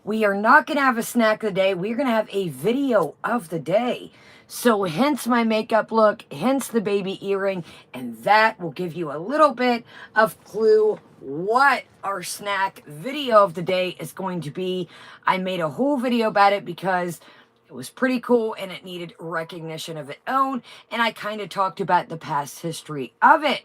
We are not going to have a snack of the day. We're going to have a video of the day. So hence my makeup look, hence the baby earring, and that will give you a little bit of clue what our snack video of the day is going to be. I made a whole video about it because it was pretty cool and it needed recognition of its own, and I kind of talked about the past history of it.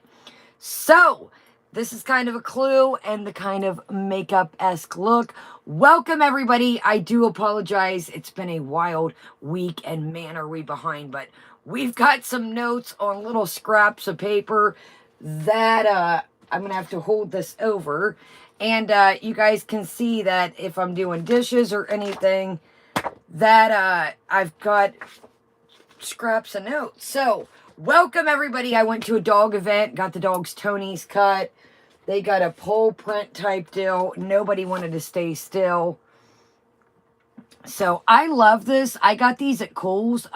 So this is kind of a clue and the kind of makeup-esque look. Welcome, everybody. I do apologize. It's been a wild week, and man, are we behind. But we've got some notes on little scraps of paper that I'm going to have to hold this over. And you guys can see that if I'm doing dishes or anything, that I've got scraps of notes. So welcome, everybody. I went to a dog event, got the dog's Tony's cut. They got a pole print type deal. Nobody wanted to stay still. So I love this. I got these at Kohl's.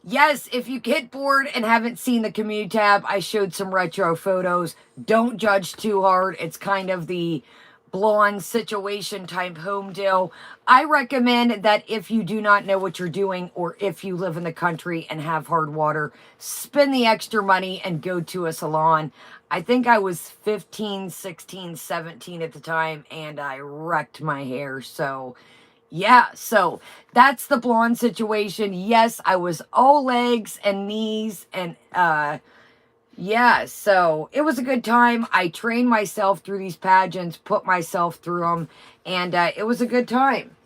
Yes, if you get bored and haven't seen the community tab, I showed some retro photos. Don't judge too hard. It's kind of the blonde situation type home deal. I recommend that if you do not know what you're doing, or if you live in the country and have hard water, spend the extra money and go to a salon. I think I was 15, 16, 17 at the time, and I wrecked my hair. So yeah, so that's the blonde situation. Yes, I was all legs and knees, and yeah, so it was a good time. I trained myself through these pageants, put myself through them, and it was a good time.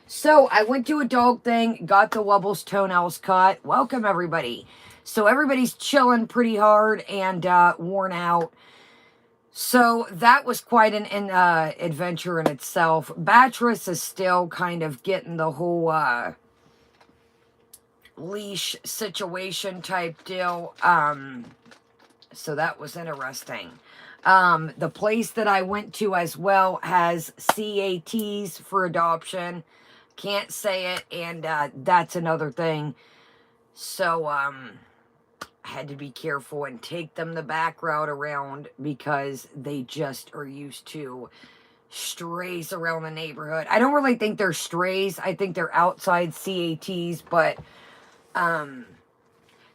So I went to a dog thing, got the Wubbles toenails cut. Welcome, everybody. So everybody's chilling pretty hard and worn out. So that was quite an adventure in itself. Beatrice is still kind of getting the whole leash situation type deal. So that was interesting. The place that I went to as well has CATs for adoption. Can't say it, and that's another thing. So I had to be careful and take them the back route around because they just are used to strays around the neighborhood. I don't really think they're strays. I think they're outside CATs, but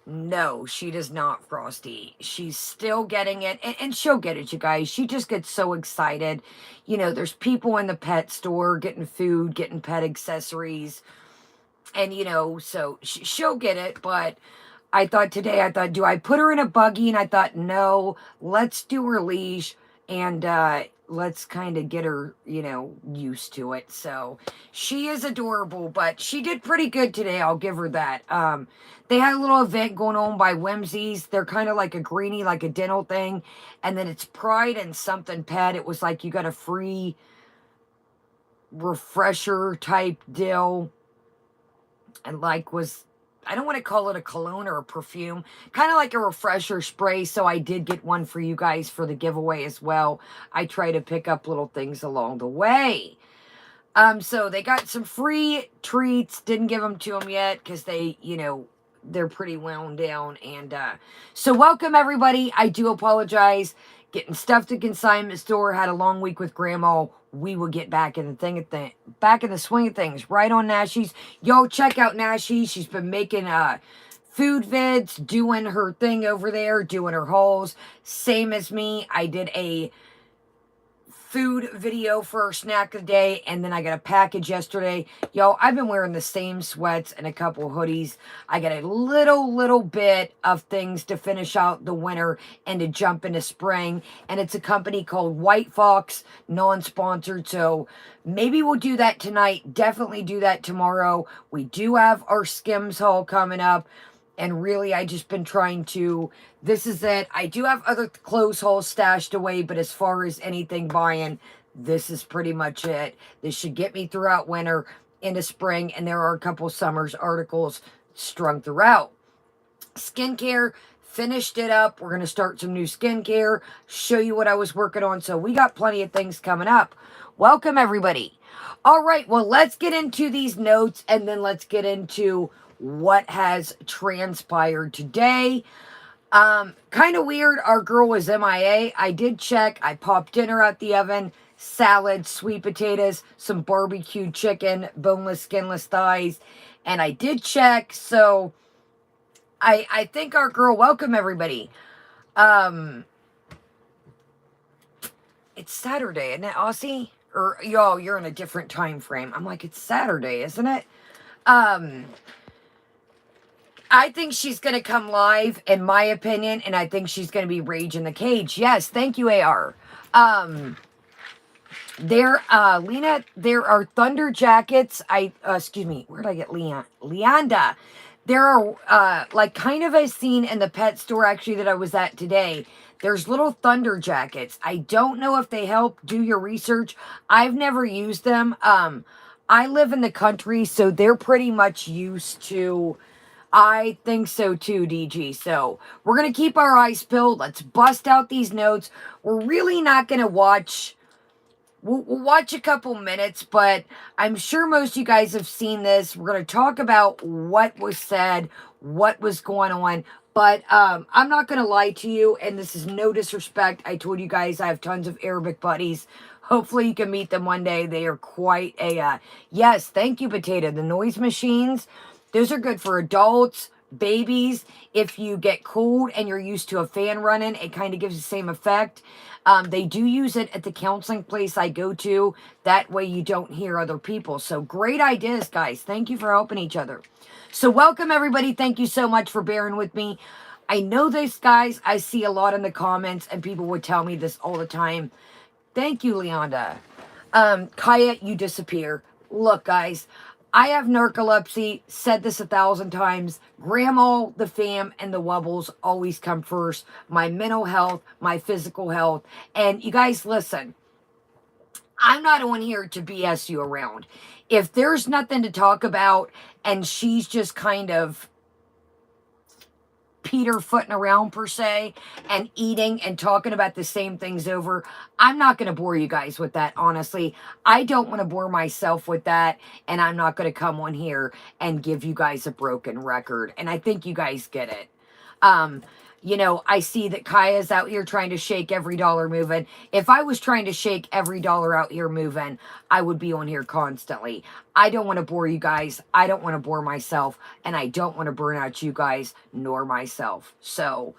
no, she does not, Frosty. She's still getting it, and she'll get it, you guys. She just gets so excited. You know, there's people in the pet store getting food, getting pet accessories, and, you know, so she'll get it. But I thought, do I put her in a buggy? And I thought, no, let's do her leash, and let's kind of get her, you know, used to it. So she is adorable, but she did pretty good today. I'll give her that. They had a little event going on by Whimsy's. They're kind of like a greenie, like a dental thing. And then it's Pride and something pet. It was like you got a free refresher type deal. And like I don't want to call it a cologne or a perfume, kind of like a refresher spray. So I did get one for you guys for the giveaway as well. I try to pick up little things along the way. So they got some free treats. Didn't give them to them yet because they, you know, they're pretty wound down. And so welcome, everybody. I do apologize. Getting stuff to consignment store. Had a long week with Grandma. We will get back in the swing of things. Right on Nashi's. Yo, check out Nashi. She's been making food vids, doing her thing over there, doing her hauls. Same as me. I did a food video for her snack of the day, and then I got a package yesterday. Yo, I've been wearing the same sweats and a couple hoodies. I got a little bit of things to finish out the winter and to jump into spring, and it's a company called White Fox, non-sponsored, so maybe we'll do that tonight. Definitely do that tomorrow. We do have our Skims haul coming up. And really, I just been trying to, this is it. I do have other clothes hauls stashed away, but as far as anything buying, this is pretty much it. This should get me throughout winter into spring, and there are a couple summers articles strung throughout. Skincare, finished it up. We're going to start some new skincare, show you what I was working on. So we got plenty of things coming up. Welcome, everybody. All right, well, let's get into these notes, and then let's get into what has transpired today. Kind of weird. Our girl was MIA. I did check. I popped dinner out the oven. salad, sweet potatoes, some barbecued chicken, boneless, skinless thighs. And I did check, so I think our girl, welcome everybody. It's Saturday, isn't it, Aussie? Or y'all, you're in a different time frame. I'm like, it's Saturday, isn't it? I think she's going to come live, in my opinion, and I think she's going to be Rage in the Cage. Yes, thank you, AR. Lena, there are Thunder Jackets. Excuse me, where did I get Leanda? There are, like, kind of as seen in the pet store, actually, that I was at today. There's little Thunder Jackets. I don't know if they help. Do your research. I've never used them. I live in the country, so they're pretty much used to... I think so too, DG. So we're going to keep our eyes peeled. Let's bust out these notes. We're really not going to watch... We'll watch a couple minutes, but I'm sure most of you guys have seen this. We're going to talk about what was said, what was going on. But I'm not going to lie to you, and this is no disrespect. I told you guys I have tons of Arabic buddies. Hopefully you can meet them one day. They are quite a... yes, thank you, Potato. The noise machines, those are good for adults, babies. If you get cold and you're used to a fan running, it kind of gives the same effect. They do use it at the counseling place I go to. That way you don't hear other people. So great ideas, guys. Thank you for helping each other. So welcome, everybody. Thank you so much for bearing with me. I know this, guys. I see a lot in the comments, and people would tell me this all the time. Thank you, Leonda. Kaya, you disappear. Look, guys. I have narcolepsy, said this 1,000 times. Grandma, the fam, and the wubbles always come first. My mental health, my physical health. And you guys, listen. I'm not on here to BS you around. If there's nothing to talk about and she's just kind of Peter footing around per se and eating and talking about the same things over, I'm not going to bore you guys with that, honestly. I don't want to bore myself with that, and I'm not going to come on here and give you guys a broken record, and I think you guys get it. You know, I see that Kaya's out here trying to shake every dollar moving. If I was trying to shake every dollar out here moving, I would be on here constantly. I don't want to bore you guys. I don't want to bore myself. And I don't want to burn out you guys nor myself. So,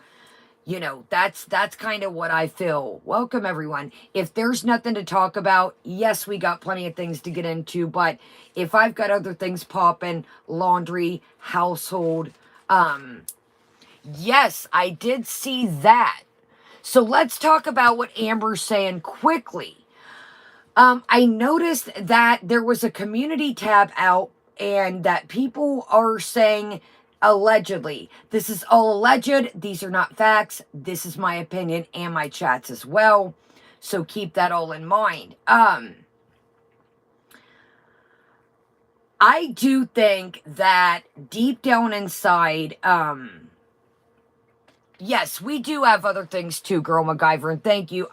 you know, that's kind of what I feel. Welcome, everyone. If there's nothing to talk about, yes, we got plenty of things to get into. But if I've got other things popping, laundry, household, yes, I did see that. So let's talk about what Amber's saying quickly. I noticed that there was a community tab out and that people are saying allegedly. This is all alleged. These are not facts. This is my opinion and my chats as well. So keep that all in mind. I do think that deep down inside, yes, we do have other things too, Girl MacGyver, and thank you.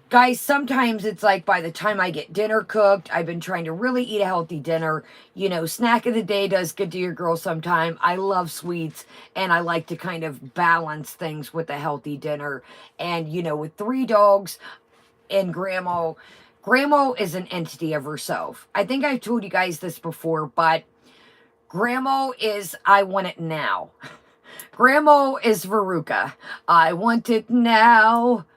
Guys, sometimes it's like by the time I get dinner cooked, I've been trying to really eat a healthy dinner. You know, snack of the day does good to your girl sometime. I love sweets, and I like to kind of balance things with a healthy dinner. And, you know, with 3 dogs and Grandma is an entity of herself. I think I've told you guys this before, but Grandma is, I want it now. Grandma is Veruca. I want it now.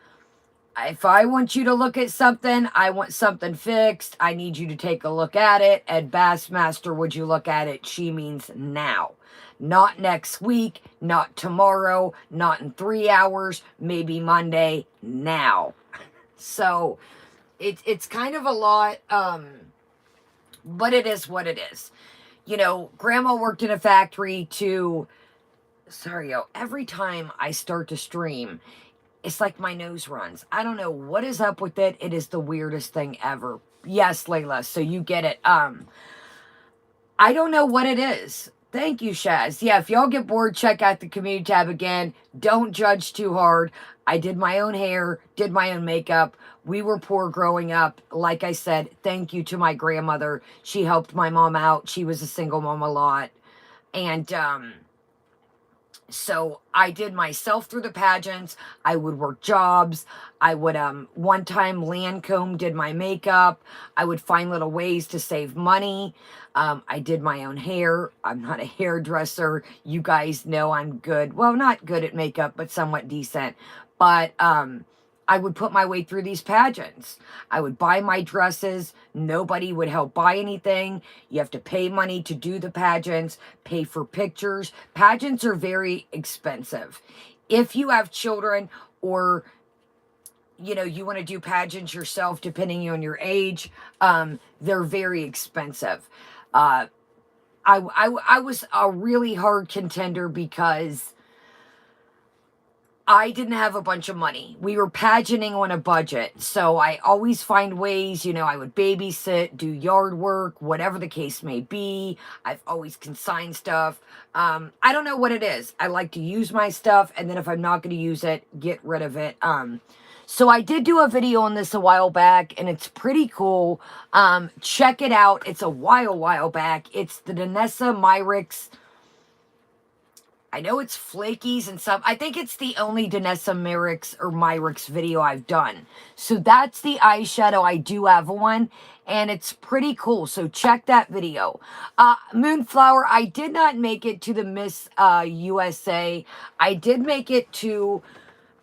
If I want you to look at something, I want something fixed. I need you to take a look at it. Ed Bassmaster, would you look at it? She means now. Not next week, not tomorrow, not in 3 hours, maybe Monday, now. So, it's kind of a lot, but it is what it is. You know, Grandma worked in a factory to... Sorry, yo. Every time I start to stream, it's like my nose runs. I don't know what is up with it. It is the weirdest thing ever. Yes, Layla, so you get it. I don't know what it is. Thank you, Shaz. Yeah, if y'all get bored, check out the community tab again. Don't judge too hard. I did my own hair, did my own makeup. We were poor growing up. Like I said, thank you to my grandmother. She helped my mom out. She was a single mom a lot. And, So I did myself through the pageants. I would work jobs. I would, one time Lancome did my makeup. I would find little ways to save money. I did my own hair. I'm not a hairdresser. You guys know I'm good. Well, not good at makeup, but somewhat decent. But, I would put my way through these pageants. I would buy my dresses. Nobody would help buy anything. You have to pay money to do the pageants, pay for pictures. Pageants are very expensive. If you have children, or you know, you want to do pageants yourself, depending on your age, they're very expensive. I was a really hard contender because I didn't have a bunch of money. We were pageanting on a budget. So I always find ways, you know, I would babysit, do yard work, whatever the case may be. I've always consigned stuff. I don't know what it is. I like to use my stuff, and then if I'm not going to use it, get rid of it. So I did do a video on this a while back, and it's pretty cool. Check it out. It's a while back. It's the Danessa Myricks. I know it's flakies and stuff. I think it's the only Danessa Myricks video I've done. So that's the eyeshadow. I do have one, and it's pretty cool. So check that video. Moonflower, I did not make it to the Miss USA. I did make it to...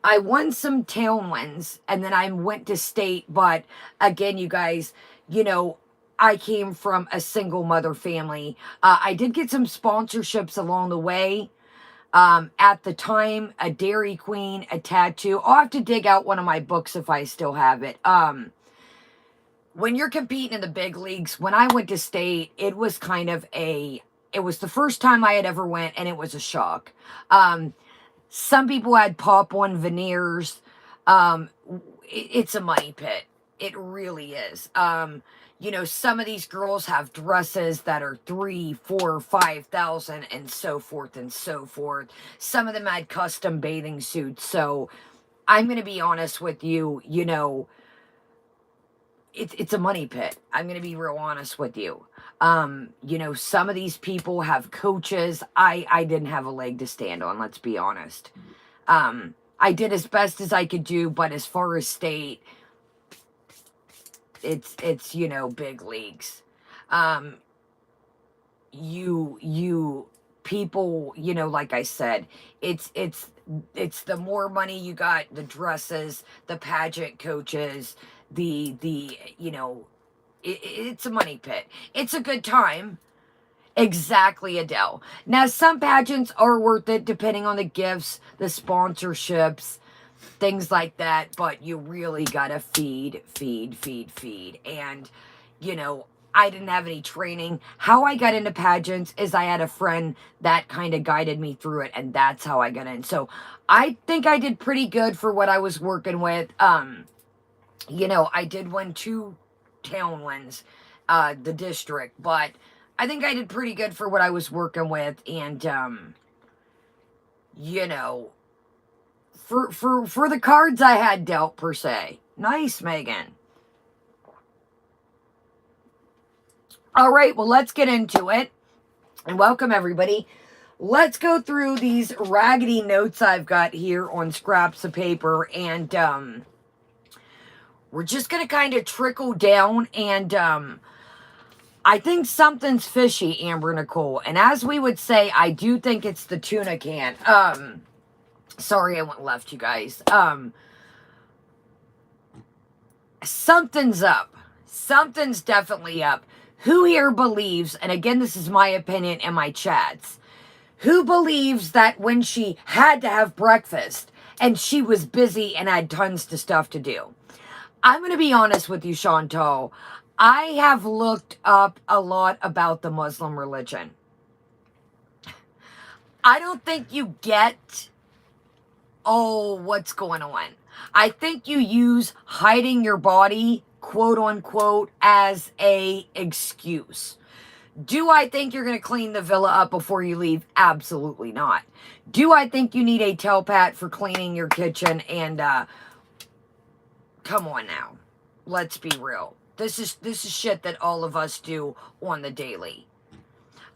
I won some town wins, and then I went to state. But again, you guys, you know, I came from a single mother family. I did get some sponsorships along the way. At the time, a Dairy Queen, a tattoo. I'll have to dig out one of my books if I still have it. When you're competing in the big leagues, when I went to state, it was kind of it was the first time I had ever went, and it was a shock. Some people had pop-on veneers. It's a money pit. It really is. You know, some of these girls have dresses that are 3, 4, 5,000 and so forth and so forth. Some of them had custom bathing suits. So I'm going to be honest with you, you know, it's a money pit. I'm going to be real honest with you. You know, some of these people have coaches. I didn't have a leg to stand on, let's be honest. I did as best as I could do, but as far as state, it's you know, big leagues. You people, you know, like I said, it's the more money you got, the dresses, the pageant coaches, the you know, it's a money pit. It's a good time. Exactly, Adele. Now, some pageants are worth it depending on the gifts, the sponsorships, things like that, but you really gotta feed. And, you know, I didn't have any training. How I got into pageants is I had a friend that kind of guided me through it, and that's how I got in. So I think I did pretty good for what I was working with. You know, I did win 2 town wins, the district, but I think I did pretty good for what I was working with. And, you know, for the cards I had dealt, per se. Nice, Megan. All right, well, let's get into it. And welcome, everybody. Let's go through these raggedy notes I've got here on scraps of paper. And we're just going to kind of trickle down. And I think something's fishy, Amber Nicole. And as we would say, I do think it's the tuna can. Sorry, I went left, you guys. Something's up. Something's definitely up. Who here believes, and again, this is my opinion and my chats, who believes that when she had to have breakfast and she was busy and had tons of stuff to do? I'm going to be honest with you, Chantal. I have looked up a lot about the Muslim religion. I don't think you get... oh, what's going on? I think you use hiding your body, quote unquote, as a excuse. Do I think you're going to clean the villa up before you leave? Absolutely not. Do I think you need a towpat for cleaning your kitchen? And come on now, let's be real. This is shit that all of us do on the daily.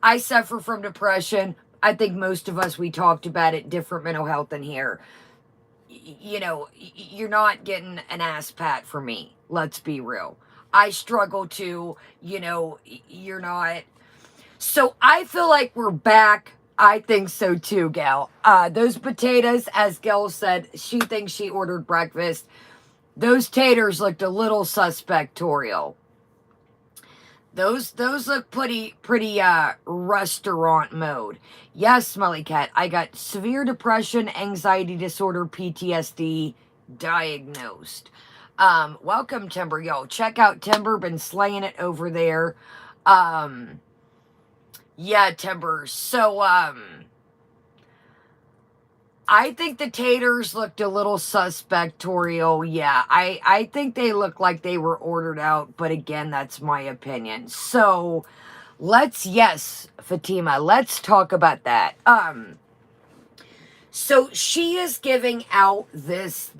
I suffer from depression. I think most of us, we talked about it, different mental health in here. You know, you're not getting an ass pat for me. Let's be real. I struggle too. You know, you're not. So I feel like we're back. I think so too, Gal. Those potatoes, as Gail said, she thinks she ordered breakfast. Those taters looked a little suspectorial. Those look pretty restaurant mode. Yes, Smelly Cat, I got severe depression, anxiety disorder, PTSD diagnosed. Welcome, Timber. Yo, check out Timber, been slaying it over there. Yeah, Timber. So, I think the taters looked a little suspectorial. Yeah, I think they look like they were ordered out, but again, that's my opinion. So, yes, Fatima, let's talk about that. So she is giving out this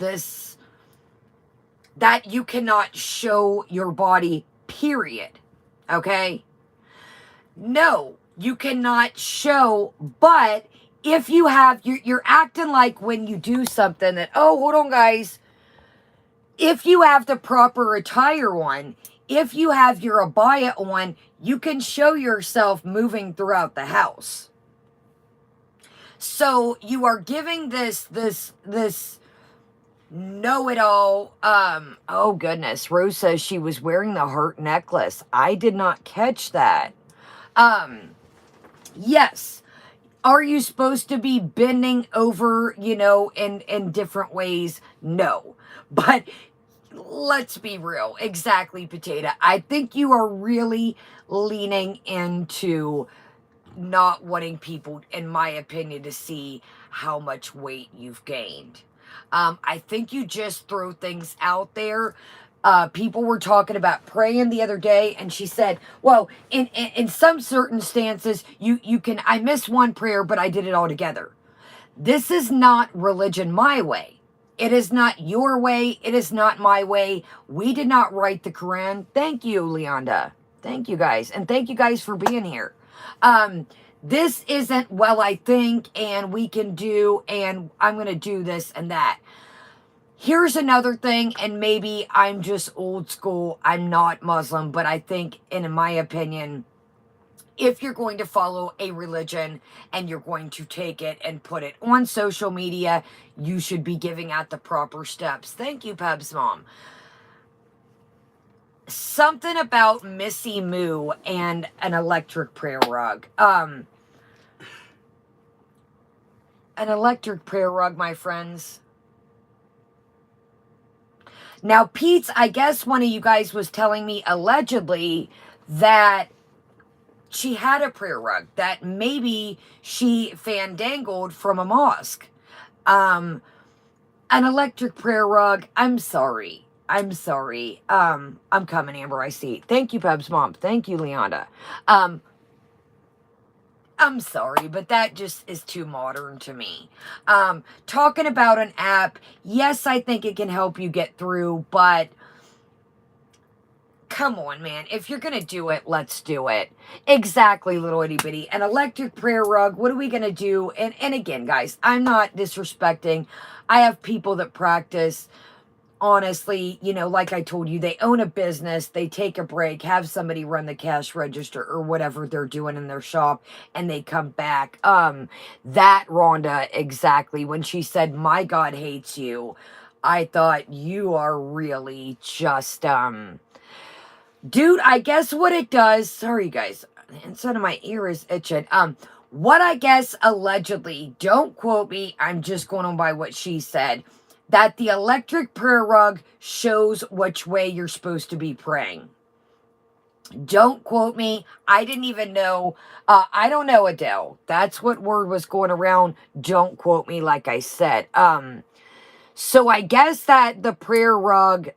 that you cannot show your body, period. Okay? No, you cannot show, but if you have, you're acting like when you do something that, oh, hold on, guys. If you have the proper attire on, if you have your abaya on, you can show yourself moving throughout the house. So you are giving this know-it-all. Oh goodness, Rose says she was wearing the heart necklace. I did not catch that. Yes. Are you supposed to be bending over, you know, in different ways? No. But let's be real. Exactly, Potato. I think you are really leaning into not wanting people, in my opinion, to see how much weight you've gained. I think you just throw things out there. People were talking about praying the other day, and she said, well, in some certain stances, you can, I missed one prayer, but I did it all together. This is not religion my way. It is not your way. It is not my way. We did not write the Quran. Thank you, Leonda. Thank you, guys. And thank you guys for being here. This isn't, well, I think, and we can do, and I'm going to do this and that. Here's another thing, and maybe I'm just old school. I'm not Muslim, but I think, in my opinion, if you're going to follow a religion and you're going to take it and put it on social media, you should be giving out the proper steps. Thank you, Peb's mom. Something about Missy Moo and an electric prayer rug. An electric prayer rug, my friends. Now, Pete's, I guess one of you guys was telling me allegedly that she had a prayer rug, that maybe she fandangled from a mosque. An electric prayer rug, I'm sorry. I'm sorry. I'm coming, Amber, I see. Thank you, Peb's mom. Thank you, Leonda. I'm sorry, but that just is too modern to me. Talking about an app, yes, I think it can help you get through, but come on, man. If you're going to do it, let's do it. Exactly, little itty bitty. An electric prayer rug, what are we going to do? And again, guys, I'm not disrespecting. I have people that practice. Honestly, you know, like I told you, they own a business, they take a break, have somebody run the cash register or whatever they're doing in their shop, and they come back. That Rhonda, exactly, when she said, my God hates you, I thought, you are really just, dude, I guess what it does, sorry guys, inside of my ear is itching, what I guess allegedly, don't quote me, I'm just going on by what she said, that the electric prayer rug shows which way you're supposed to be praying. Don't quote me. I didn't even know. I don't know, Adele. That's what word was going around. Don't quote me, like I said. So I guess that the prayer rug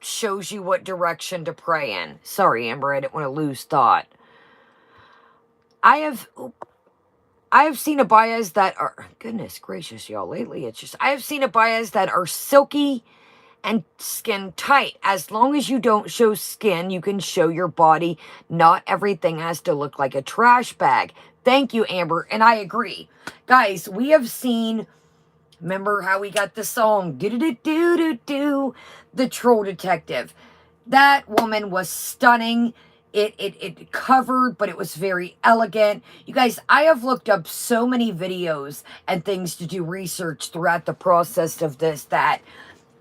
shows you what direction to pray in. Sorry, Amber, I didn't want to lose thought. I have seen abayas that are, goodness gracious, y'all, lately it's just, I have seen abayas that are silky and skin tight. As long as you don't show skin, you can show your body. Not everything has to look like a trash bag. Thank you, Amber. And I agree. Guys, we have seen, remember how we got the song, do-do-do-do-do-do, The Troll Detective. That woman was stunning. It covered, but it was very elegant. You guys, I have looked up so many videos and things to do research throughout the process of this that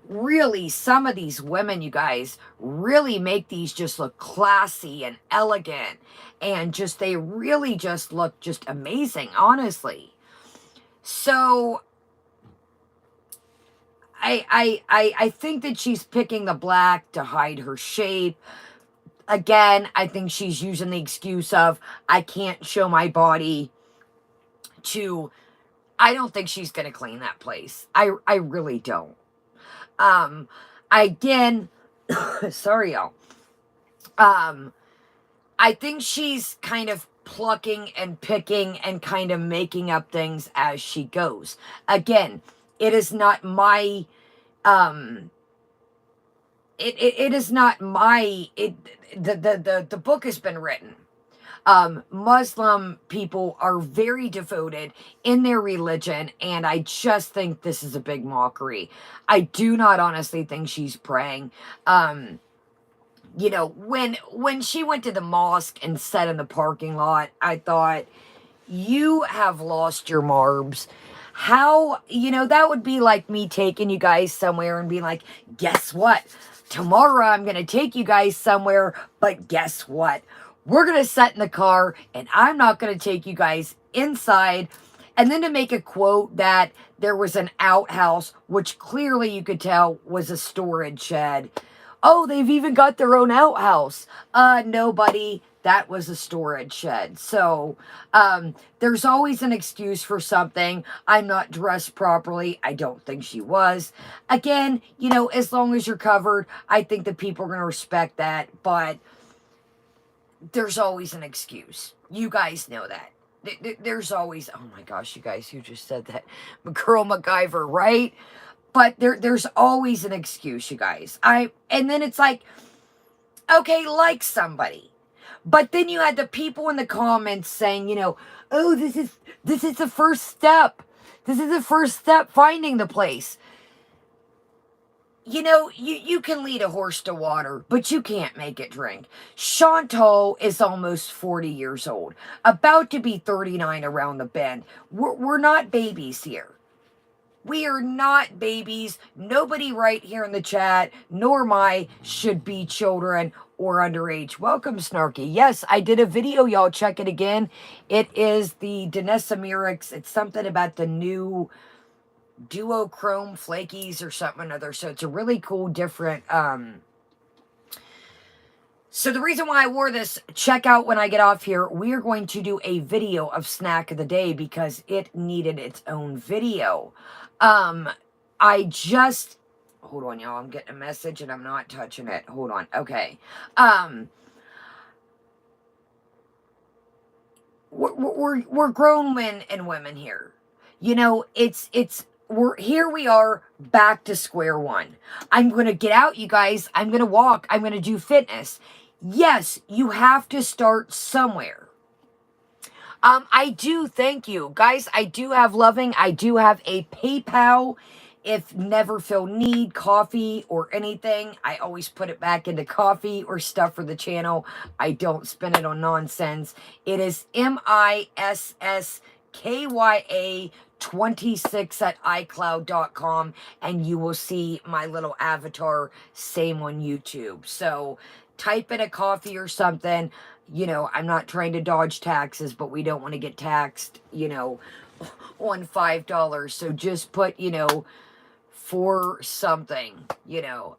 really some of these women, you guys, really make these just look classy and elegant. And just, they really just look just amazing, honestly. So I think that she's picking the black to hide her shape. Again, I think she's using the excuse of, I can't show my body to, I don't think she's going to clean that place. I really don't. Again, sorry, y'all. I think she's kind of plucking and picking and kind of making up things as she goes. Again, it is not my, it is not my, the book has been written. Muslim people are very devoted in their religion, and I just think this is a big mockery. I do not honestly think she's praying. You know, when she went to the mosque and sat in the parking lot, I thought, you have lost your marbs. How, you know, that would be like me taking you guys somewhere and being like, guess what? Tomorrow I'm going to take you guys somewhere, but guess what? We're going to sit in the car and I'm not going to take you guys inside. And then to make a quote that there was an outhouse, which clearly you could tell was a storage shed. Oh, they've even got their own outhouse. Nobody. That was a storage shed. So, there's always an excuse for something. I'm not dressed properly. I don't think she was. Again, you know, as long as you're covered, I think that people are going to respect that. But there's always an excuse. You guys know that. There's always, oh my gosh, you guys, who just said that? Girl MacGyver, right? But there's always an excuse, you guys. And then it's like, okay, like somebody. But then you had the people in the comments saying, you know, oh, this is the first step. This is the first step, finding the place. You know, you can lead a horse to water, but you can't make it drink. Chantal is almost 40 years old, about to be 39 around the bend. We're not babies here. We are not babies. Nobody right here in the chat, nor my, should be children or underage. Welcome, Snarky. Yes, I did a video. Y'all check it again. It is the Denesamirics. It's something about the new duochrome flakies or something or another. So it's a really cool, different... So the reason why I wore this, check out when I get off here, we are going to do a video of Snack of the Day because it needed its own video. I just, hold on, y'all, I'm getting a message and I'm not touching it. Hold on, okay. We're grown men and women here. You know, here we are back to square one. I'm going to get out, you guys. I'm going to walk. I'm going to do fitness. Yes, you have to start somewhere. I do, thank you. Guys, I do have Loving. I do have a PayPal. If never feel need coffee or anything, I always put it back into coffee or stuff for the channel. I don't spend it on nonsense. It is MISSKYA26 at iCloud.com, and you will see my little avatar, same on YouTube. So type in a coffee or something. You know, I'm not trying to dodge taxes, but we don't want to get taxed, you know, on $5. So just put, you know, for something, you know.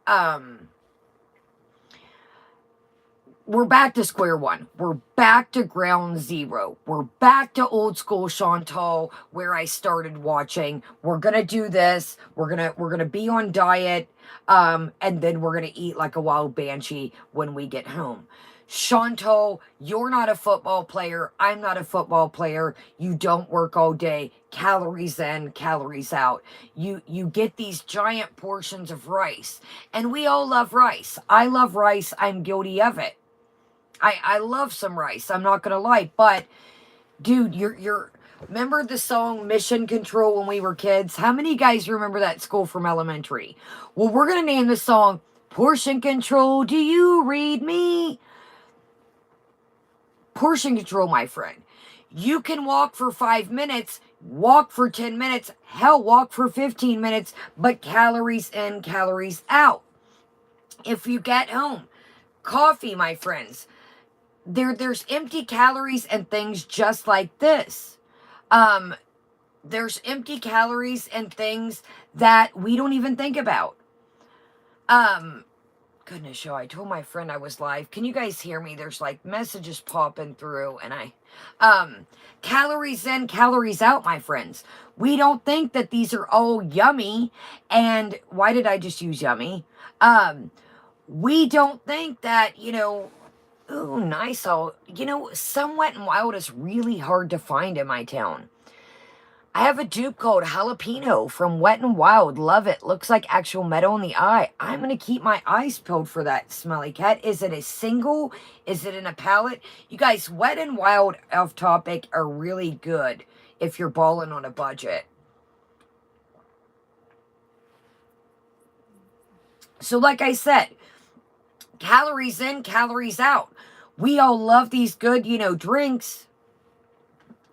We're back to square one. We're back to ground zero. We're back to old school Chantal, where I started watching. We're gonna do this. We're gonna be on diet. And then we're going to eat like a wild banshee when we get home. Chantal, you're not a football player. I'm not a football player. You don't work all day. Calories in, calories out. You get these giant portions of rice. And we all love rice. I love rice. I'm guilty of it. I love some rice. I'm not going to lie. But, dude, you're remember the song Mission Control when we were kids? How many guys remember that school from elementary? Well, we're going to name the song Portion Control. Do you read me? Portion control, my friend. You can walk for 5 minutes, walk for 10 minutes, hell, walk for 15 minutes, but calories in, calories out. If you get home, coffee, my friends. There's empty calories and things just like this. There's empty calories and things that we don't even think about. Goodness, yo, I told my friend I was live. Can you guys hear me? There's like messages popping through, and calories in, calories out, my friends. We don't think that these are all yummy. And why did I just use yummy? We don't think that, ooh, nice. Some Wet and Wild is really hard to find in my town. I have a dupe called Jalapeno from Wet and Wild. Love it. Looks like actual metal in the eye. I'm going to keep my eyes peeled for that smelly cat. Is it a single? Is it in a pallet? You guys, Wet and Wild off topic are really good if you're balling on a budget. So like I said, calories in, calories out. We all love these good, drinks.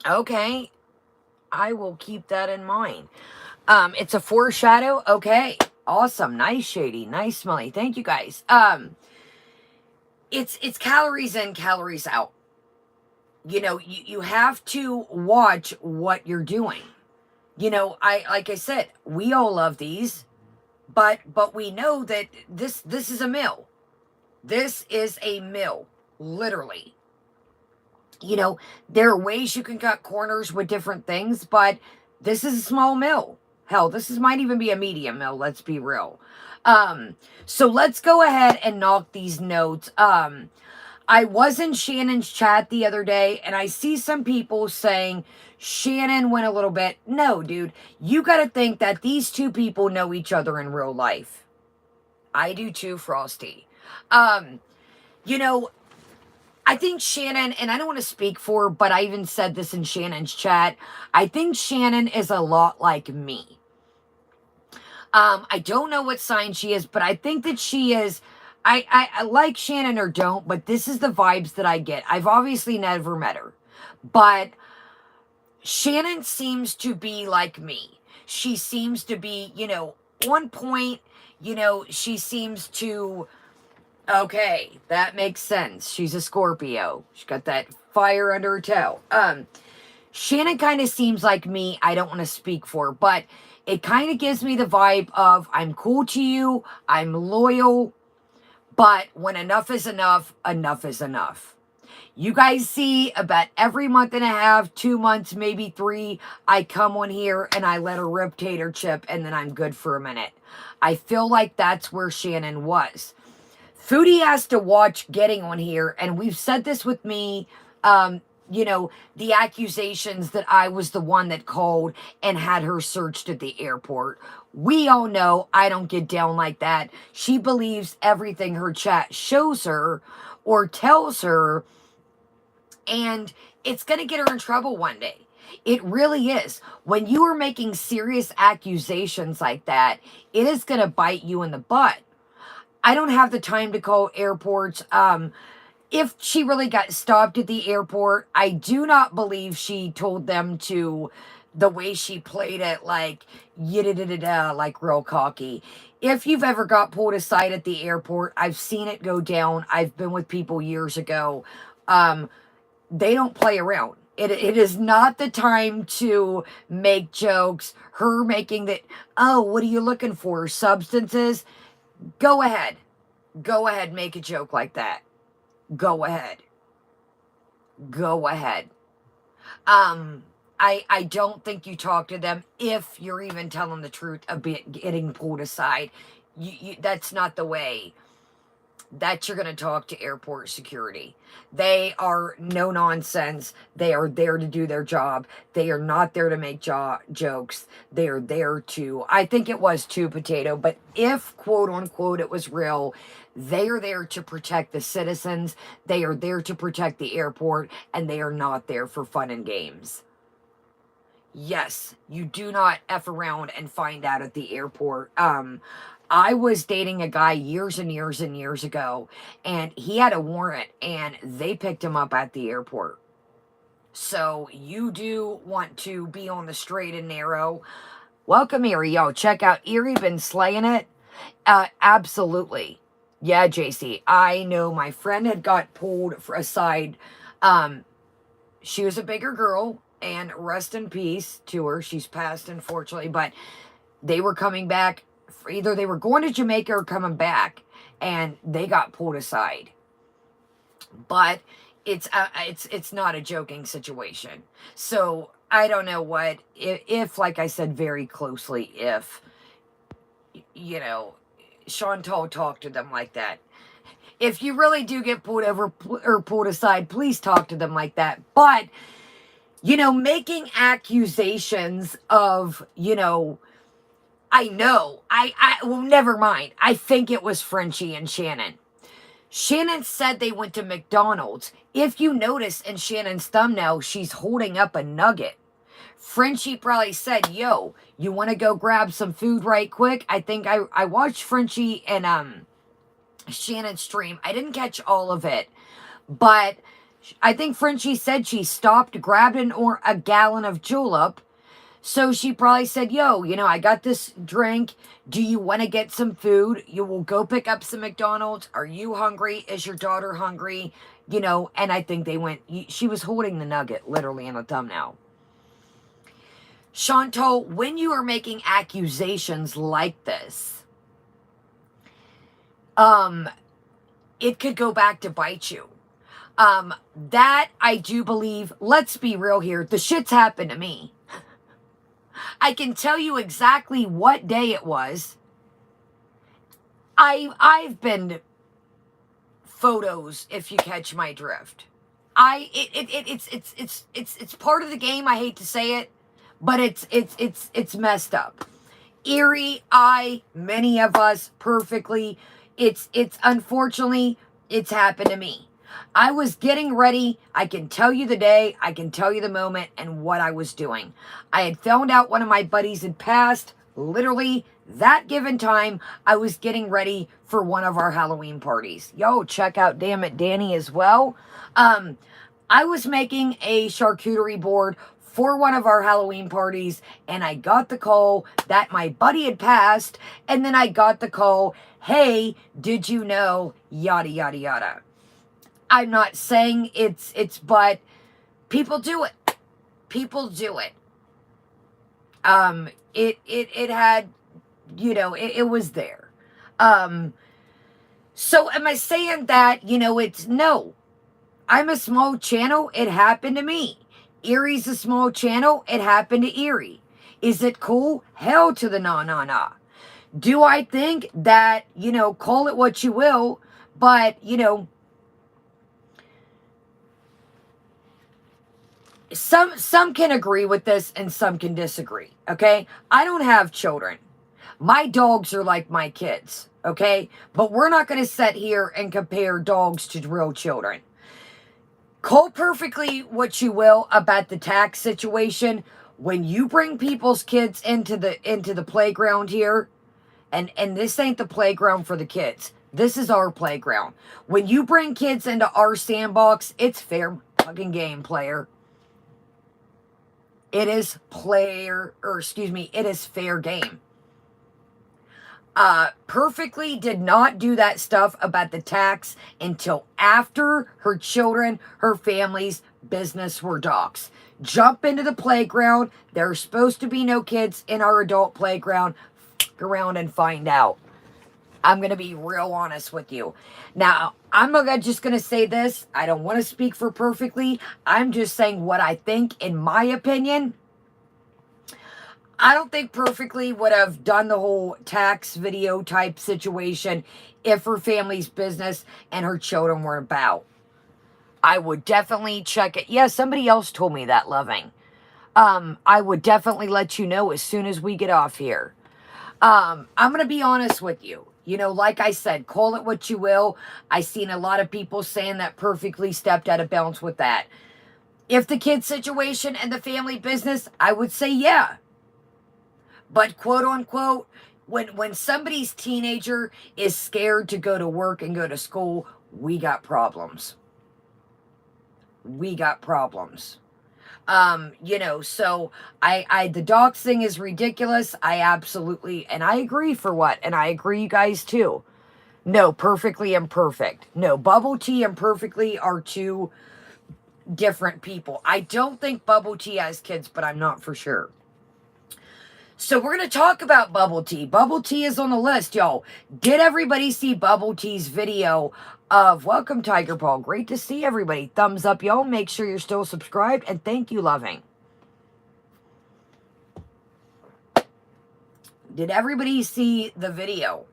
Okay. I will keep that in mind. It's a foreshadow. Okay. Awesome. Nice, Shady. Nice, Smelly. Thank you, guys. It's calories in, calories out. You have to watch what you're doing. Like I said, we all love these, but we know that this is a meal. This is a meal, literally. There are ways you can cut corners with different things, but this is a small mill. Hell, might even be a medium mill, let's be real. So let's go ahead and knock these notes. I was in Shannon's chat the other day, and I see some people saying Shannon went a little bit. No, dude, you got to think that these two people know each other in real life. I do too, Frosty. I think Shannon, and I don't want to speak for her, but I even said this in Shannon's chat. I think Shannon is a lot like me. I don't know what sign she is, but I think that she is. I like Shannon or don't, but this is the vibes that I get. I've obviously never met her, but Shannon seems to be like me. She seems to be, on point. She seems to. Okay, that makes sense. She's a Scorpio. She's got that fire under her toe. Shannon kind of seems like me. I don't want to speak for her, but it kind of gives me the vibe of I'm cool to you, I'm loyal, but when enough is enough, enough is enough. You guys see about every month and a half, 2 months, maybe 3, I come on here and I let her rip tater chip and then I'm good for a minute. I feel like that's where Shannon was. Foodie has to watch getting on here, and we've said this with me, the accusations that I was the one that called and had her searched at the airport. We all know I don't get down like that. She believes everything her chat shows her or tells her, and it's going to get her in trouble one day. It really is. When you are making serious accusations like that, it is going to bite you in the butt. I don't have the time to call airports. If she really got stopped at the airport, I do not believe she told them to, the way she played it, like, like real cocky. If you've ever got pulled aside at the airport, I've seen it go down. I've been with people years ago. They don't play around. It is not the time to make jokes. Her making that, oh, what are you looking for? Substances? Go ahead. Go ahead, make a joke like that. Go ahead. Go ahead. I don't think you talk to them if you're even telling the truth of getting pulled aside. that's not the way that you're going to talk to airport security. They are no nonsense. They are there to do their job. They are not there to make jokes. They are there to, I think it was too, Potato, but if, quote unquote, it was real, they are there to protect the citizens. They are there to protect the airport, and they are not there for fun and games. Yes, you do not F around and find out at the airport. I was dating a guy years and years and years ago, and he had a warrant, and they picked him up at the airport. So you do want to be on the straight and narrow. Welcome, Erie. Yo, check out Erie, been slaying it. Absolutely. Yeah, JC. I know my friend had got pulled aside. She was a bigger girl, and rest in peace to her. She's passed, unfortunately, but they were coming back. Either they were going to Jamaica or coming back, and they got pulled aside. But it's not a joking situation. So I don't know what if like I said very closely, if Chantal talked to them like that. If you really do get pulled over or pulled aside, please talk to them like that. But making accusations of I well, never mind. I think it was Frenchie and Shannon. Shannon said they went to McDonald's. If you notice in Shannon's thumbnail, she's holding up a nugget. Frenchie probably said, yo, you want to go grab some food right quick? I think I watched Frenchie and Shannon's stream. I didn't catch all of it, but I think Frenchie said she stopped, grabbed a gallon of julep. So she probably said, yo, I got this drink. Do you want to get some food? You will go pick up some McDonald's. Are you hungry? Is your daughter hungry? And I think they went, she was holding the nugget literally in the thumbnail. Chantal, when you are making accusations like this, it could go back to bite you. That I do believe, let's be real here, the shit's happened to me. I can tell you exactly what day it was. I've been photos, if you catch my drift. It's part of the game. I hate to say it, but it's messed up. Erie, many of us perfectly. It's unfortunately, it's happened to me. I was getting ready. I can tell you the day, I can tell you the moment, and what I was doing. I had found out one of my buddies had passed. Literally, that given time, I was getting ready for one of our Halloween parties. Yo, check out Damn It Danny as well. I was making a charcuterie board for one of our Halloween parties, and I got the call that my buddy had passed, and then I got the call, hey, did you know, yada, yada, yada. I'm not saying it's, but people do it. People do it. It had, it was there. So am I saying that, it's no. I'm a small channel. It happened to me. Erie's a small channel. It happened to Erie. Is it cool? Hell to the nah. Do I think that, call it what you will, but, some can agree with this and some can disagree, okay? I don't have children. My dogs are like my kids, okay? But we're not going to sit here and compare dogs to real children. Call perfectly what you will about the tax situation. When you bring people's kids into the playground here, and this ain't the playground for the kids. This is our playground. When you bring kids into our sandbox, it's fair fucking game, player. It is it is fair game. Perfectly did not do that stuff about the tax until after her children, her family's business were docs. Jump into the playground. There's supposed to be no kids in our adult playground. Fuck around and find out. I'm going to be real honest with you. Now, I'm just going to say this. I don't want to speak for perfectly. I'm just saying what I think, in my opinion. I don't think Perfectly would have done the whole tax video type situation if her family's business and her children were about. I would definitely check it. Yeah, somebody else told me that, Loving. I would definitely let you know as soon as we get off here. I'm going to be honest with you. You know, like I said, call it what you will. I seen a lot of people saying that Perfectly stepped out of bounds with that. If the kid situation and the family business, I would say yeah. But quote unquote, when somebody's teenager is scared to go to work and go to school, we got problems. We got problems. You know, so the dogs thing is ridiculous. I absolutely, and I agree for what, and I agree you guys too. No, Perfectly and Perfect. No, Bubble Tea and Perfectly are two different people. I don't think Bubble Tea has kids, but I'm not for sure. So we're going to talk about Bubble Tea. Bubble Tea is on the list, y'all. Did everybody see Bubble Tea's video of welcome, Tiger Paul? Great to see everybody. Thumbs up, y'all. Make sure you're still subscribed. And thank you, Loving. Did everybody see the video?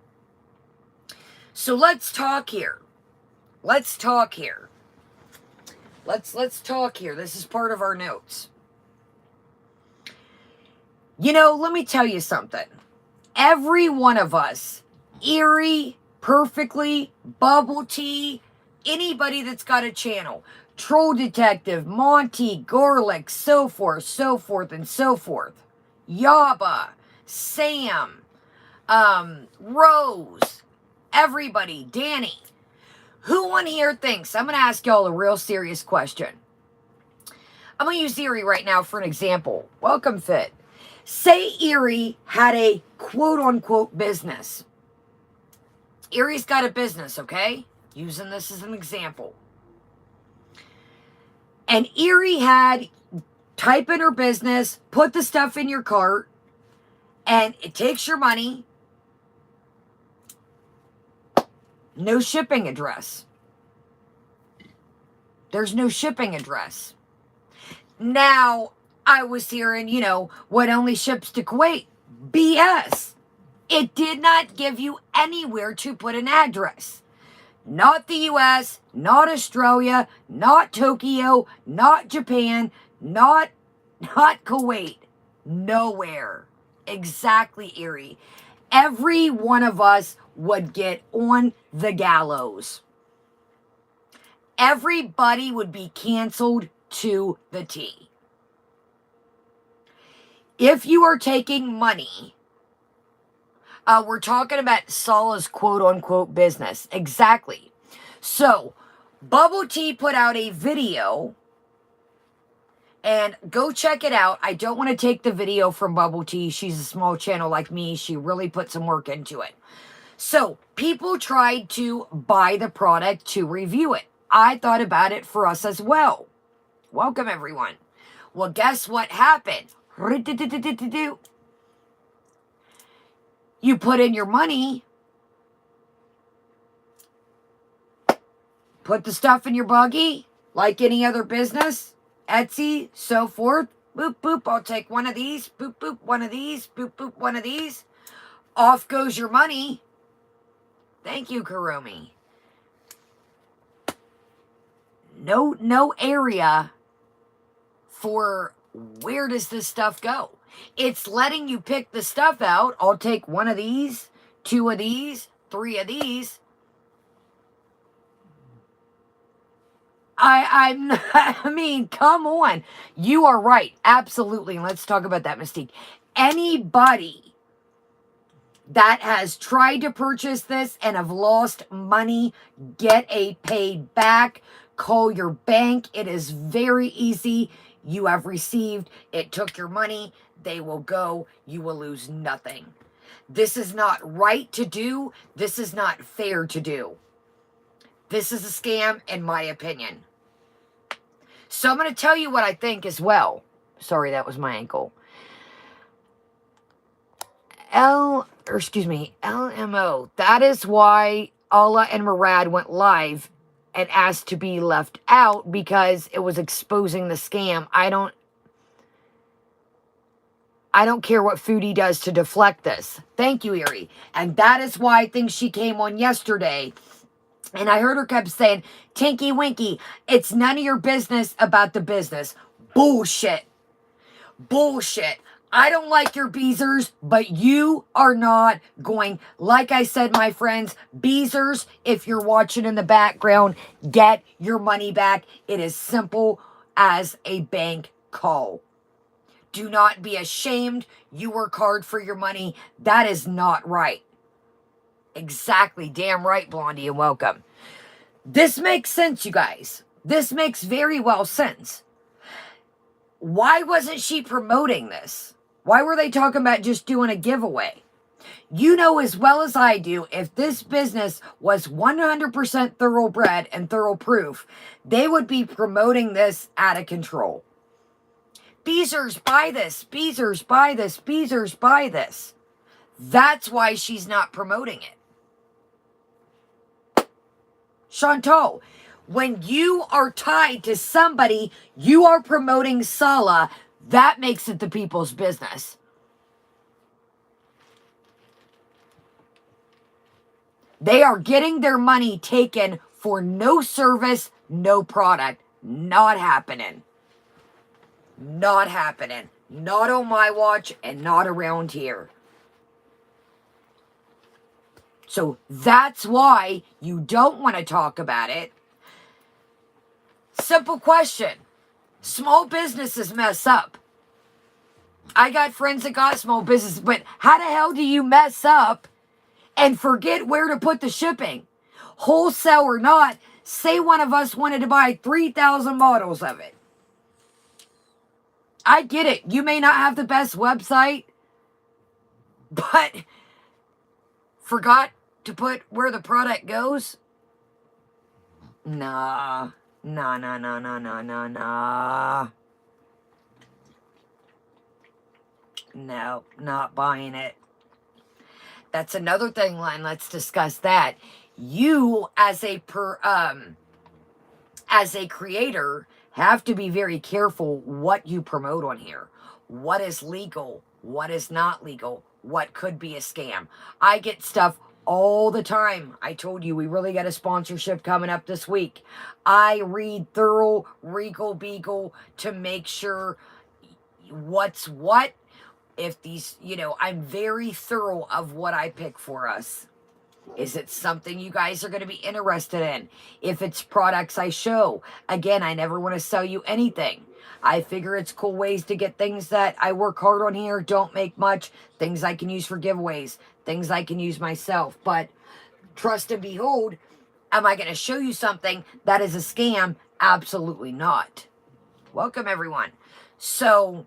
So let's talk here. Let's talk here. Let's talk here. This is part of our notes. You know, let me tell you something. Every one of us, Eerie, Perfectly, Bubble Tea, anybody that's got a channel, Troll Detective, Monty, Gorlick, so forth, and so forth. Yaba, Sam, Rose, everybody, Danny. Who on here thinks, I'm going to ask y'all a real serious question. I'm going to use Eerie right now for an example. Welcome, Fit. Say Eerie had a quote-unquote business. Eerie's got a business, okay? Using this as an example. And Eerie had, type in her business, put the stuff in your cart, and it takes your money. No shipping address. There's no shipping address. Now, I was hearing, you know, what only ships to Kuwait. BS. It did not give you anywhere to put an address. Not the US, not Australia, not Tokyo, not Japan, not Kuwait. Nowhere. Exactly, Eerie. Every one of us would get on the gallows. Everybody would be canceled to the T. If you are taking money, we're talking about Salah's quote-unquote business. Exactly. So, Bubble Tea put out a video, and go check it out. I don't want to take the video from Bubble Tea. She's a small channel like me. She really put some work into it. So, people tried to buy the product to review it. I thought about it for us as well. Welcome, everyone. Well, guess what happened? You put in your money, put the stuff in your buggy, like any other business, Etsy, so forth. Boop, boop, I'll take one of these. Boop, boop, one of these. Boop, boop, one of these. Off goes your money. Thank you, Karumi. No area for where does this stuff go. It's letting you pick the stuff out. I'll take one of these, two of these, three of these. I mean, come on. You are right. Absolutely. And let's talk about that, Mystique. Anybody that has tried to purchase this and have lost money, get a paid back. Call your bank. It is very easy. You have received. It took your money. They will go. You will lose nothing. This is not right to do. This is not fair to do. This is a scam, in my opinion. So I'm going to tell you what I think as well. Sorry, that was my ankle. LMO. That is why ALAA and MURAD went live and asked to be left out, because it was exposing the scam. I don't care what Foodie does to deflect this. Thank you, Erie. And that is why I think she came on yesterday. And I heard her kept saying, Tinky Winky, it's none of your business about the business. Bullshit. Bullshit. I don't like your Beezers, but you are not going. Like I said, my friends, Beezers, if you're watching in the background, get your money back. It is simple as a bank call. Do not be ashamed. You work hard for your money. That is not right. Exactly. Damn right, Blondie, and welcome. This makes sense, you guys. This makes very well sense. Why wasn't she promoting this? Why were they talking about just doing a giveaway? You know as well as I do, if this business was 100% thoroughbred and thorough proof, they would be promoting this out of control. Beezers, buy this. Beezers, buy this. Beezers, buy this. That's why she's not promoting it. Chantal, when you are tied to somebody, you are promoting Sala. That makes it the people's business. They are getting their money taken for no service, no product. Not happening. Not happening. Not on my watch and not around here. So that's why you don't want to talk about it. Simple question. Small businesses mess up. I got friends that got small business, but how the hell do you mess up and forget where to put the shipping? Wholesale or not, say one of us wanted to buy 3,000 bottles of it. I get it. You may not have the best website, but forgot to put where the product goes? Nah. Nah. No, not buying it. That's another thing, Len. Let's discuss that. You, as a creator, have to be very careful what you promote on here. What is legal? What is not legal? What could be a scam? I get stuff all the time. I told you we really got a sponsorship coming up this week. I read thorough Regal Beagle to make sure what's what. If these, I'm very thorough of what I pick for us. Is it something you guys are going to be interested in? If it's products I show. Again, I never want to sell you anything. I figure it's cool ways to get things that I work hard on here, don't make much, things I can use for giveaways, things I can use myself. But trust and behold, am I going to show you something that is a scam? Absolutely not. Welcome, everyone. So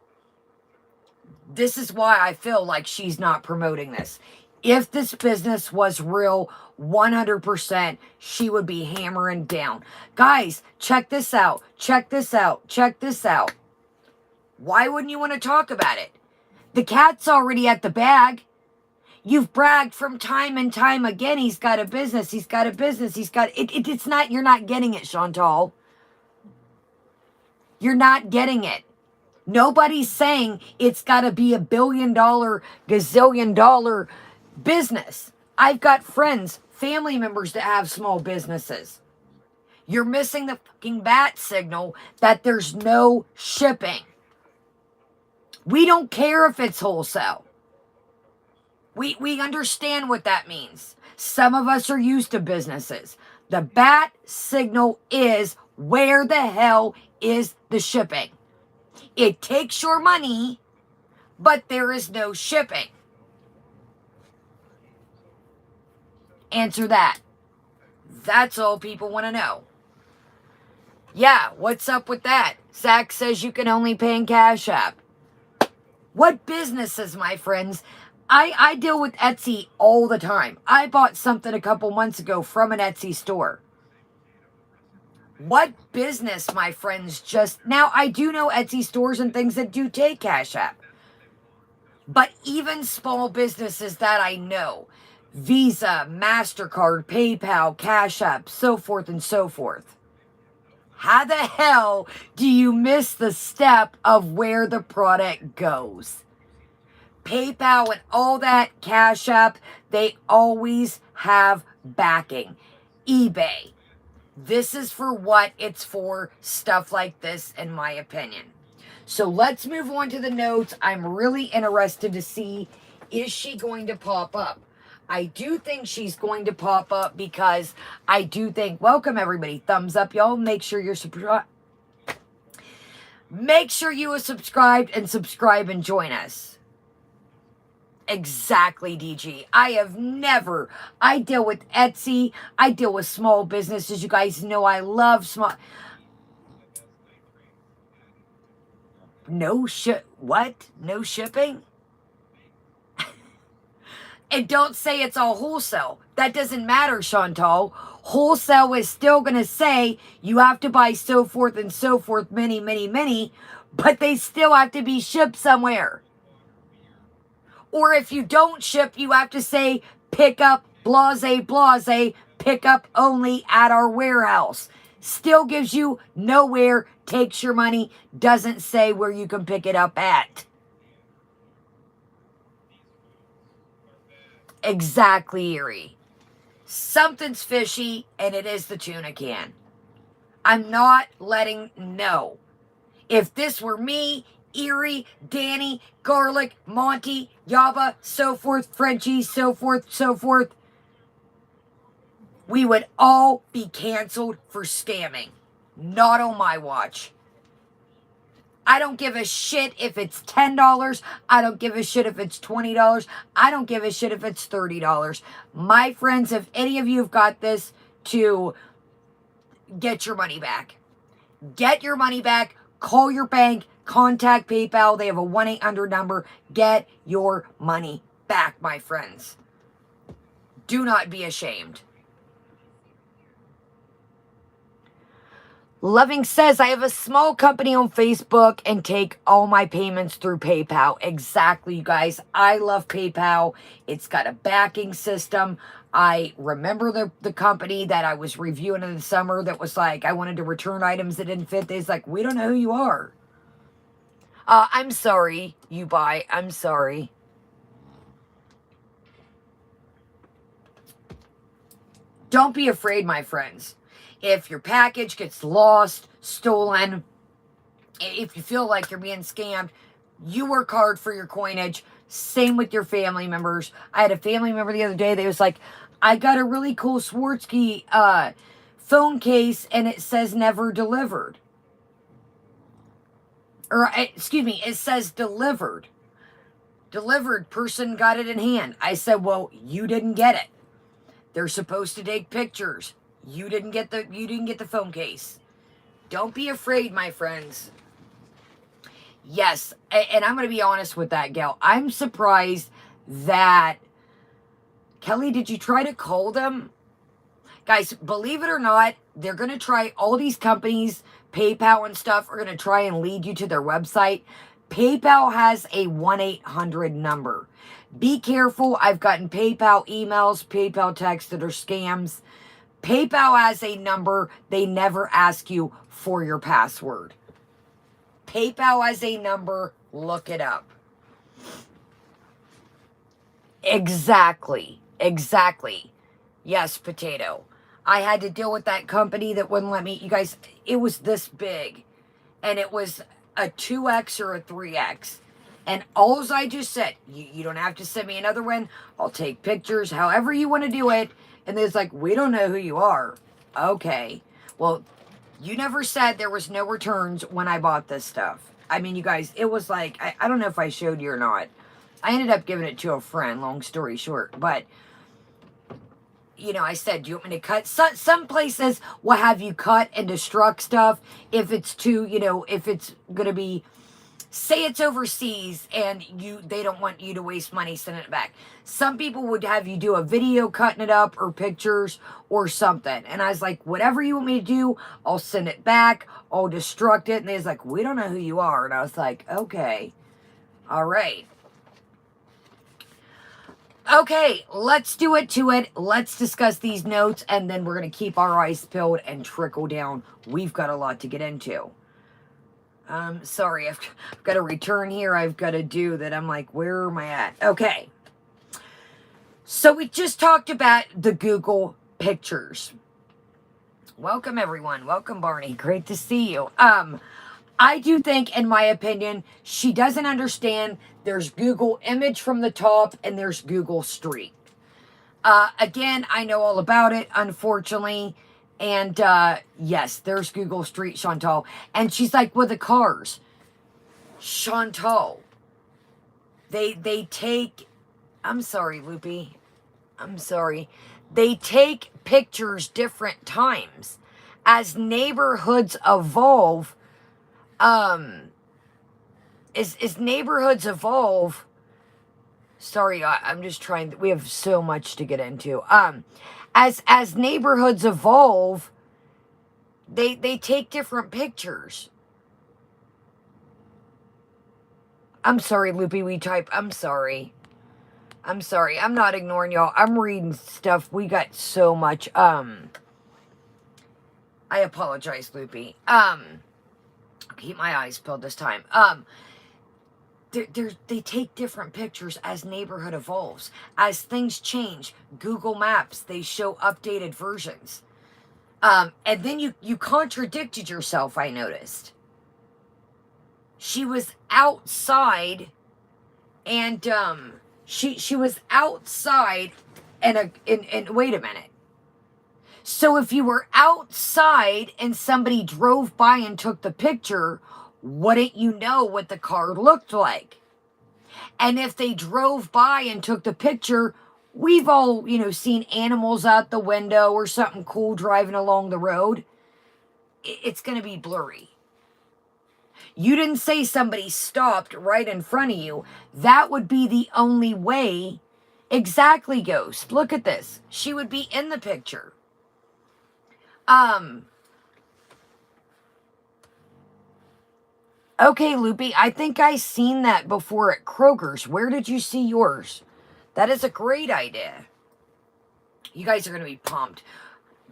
this is why I feel like she's not promoting this. If this business was real, 100%, she would be hammering down. Guys, check this out. Check this out. Check this out. Why wouldn't you want to talk about it? The cat's already at the bag. You've bragged from time and time again. He's got a business. He's got a business. He's got it. It's not, you're not getting it, Chantal. You're not getting it. Nobody's saying it's got to be $1 billion, gazillion dollar business. I've got friends, family members that have small businesses. You're missing the fucking bat signal that there's no shipping. We don't care if it's wholesale. We understand what that means. Some of us are used to businesses. The bat signal is where the hell is the shipping? It takes your money, but there is no shipping. Answer that. That's all people want to know. Yeah, what's up with that? Zach says you can only pay in Cash App. What businesses, my friends? I deal with Etsy all the time. I bought something a couple months ago from an Etsy store. What business, my friends, just... Now, I do know Etsy stores and things that do take Cash App. But even small businesses that I know, Visa, MasterCard, PayPal, Cash App, so forth and so forth. How the hell do you miss the step of where the product goes? PayPal and all that, Cash App, they always have backing. eBay. This is for what it's for, stuff like this, in my opinion. So let's move on to the notes. I'm really interested to see, is she going to pop up? I do think she's going to pop up because I do think, welcome everybody, thumbs up y'all, make sure you're subscribed. Make sure you are subscribed and subscribe and join us. Exactly, DG. I deal with Etsy. I deal with small businesses. You guys know I love small. What? No shipping? And don't say it's all wholesale. That doesn't matter, Chantal. Wholesale is still going to say you have to buy so forth and so forth, many, but they still have to be shipped somewhere. Or if you don't ship, you have to say pick up, blase, pick up only at our warehouse. Still gives you nowhere, takes your money, doesn't say where you can pick it up at. Exactly, Erie. Something's fishy, and it is the tuna can. I'm not letting no. If this were me, Erie, Danny, Garlic, Monty, Yaba, so forth, Frenchie, so forth, we would all be canceled for scamming. Not on my watch. I don't give a shit if it's $10. I don't give a shit if it's $20. I don't give a shit if it's $30. My friends, if any of you have got this, to get your money back. Get your money back. Call your bank. Contact PayPal. They have a 1-800 number. Get your money back, my friends. Do not be ashamed. Loving says, I have a small company on Facebook and take all my payments through PayPal. Exactly, you guys. I love PayPal. It's got a backing system. I remember the company that I was reviewing in the summer that was like, I wanted to return items that didn't fit. They's like, we don't know who you are. I'm sorry, you buy. I'm sorry. Don't be afraid, my friends. If your package gets lost, stolen, if you feel like you're being scammed, you work hard for your coinage. Same with your family members. I had a family member the other day that was like, I got a really cool Swarovski phone case and it says never delivered. Or, excuse me, it says delivered. Delivered, person got it in hand. I said, well, you didn't get it. They're supposed to take pictures. You didn't get the phone case. Don't be afraid, my friends. Yes, and I'm going to be honest with that, gal. I'm surprised that... Kelly, did you try to call them? Guys, believe it or not, they're going to try, all these companies, PayPal and stuff, are going to try and lead you to their website. PayPal has a 1-800 number. Be careful. I've gotten PayPal emails, PayPal texts that are scams. PayPal has a number. They never ask you for your password. PayPal has a number. Look it up. Exactly. Yes, Potato. I had to deal with that company that wouldn't let me. You guys, it was this big. And it was a 2X or a 3X. And all I just said, you don't have to send me another one. I'll take pictures, however you want to do it. And it's like, we don't know who you are. Okay. Well, you never said there was no returns when I bought this stuff. I mean, you guys, it was like, I don't know if I showed you or not. I ended up giving it to a friend, long story short. But, you know, I said, do you want me to cut? Some places will have you cut and destruct stuff if it's too, you know, if it's going to be... Say it's overseas and they don't want you to waste money sending it back. Some people would have you do a video cutting it up or pictures or something. And I was like, whatever you want me to do, I'll send it back. I'll destruct it. And they was like, we don't know who you are. And I was like, okay. All right. Okay, let's do it to it. Let's discuss these notes. And then we're going to keep our eyes peeled and trickle down. We've got a lot to get into. Sorry, I've got a return here I've got to do that. I'm like, where am I at? Okay. So we just talked about the Google pictures. Welcome, everyone. Welcome, Barney. Great to see you. I do think, in my opinion, she doesn't understand there's Google image from the top and there's Google street. Again, I know all about it, unfortunately. And yes, there's Google Street, Chantal. And she's like, with the cars, Chantal, they take, I'm sorry, Loopy. I'm sorry. They take pictures different times. As neighborhoods evolve, as neighborhoods evolve, sorry, I'm just trying, we have so much to get into. As neighborhoods evolve, they take different pictures. I'm sorry, Loopy, I'm sorry. I'm sorry. I'm not ignoring y'all. I'm reading stuff. We got so much. I apologize, Loopy. Keep my eyes peeled this time. They take different pictures as neighborhood evolves. As things change, Google Maps, they show updated versions. And then you contradicted yourself, I noticed. She was outside and, she was outside and wait a minute. So if you were outside and somebody drove by and took the picture, wouldn't you know what the car looked like? And if they drove by and took the picture, we've all, seen animals out the window or something cool driving along the road. It's going to be blurry. You didn't say somebody stopped right in front of you. That would be the only way. Exactly, Ghost. Look at this. She would be in the picture. Okay, Loopy, I think I seen that before at Kroger's. Where did you see yours? That is a great idea. You guys are going to be pumped.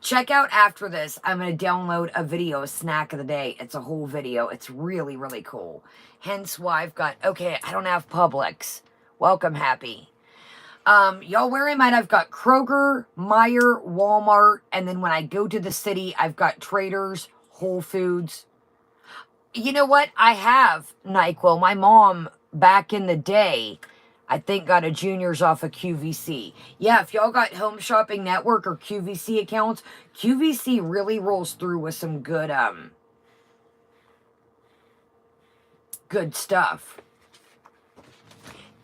Check out after this, I'm going to download a video, a snack of the day. It's a whole video. It's really, really cool. Hence why I've got, okay, I don't have Publix. Welcome, Happy. Y'all, where I'm at, I've got Kroger, Meijer, Walmart, and then when I go to the city, I've got Traders, Whole Foods. You know what? I have NyQuil. My mom, back in the day, I think got a juniors off of QVC. Yeah, if y'all got Home Shopping Network or QVC accounts, QVC really rolls through with some good, good stuff.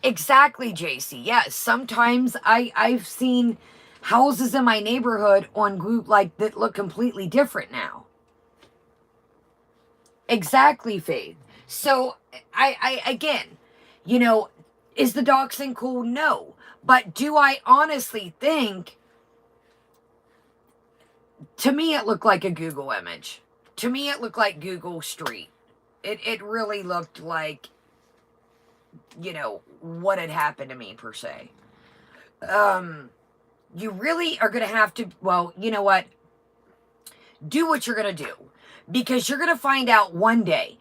Exactly, JC. Yes, sometimes I've seen houses in my neighborhood on group like that look completely different now. Exactly, Faith. So I again, is the doxing cool? No. But do I honestly think, to me it looked like a Google image. To me it looked like Google Street. It really looked like, what had happened to me per se. You really are going to have to, well, you know what? Do what you're going to do. Because you're going to find out one day.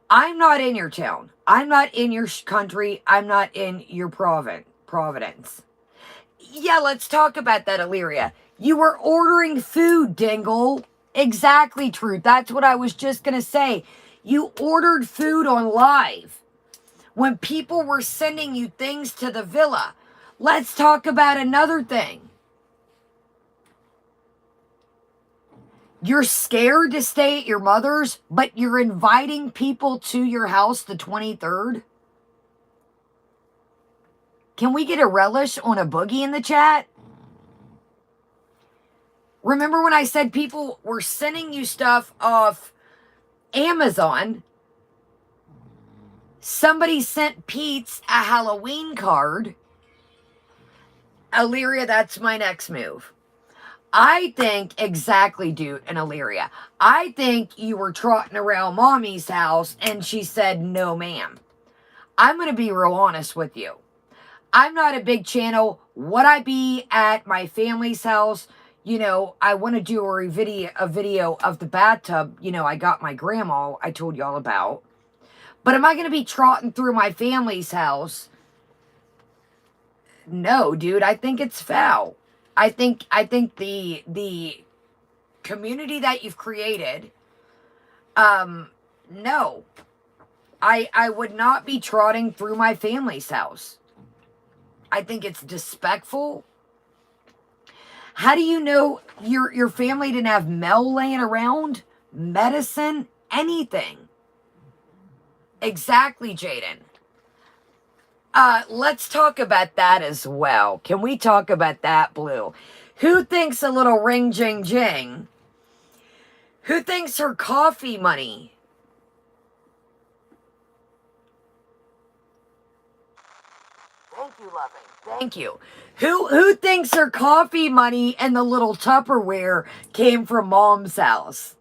I'm not in your town. I'm not in your country. I'm not in your Providence. Yeah, let's talk about that, Illyria. You were ordering food, Dingle. Exactly, Truth. That's what I was just going to say. You ordered food on live. When people were sending you things to the villa. Let's talk about another thing. You're scared to stay at your mother's, but you're inviting people to your house the 23rd? Can we get a relish on a boogie in the chat? Remember when I said people were sending you stuff off Amazon? Somebody sent Pete's a Halloween card. Illyria, that's my next move. I think, exactly, dude, and Illyria. I think you were trotting around Mommy's house and she said, no, ma'am. I'm going to be real honest with you. I'm not a big channel. Would I be at my family's house? you know, I want to do a video of the bathtub, you know, I got my grandma, I told y'all about. But am I going to be trotting through my family's house? No, dude, I think it's foul. I think the community that you've created, no. I would not be trotting through my family's house. I think it's disrespectful. How do you know your family didn't have mail laying around? Medicine? Anything? Exactly, Jaden. Let's talk about that as well. Can we talk about that, Blue? Who thinks a little ring jing jing? Who thinks her coffee money? Thank you, loving. Thank you. Who thinks her coffee money and the little Tupperware came from Mom's house?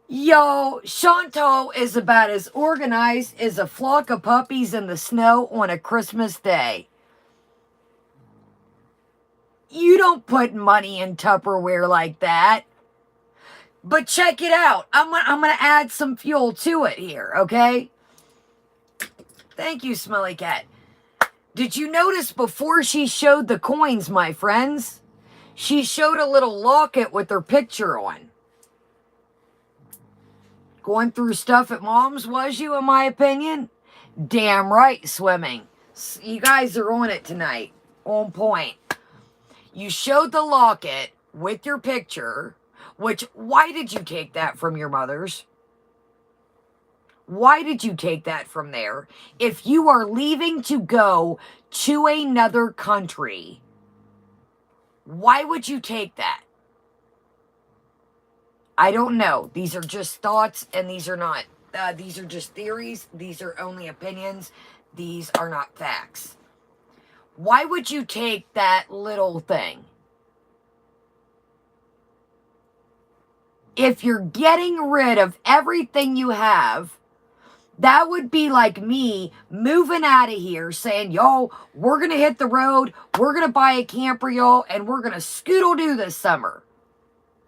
Yo, Chantal is about as organized as a flock of puppies in the snow on a Christmas day. You don't put money in Tupperware like that. But check it out. I'm gonna add some fuel to it here, okay? Thank you, Smelly Cat. Did you notice before she showed the coins, my friends? She showed a little locket with her picture on. Going through stuff at Mom's, was you, in my opinion? Damn right, swimming. You guys are on it tonight. On point. You showed the locket with your picture, which, why did you take that from your mother's? Why did you take that from there? If you are leaving to go to another country, why would you take that? I don't know. These are just thoughts, and these are not. These are just theories. These are only opinions. These are not facts. Why would you take that little thing? If you're getting rid of everything you have, that would be like me moving out of here saying, yo, we're going to hit the road. We're going to buy a camper, y'all, and we're going to scoodle-doo this summer.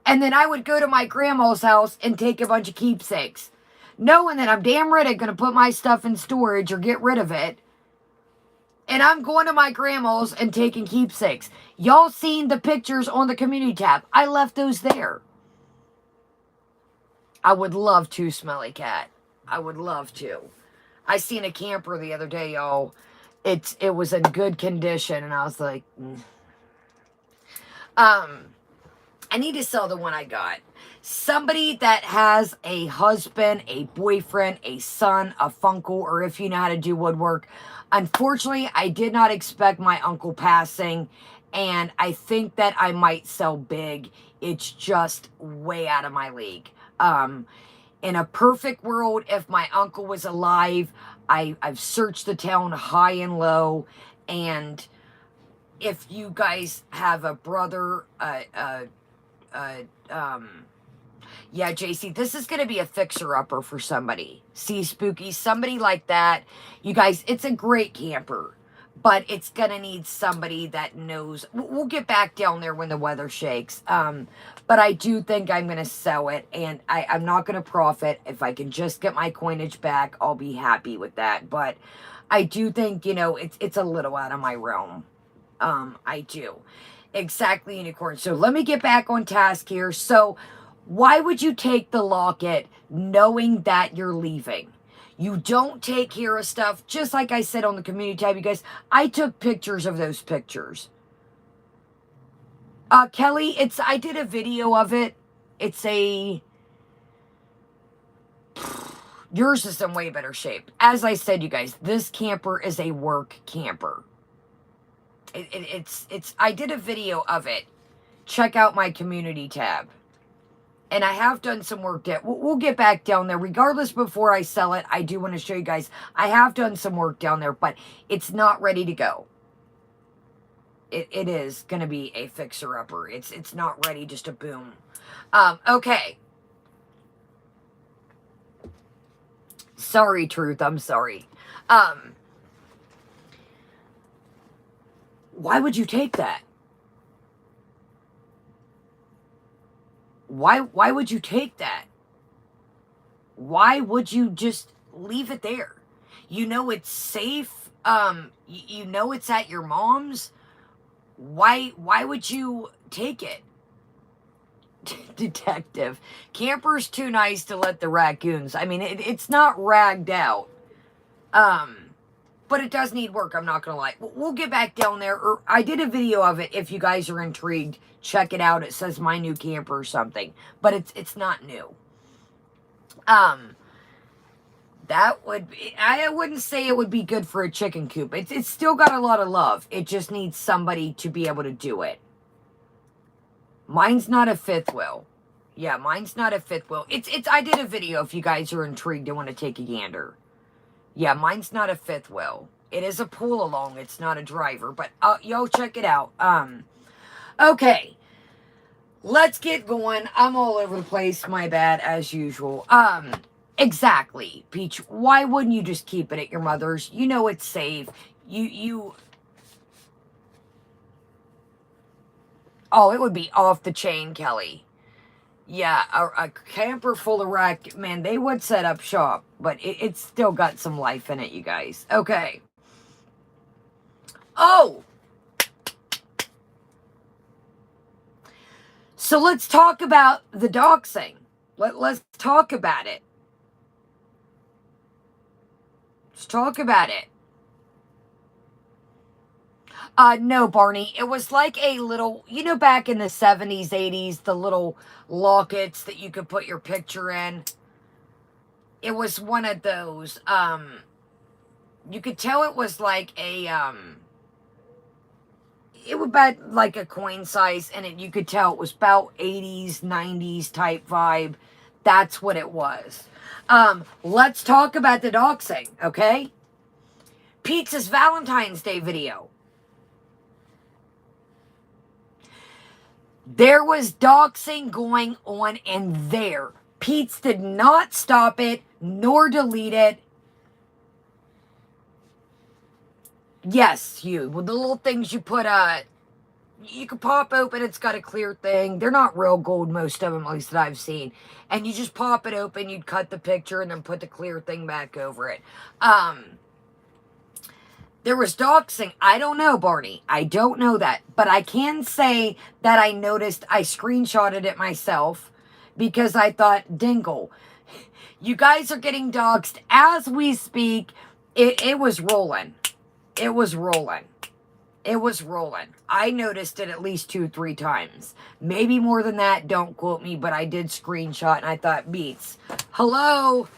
And then I would go to my grandma's house and take a bunch of keepsakes, knowing that I'm damn right I'm going to put my stuff in storage or get rid of it. And I'm going to my grandma's and taking keepsakes. Y'all seen the pictures on the community tab. I left those there. I would love to, Smelly Cat. I would love to. I seen a camper the other day, y'all. It was in good condition, and I was like, I need to sell the one I got. Somebody that has a husband, a boyfriend, a son, a funkle, or if you know how to do woodwork. Unfortunately, I did not expect my uncle passing, and I think that I might sell big. It's just way out of my league. In a perfect world, if my uncle was alive, I've searched the town high and low, and if you guys have a brother, yeah, JC, this is going to be a fixer-upper for somebody. See, Spooky, somebody like that. You guys, it's a great camper, but it's going to need somebody that knows. We'll get back down there when the weather shakes. But I do think I'm going to sell it, and I'm not going to profit. If I can just get my coinage back, I'll be happy with that. But I do think, you know, it's a little out of my realm. I do. Exactly, Unicorn. So let me get back on task here. So why would you take the locket knowing that you're leaving? You don't take care of stuff. Just like I said on the community tab, you guys, I took pictures of those pictures. Kelly, I did a video of it. It's yours is in way better shape. As I said, you guys, this camper is a work camper. I did a video of it. Check out my community tab. And I have done some work there. We'll get back down there. Regardless, before I sell it, I do want to show you guys. I have done some work down there, but it's not ready to go. It is going to be a fixer-upper. It's not ready, just a boom. Okay. Sorry, Truth. I'm sorry. Why would you take that? Why would you take that? Why would you just leave it there? You know it's safe. You know it's at your mom's. Why would you take it? Detective. Camper's too nice to let the raccoons. I mean, it's not ragged out. But it does need work, I'm not gonna lie. We'll get back down there. Or I did a video of it. If you guys are intrigued, check it out. It says my new camper or something. But it's not new. That would be, I wouldn't say it would be good for a chicken coop. It's still got a lot of love. It just needs somebody to be able to do it. Mine's not a fifth wheel. Yeah, mine's not a fifth wheel. I did a video if you guys are intrigued and want to take a gander. Yeah, mine's not a fifth wheel. It is a pull along. It's not a driver, but yo, check it out. Okay. Let's get going. I'm all over the place. My bad, as usual. Exactly, Peach. Why wouldn't you just keep it at your mother's? You know it's safe. Oh, it would be off the chain, Kelly. Yeah, a camper full of rack, man, they would set up shop, but it's still got some life in it, you guys. Okay. Oh! So let's talk about the doxing. Let's talk about it. Let's talk about it. No, Barney. It was like a little, you know, back in the 70s, 80s, the little lockets that you could put your picture in. It was one of those. You could tell it was like a, it was about like a coin size, and you could tell it was about 80s, 90s type vibe. That's what it was. Let's talk about the doxing, okay? Pete's Valentine's Day video. There was doxing going on in there. Pete's did not stop it, nor delete it. Yes, with the little things you put, you can pop open, it's got a clear thing. They're not real gold, most of them, at least that I've seen. And you just pop it open, you'd cut the picture, and then put the clear thing back over it. There was doxing. I don't know, Barney. I don't know that. But I can say that I noticed, I screenshotted it myself because I thought, dingle, you guys are getting doxed as we speak. It was rolling. It was rolling. It was rolling. I noticed it at least 2-3 times. Maybe more than that. Don't quote me, but I did screenshot and I thought, Beats, hello?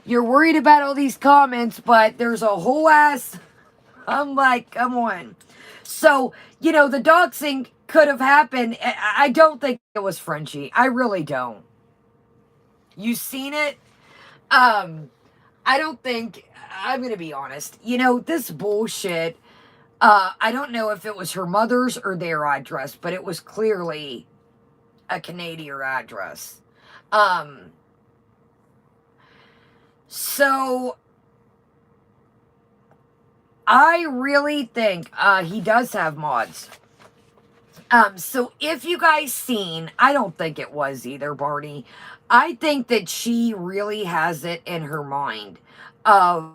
You're worried about all these comments, but there's a whole ass. I'm like, come on. So, you know, the doxing could have happened. I don't think it was Frenchie. I really don't. You seen it? I don't think, I'm going to be honest. You know, this bullshit, I don't know if it was her mother's or their address, but it was clearly a Canadian address. So, I really think he does have mods. So if you guys seen, I don't think it was either, Barney. I think that she really has it in her mind of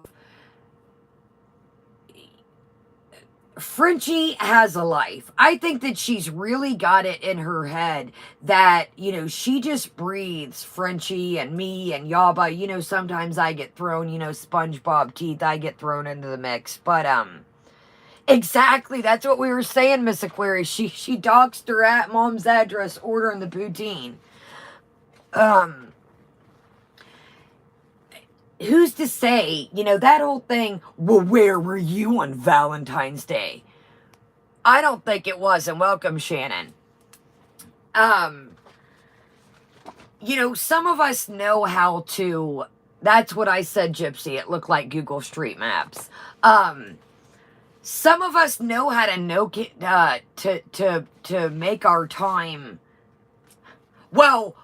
Frenchie has a life. I think that she's really got it in her head that, you know, she just breathes Frenchie and me and Yaba. You know, sometimes I get thrown, you know, SpongeBob teeth, I get thrown into the mix. But, exactly, that's what we were saying, Miss Aquarius. She doxed her at mom's address ordering the poutine. Who's to say, you know, that whole thing, well, where were you on Valentine's Day? I don't think it was, and welcome, Shannon. You know, some of us know how to, that's what I said, Gypsy, it looked like Google Street Maps. Some of us know how to know, to make our time, well,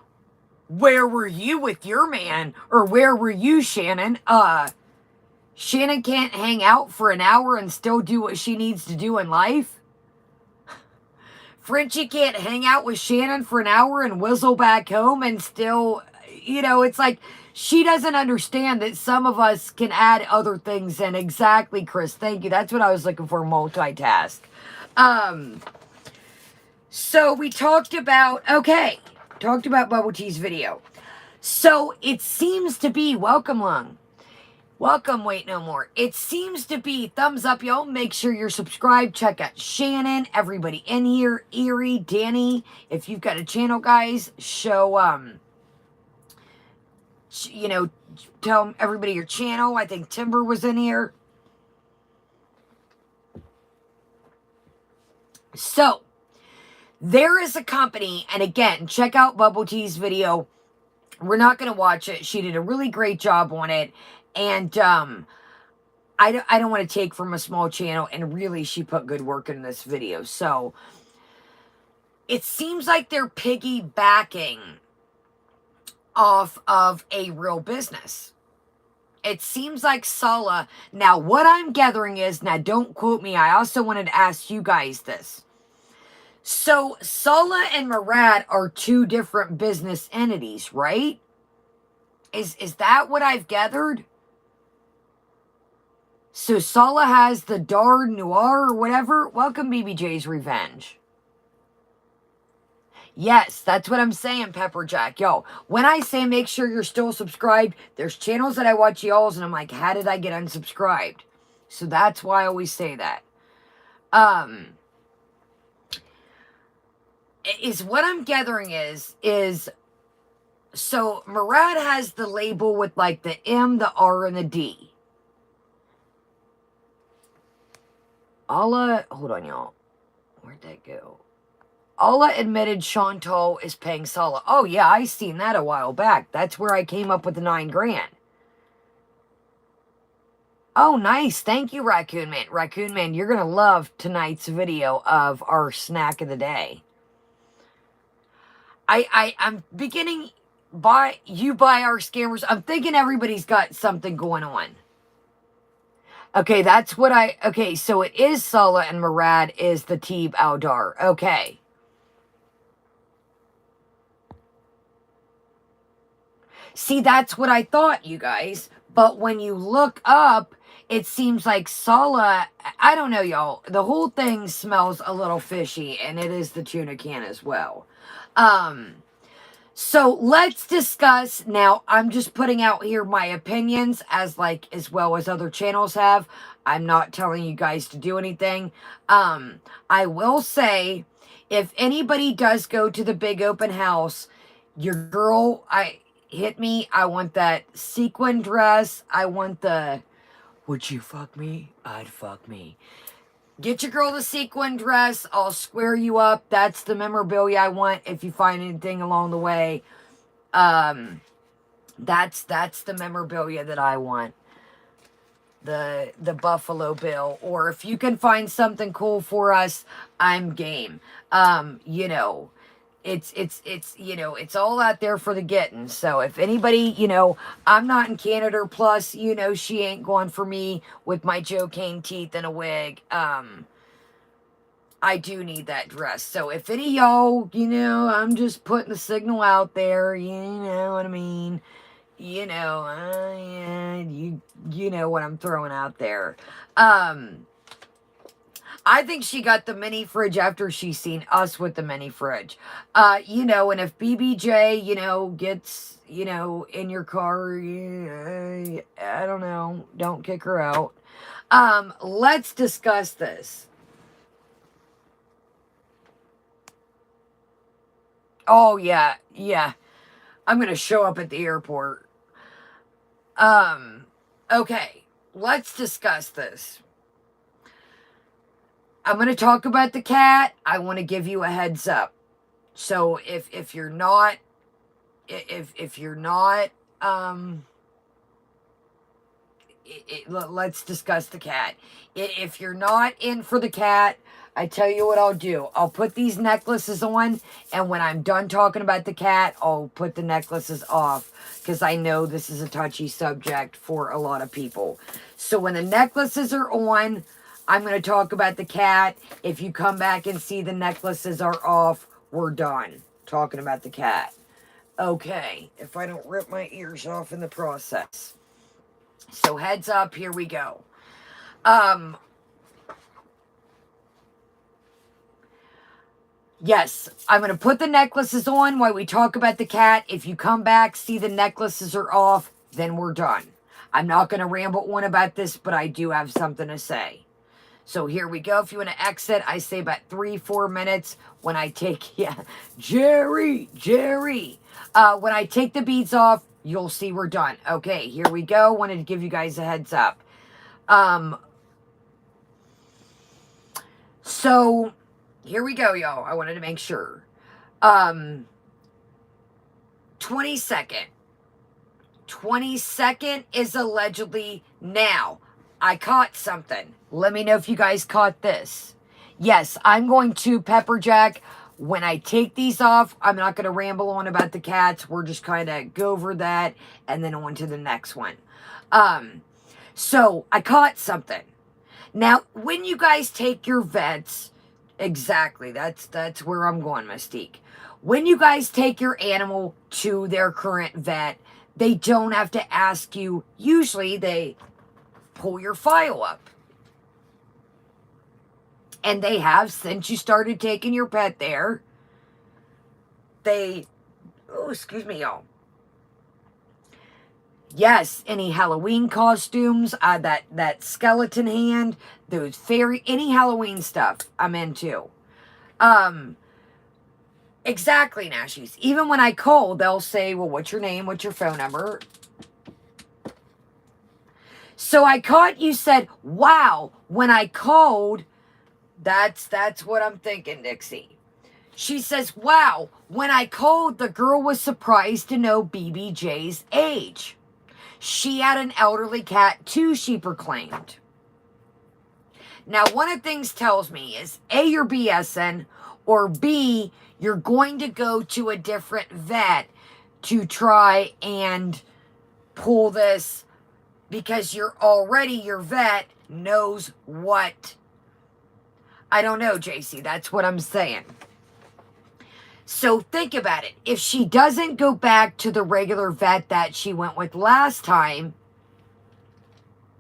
where were you with your man? Or where were you, Shannon? Shannon can't hang out for an hour and still do what she needs to do in life? Frenchie can't hang out with Shannon for an hour and whizzle back home and still, you know, it's like she doesn't understand that some of us can add other things in. Exactly, Chris. Thank you. That's what I was looking for, multitask. So we talked about Bubble Tea's video. So it seems to be, welcome, Lung. Welcome, Wait No More. It seems to be thumbs up, y'all. Make sure you're subscribed. Check out Shannon, everybody in here, Erie, Danny. If you've got a channel, guys, show, you know, tell everybody your channel. I think Timber was in here. So, there is a company, and again, check out Bubble Tea's video. We're not going to watch it. She did a really great job on it. And I don't want to take from a small channel, and really she put good work in this video. So it seems like they're piggybacking off of a real business. It seems like Sala. Now what I'm gathering is, now don't quote me, I also wanted to ask you guys this. So Sala and MURAD are two different business entities, right? Is that what I've gathered? So Sala has the Dar Noir or whatever. Welcome, BBJ's Revenge. Yes, that's what I'm saying, Pepperjack. Yo, when I say make sure you're still subscribed, there's channels that I watch y'all's and I'm like, how did I get unsubscribed? So that's why I always say that. Is what I'm gathering is so MURAD has the label with like the M, the R, and the D. ALAA, hold on, y'all. Where'd that go? ALAA admitted Chantal is paying Sala. Oh, yeah, I seen that a while back. That's where I came up with the $9 grand. Oh, nice. Thank you, Raccoon Man. Raccoon Man, you're going to love tonight's video of our snack of the day. I'm beginning you buy our scammers. I'm thinking everybody's got something going on. Okay, that's what okay, so it is Sala and MURAD is the Teeb Aldar. Okay. See, that's what I thought, you guys. But when you look up, it seems like Sala, I don't know, y'all. The whole thing smells a little fishy, and it is the tuna can as well. So let's discuss now. I'm just putting out here my opinions as well as other channels have. I'm not telling you guys to do anything. I will say, if anybody does go to the big open house, your girl, hit me. I want that sequin dress. I want the, would you fuck me? I'd fuck me. Get your girl the sequin dress. I'll square you up. That's the memorabilia I want. If you find anything along the way, that's the memorabilia that I want. The Buffalo Bill. Or if you can find something cool for us, I'm game. You know, it's you know, it's all out there for the getting. So if anybody, you know, I'm not in Canada, plus, you know, she ain't going for me with my Joe Cane teeth and a wig. I do need that dress. So if any of y'all, you know, I'm just putting the signal out there, you know what I mean? You know, yeah, you know what I'm throwing out there. I think she got the mini fridge after she's seen us with the mini fridge. You know, and if BBJ, you know, gets, you know, in your car, I don't know, don't kick her out. Let's discuss this. Oh, yeah, yeah. I'm going to show up at the airport. Okay, let's discuss this. I'm going to talk about the cat. I want to give you a heads up. So if you're not, let's discuss the cat. If you're not in for the cat, I tell you what I'll do. I'll put these necklaces on, and when I'm done talking about the cat, I'll put the necklaces off, because I know this is a touchy subject for a lot of people. So when the necklaces are on, I'm going to talk about the cat. If you come back and see the necklaces are off, we're done talking about the cat. Okay, if I don't rip my ears off in the process. So heads up, here we go. Yes, I'm going to put the necklaces on while we talk about the cat. If you come back, see the necklaces are off, then we're done. I'm not going to ramble on about this, but I do have something to say. So here we go. If you want to exit, I say about 3-4 minutes when I take, yeah, Jerry. When I take the beads off, you'll see we're done. Okay, here we go. Wanted to give you guys a heads up. So here we go, y'all. I wanted to make sure. 22nd. 22nd is allegedly now. I caught something. Let me know if you guys caught this. Yes, I'm going to pepperjack. When I take these off, I'm not going to ramble on about the cats. We're just kind of go over that and then on to the next one. So I caught something. Now, when you guys take your vets, exactly, that's where I'm going, Mystique. When you guys take your animal to their current vet, they don't have to ask you. Usually, they pull your file up. And they have, since you started taking your pet there, oh, excuse me, y'all. Yes, any Halloween costumes, that skeleton hand, those fairy, any Halloween stuff I'm into. Exactly, Nashies. Even when I call, they'll say, well, what's your name? What's your phone number? So I caught you said, wow, when I called, that's what I'm thinking, Dixie. She says, wow, when I called, the girl was surprised to know BBJ's age. She had an elderly cat too, she proclaimed. Now, one of the things tells me is A, you're BSing, or B, you're going to go to a different vet to try and pull this because your vet knows what. I don't know, JC. That's what I'm saying. So think about it. If she doesn't go back to the regular vet that she went with last time,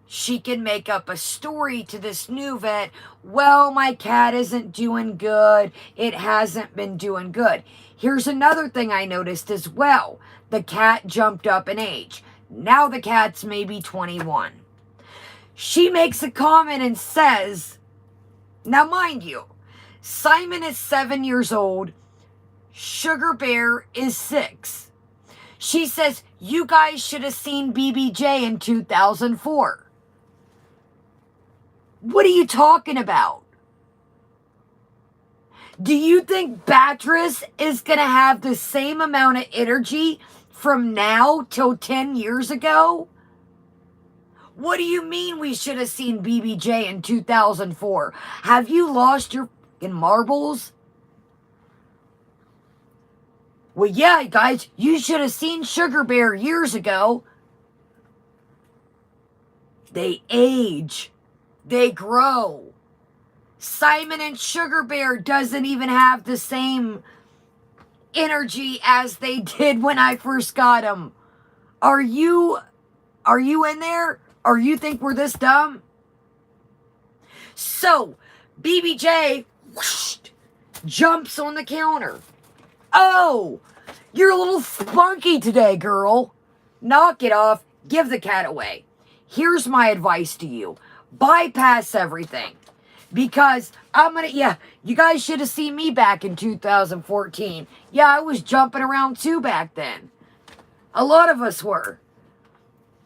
she can make up a story to this new vet. Well, my cat isn't doing good. It hasn't been doing good. Here's another thing I noticed as well. The cat jumped up in age. Now the cat's maybe 21. She makes a comment and says, now mind you, Simon is 7 years old. Sugar Bear is 6. She says, you guys should have seen BBJ in 2004. What are you talking about? Do you think Beatrice is going to have the same amount of energy from now till 10 years ago? What do you mean we should have seen BBJ in 2004? Have you lost your fucking marbles? Well, yeah, guys, you should have seen Sugar Bear years ago. They age. They grow. Simon and Sugar Bear doesn't even have the same energy as they did when I first got them. Are you in there? Or you think we're this dumb? So, BBJ whoosh, jumps on the counter. Oh, you're a little spunky today, girl. Knock it off. Give the cat away. Here's my advice to you. Bypass everything. Because you guys should have seen me back in 2014. Yeah, I was jumping around too back then. A lot of us were.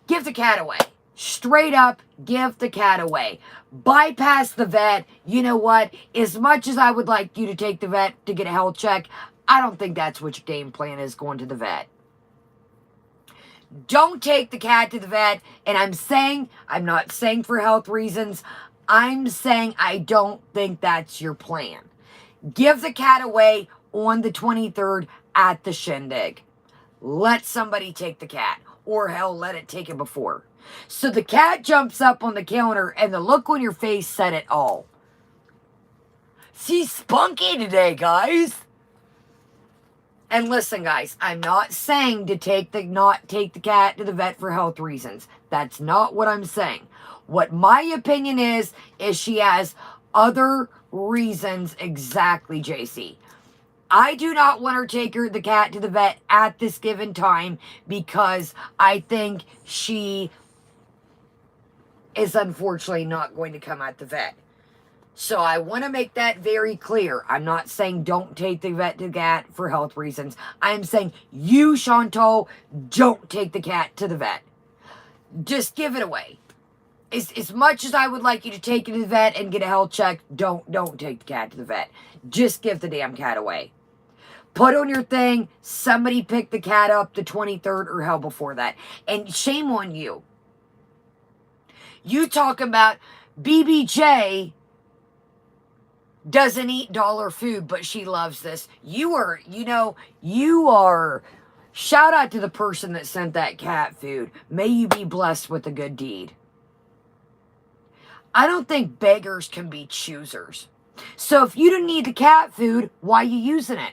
Give the cat away. Straight up, give the cat away. Bypass the vet. You know what? As much as I would like you to take the vet to get a health check, I don't think that's what your game plan is going to the vet. Don't take the cat to the vet. And I'm not saying for health reasons. I'm saying I don't think that's your plan. Give the cat away on the 23rd at the shindig. Let somebody take the cat. Or hell, let it take it before. So the cat jumps up on the counter and the look on your face said it all. She's spunky today, guys. And listen, guys, I'm not saying to not take the cat to the vet for health reasons. That's not what I'm saying. What my opinion is she has other reasons exactly, JC. I do not want her to take the cat to the vet at this given time because I think she is unfortunately not going to come at the vet. So I want to make that very clear. I'm not saying don't take the vet to the cat for health reasons. I'm saying you, Chantal, don't take the cat to the vet. Just give it away. As much as I would like you to take it to the vet and get a health check, don't take the cat to the vet. Just give the damn cat away. Put on your thing, somebody pick the cat up the 23rd or hell before that. And shame on you. You talk about BBJ doesn't eat dollar food, but she loves this. You are, shout out to the person that sent that cat food. May you be blessed with a good deed. I don't think beggars can be choosers. So if you don't need the cat food, why are you using it?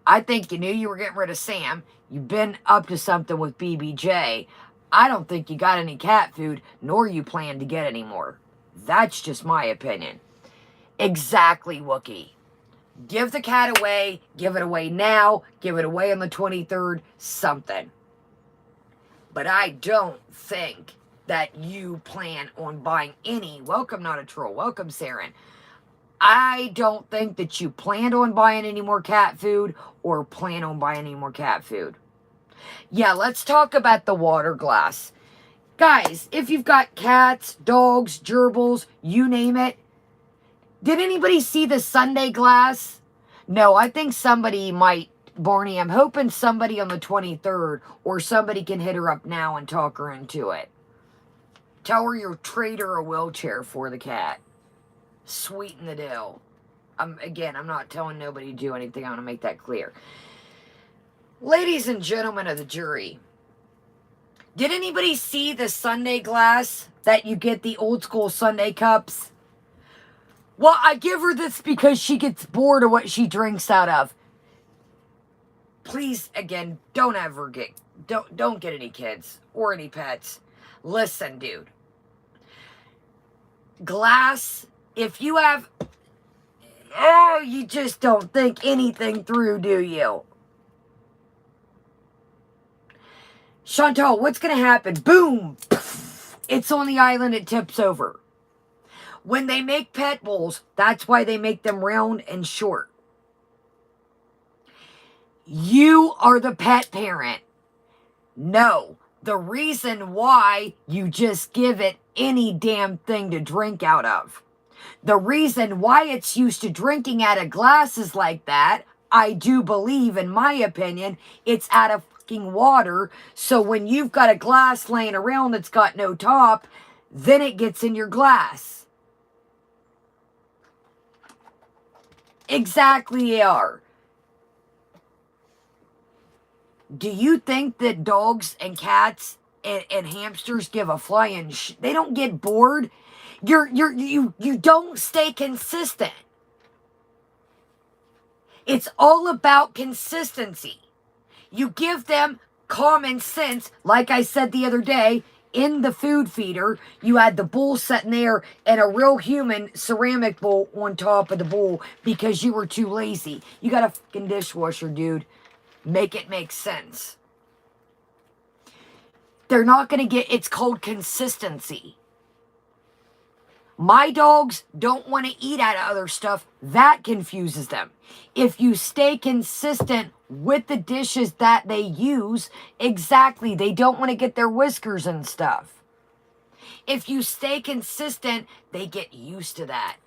I think you knew you were getting rid of Sam. You've been up to something with BBJ. I don't think you got any cat food, nor you plan to get any more. That's just my opinion. Exactly, Wookie. Give the cat away. Give it away now. Give it away on the 23rd. Something. But I don't think that you plan on buying any. Welcome, not a troll. Welcome, Saren. I don't think that you planned on buying any more cat food or plan on buying any more cat food. Yeah, let's talk about the water glass. Guys, if you've got cats, dogs, gerbils, you name it. Did anybody see the Sunday glass? No, I think somebody might, Barney, I'm hoping somebody on the 23rd or somebody can hit her up now and talk her into it. Tell her you'll trade her a wheelchair for the cat. Sweeten the deal. Again, I'm not telling nobody to do anything. I want to make that clear. Ladies and gentlemen of the jury, did anybody see the Sunday glass that you get, the old school Sunday cups? Well, I give her this because she gets bored of what she drinks out of. Please, again, don't get any kids or any pets. Listen, dude. Glass, if you have, you just don't think anything through, do you? Chantal, what's going to happen? Boom! It's on the island, it tips over. When they make pet bowls, that's why they make them round and short. You are the pet parent. No, the reason why you just give it any damn thing to drink out of. The reason why it's used to drinking out of glasses like that, I do believe, in my opinion, it's out of fucking water. So when you've got a glass laying around that's got no top, then it gets in your glass. Exactly, AR. Do you think that dogs and cats and hamsters give a flying they don't get bored? You don't stay consistent. It's all about consistency. You give them common sense. Like I said the other day, in the food feeder, you had the bowl sitting there and a real human ceramic bowl on top of the bowl because you were too lazy. You got a fucking dishwasher, dude. Make it make sense. They're not going to get, it's called consistency. My dogs don't want to eat out of other stuff. That confuses them. If you stay consistent with the dishes that they use, exactly, they don't want to get their whiskers and stuff. If you stay consistent, they get used to that.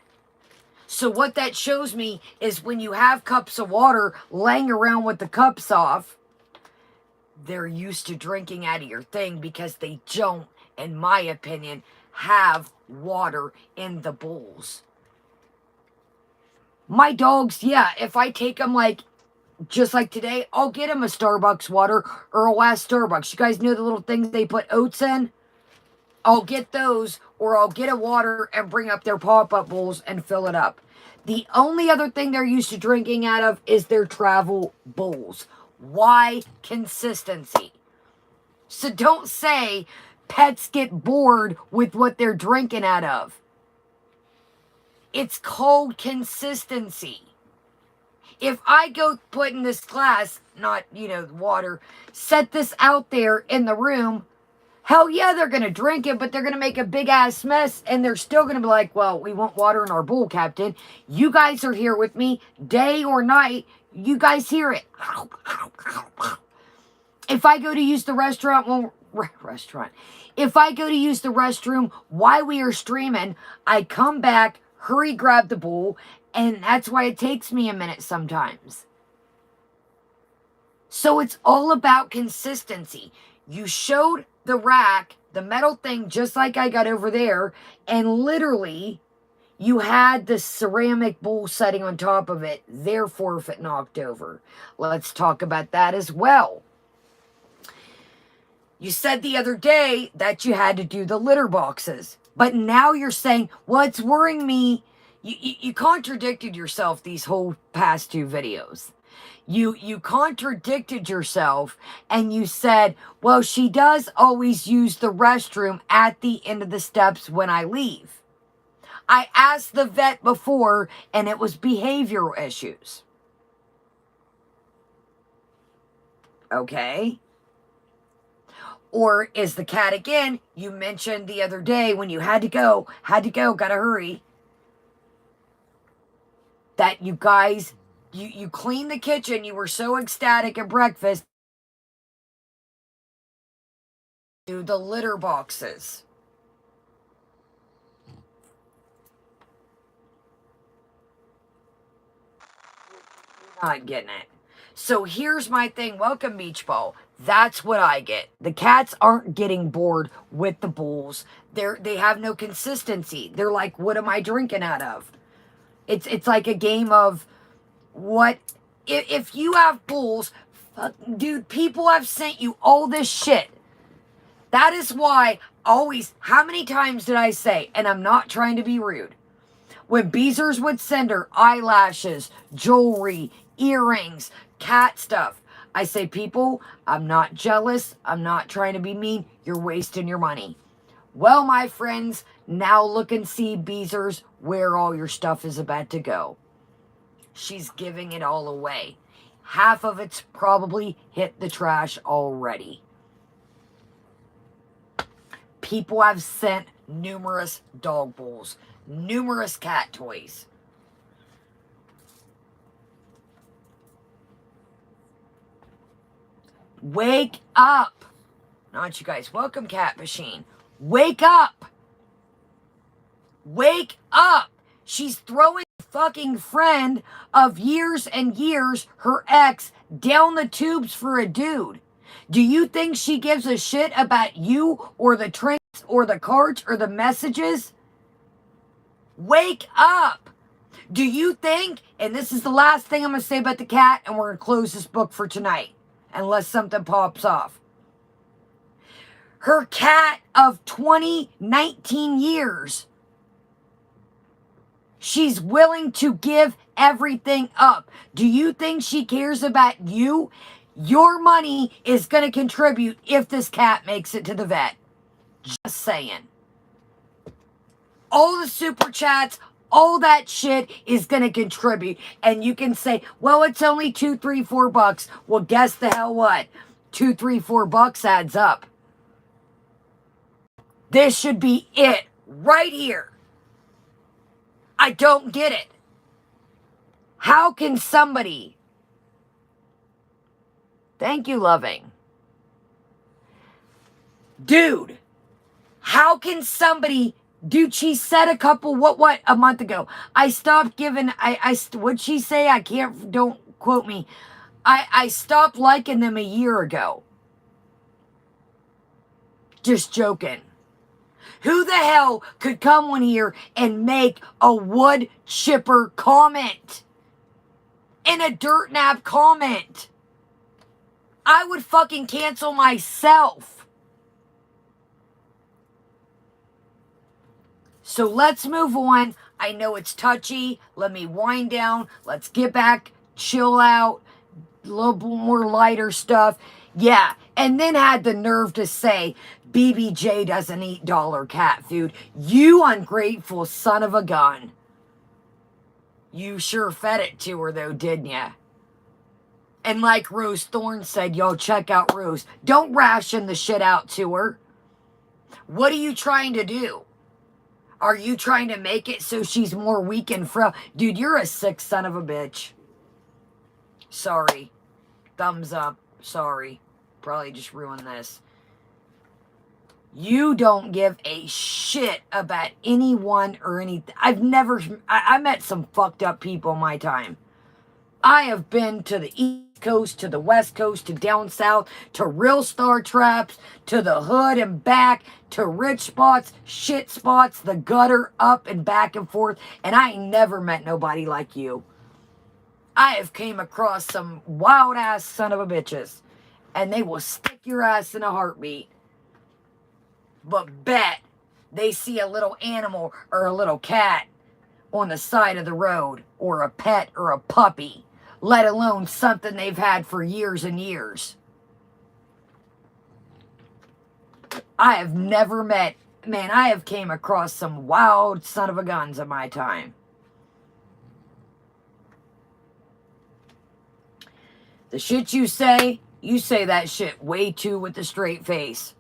So what that shows me is when you have cups of water laying around with the cups off, they're used to drinking out of your thing because they don't in my opinion, have water in the bowls. My dogs, yeah, if I take them like, just like today, I'll get them a Starbucks water, or I'll ask Starbucks. You guys know the little things they put oats in? I'll get those, or I'll get a water and bring up their pop-up bowls and fill it up. The only other thing they're used to drinking out of is their travel bowls. Why? Consistency. So don't say pets get bored with what they're drinking out of. It's called consistency. If I go put in this glass, not, water, set this out there in the room, hell yeah, they're going to drink it, but they're going to make a big-ass mess, and they're still going to be like, well, we want water in our bowl, Captain. You guys are here with me, day or night. You guys hear it. If I go to use the if I go to use the restroom while we are streaming, I come back, hurry, grab the bowl, and that's why it takes me a minute sometimes. So it's all about consistency. You showed the rack, the metal thing, just like I got over there, and literally you had the ceramic bowl setting on top of it, therefore if it knocked over. Let's talk about that as well. You said the other day that you had to do the litter boxes, but now you're saying, well, it's worrying me. You contradicted yourself these whole past two videos. You contradicted yourself and you said, well, she does always use the restroom at the end of the steps when I leave. I asked the vet before and it was behavioral issues. Okay. Or is the cat again, you mentioned the other day when you had to go, gotta hurry, that you guys, you cleaned the kitchen, you were so ecstatic at breakfast, do the litter boxes. Not getting it. So here's my thing. Welcome, Beach Ball. That's what I get. The cats aren't getting bored with the bowls. They have no consistency. They're like, what am I drinking out of? It's like a game of what if you have bowls, dude, people have sent you all this shit. That is why always, how many times did I say, and I'm not trying to be rude, when Beezers would send her eyelashes, jewelry, earrings, cat stuff, I say, people, I'm not jealous. I'm not trying to be mean. You're wasting your money. Well, my friends, now look and see, Beezers, where all your stuff is about to go. She's giving it all away. Half of it's probably hit the trash already. People have sent numerous dog bowls, numerous cat toys. Wake up. Not you guys. Welcome, Cat Machine. Wake up. Wake up. She's throwing a fucking friend of years and years, her ex, down the tubes for a dude. Do you think she gives a shit about you or the trinkets or the cards or the messages? Wake up. Do you think, and this is the last thing I'm going to say about the cat, and we're going to close this book for tonight, unless something pops off. Her cat of 19 years, she's willing to give everything up. Do you think she cares about you? Your money is going to contribute if this cat makes it to the vet. Just saying. All the super chats, all that shit is going to contribute. And you can say, well, it's only $2, $3, $4. Well, guess the hell what? $2, $3, $4 adds up. This should be it right here. I don't get it. How can somebody... Thank you, loving. Dude, how can somebody... Dude, she said a couple, a month ago. I stopped giving, what'd she say? Don't quote me. I stopped liking them a year ago. Just joking. Who the hell could come on here and make a wood chipper comment? And a dirt nap comment? I would fucking cancel myself. So let's move on. I know it's touchy. Let me wind down. Let's get back, chill out, a little more lighter stuff. Yeah, and then had the nerve to say, BBJ doesn't eat dollar cat food. You ungrateful son of a gun. You sure fed it to her though, didn't ya? And like Rose Thorne said, y'all check out Rose. Don't ration the shit out to her. What are you trying to do? Are you trying to make it so she's more weak and frail? Dude, you're a sick son of a bitch. Sorry. Thumbs up. Sorry. Probably just ruined this. You don't give a shit about anyone or anything. I met some fucked up people in my time. I have been to the East Coast, to the West Coast, to down south, to real star traps, to the hood and back, to rich spots, shit spots, the gutter, up and back and forth, and I ain't never met nobody like you. I have came across some wild ass son of a bitches, and they will stick your ass in a heartbeat. But bet they see a little animal or a little cat on the side of the road, or a pet or a puppy, let alone something they've had for years and years. I have never met, man, I have came across some wild son of a guns in my time. The shit you say that shit way too with a straight face.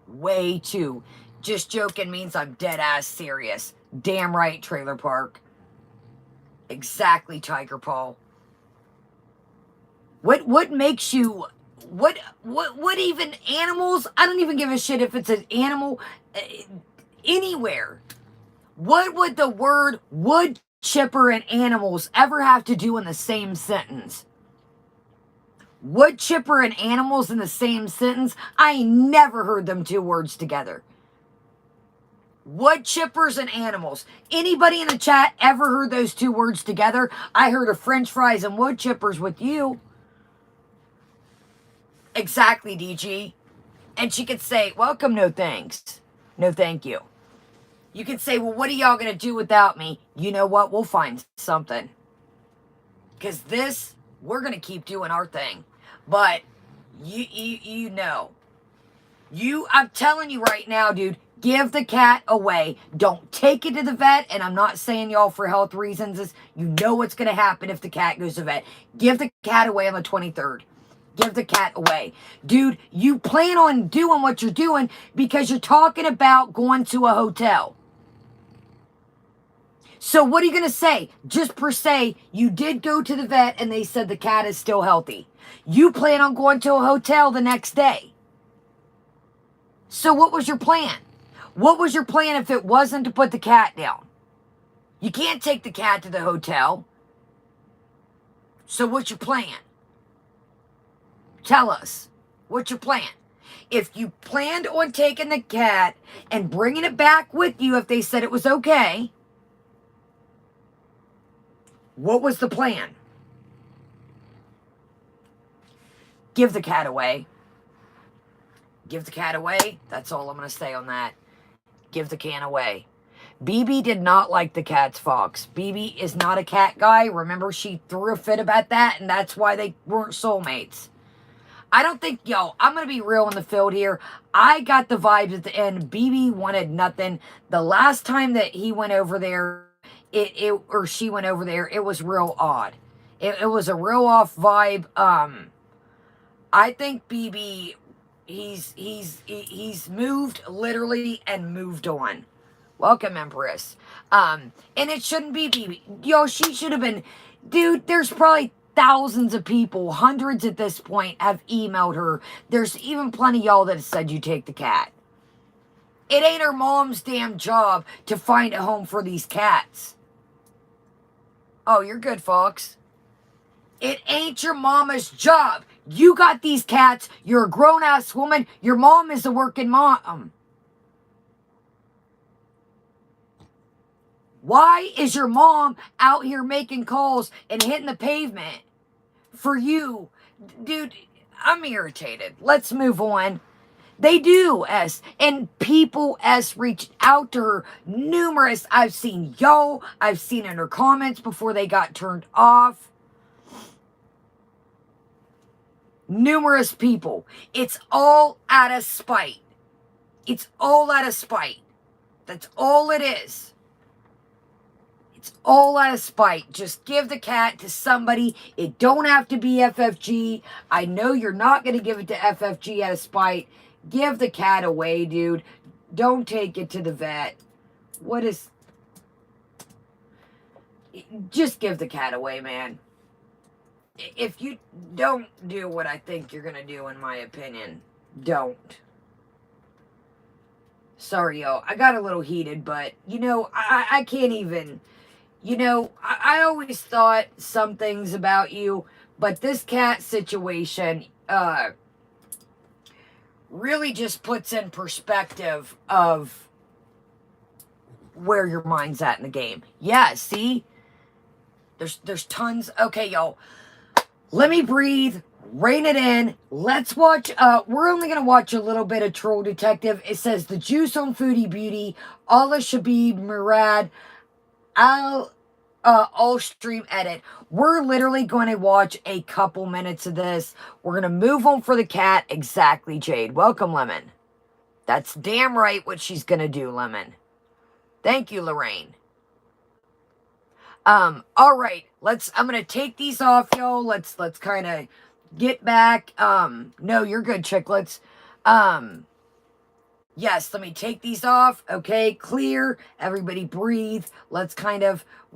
Way too. Just joking means I'm dead ass serious. Damn right, Trailer Park. Exactly, Tiger Paul. What makes you, what even animals? I don't even give a shit if it's an animal anywhere. What would the word wood chipper and animals ever have to do in the same sentence? Wood chipper and animals in the same sentence? I ain't never heard them two words together. Wood chippers and animals. Anybody in the chat ever heard those two words together? I heard of French fries and wood chippers with you. Exactly, DG. And she could say, welcome, no thanks. No thank you. You could say, well, what are y'all going to do without me? You know what? We'll find something. Because this, we're going to keep doing our thing. But, you know. I'm telling you right now, dude, give the cat away. Don't take it to the vet. And I'm not saying y'all for health reasons. You know what's going to happen if the cat goes to the vet. Give the cat away on the 23rd. Give the cat away. Dude, you plan on doing what you're doing because you're talking about going to a hotel. So what are you going to say? Just per se, you did go to the vet and they said the cat is still healthy. You plan on going to a hotel the next day. So what was your plan? What was your plan if it wasn't to put the cat down? You can't take the cat to the hotel. So what's your plan? Tell us. What's your plan? If you planned on taking the cat and bringing it back with you if they said it was okay, what was the plan? Give the cat away. Give the cat away. That's all I'm going to say on that. Give the can away. BB did not like the cat's fox. BB is not a cat guy. Remember, she threw a fit about that, and that's why they weren't soulmates. I don't think, I'm going to be real in the field here. I got the vibes at the end. BB wanted nothing. The last time that he went over there, or she went over there, it was real odd. It was a real off vibe. I think BB, he's moved literally and moved on. Welcome, Empress. And it shouldn't be BB. She should have been, dude, there's probably thousands of people, hundreds at this point, have emailed her. There's even plenty of y'all that have said you take the cat. It ain't her mom's damn job to find a home for these cats. Oh, you're good, Fox. It ain't your mama's job. You got these cats. You're a grown-ass woman. Your mom is a working mom. Why is your mom out here making calls and hitting the pavement for you? Dude, I'm irritated. Let's move on. They do, S. And people, S, reached out to her numerous. I've seen I've seen in her comments before they got turned off. Numerous people. It's all out of spite. It's all out of spite. That's all it is. It's all out of spite. Just give the cat to somebody. It don't have to be FFG. I know you're not going to give it to FFG out of spite. Give the cat away, dude. Don't take it to the vet. What is... Just give the cat away, man. If you don't do what I think you're going to do, in my opinion, don't. Sorry, yo. I got a little heated, but, you know, I can't even... You know, I always thought some things about you, but this cat situation really just puts in perspective of where your mind's at in the game. Yeah, see? There's tons. Okay, y'all. Let me breathe. Rein it in. Let's watch. We're only going to watch a little bit of Troll Detective. It says the juice on Foodie Beauty, ALAA, Shabib, MURAD, all stream edit. We're literally going to watch a couple minutes of this. We're going to move on for the cat. Exactly, Jade. Welcome, Lemon. That's damn right what she's going to do, Lemon. Thank you, Lorraine. All right. I'm going to take these off, y'all. Let's kind of get back. No, you're good, chicklets. Yes, let me take these off. Okay, clear. Everybody breathe. We're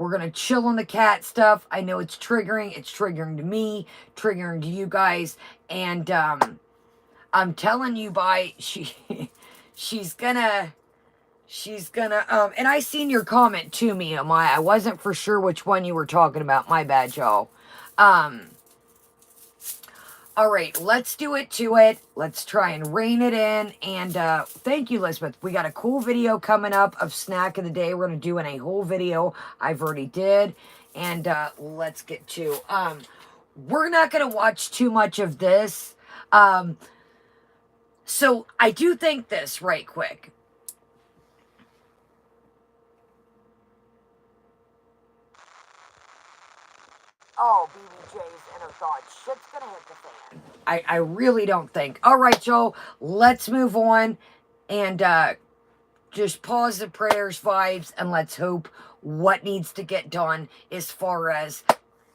going to chill on the cat stuff. I know it's triggering. It's triggering to me, triggering to you guys. And I'm telling you, she's gonna, and I seen your comment too, Mia. I wasn't for sure which one you were talking about. My bad, y'all. All right, let's do it to it. Let's try and rein it in. And thank you, Elizabeth. We got a cool video coming up of Snack of the Day. We're going to do in a whole video. I've already did. And let's get to... we're not going to watch too much of this. So I do think this right quick. Oh, BBJ's inner thoughts. Shit's gonna hit the fan. I really don't think. All right, y'all. Let's move on. And just pause the prayers, vibes, and let's hope what needs to get done as far as,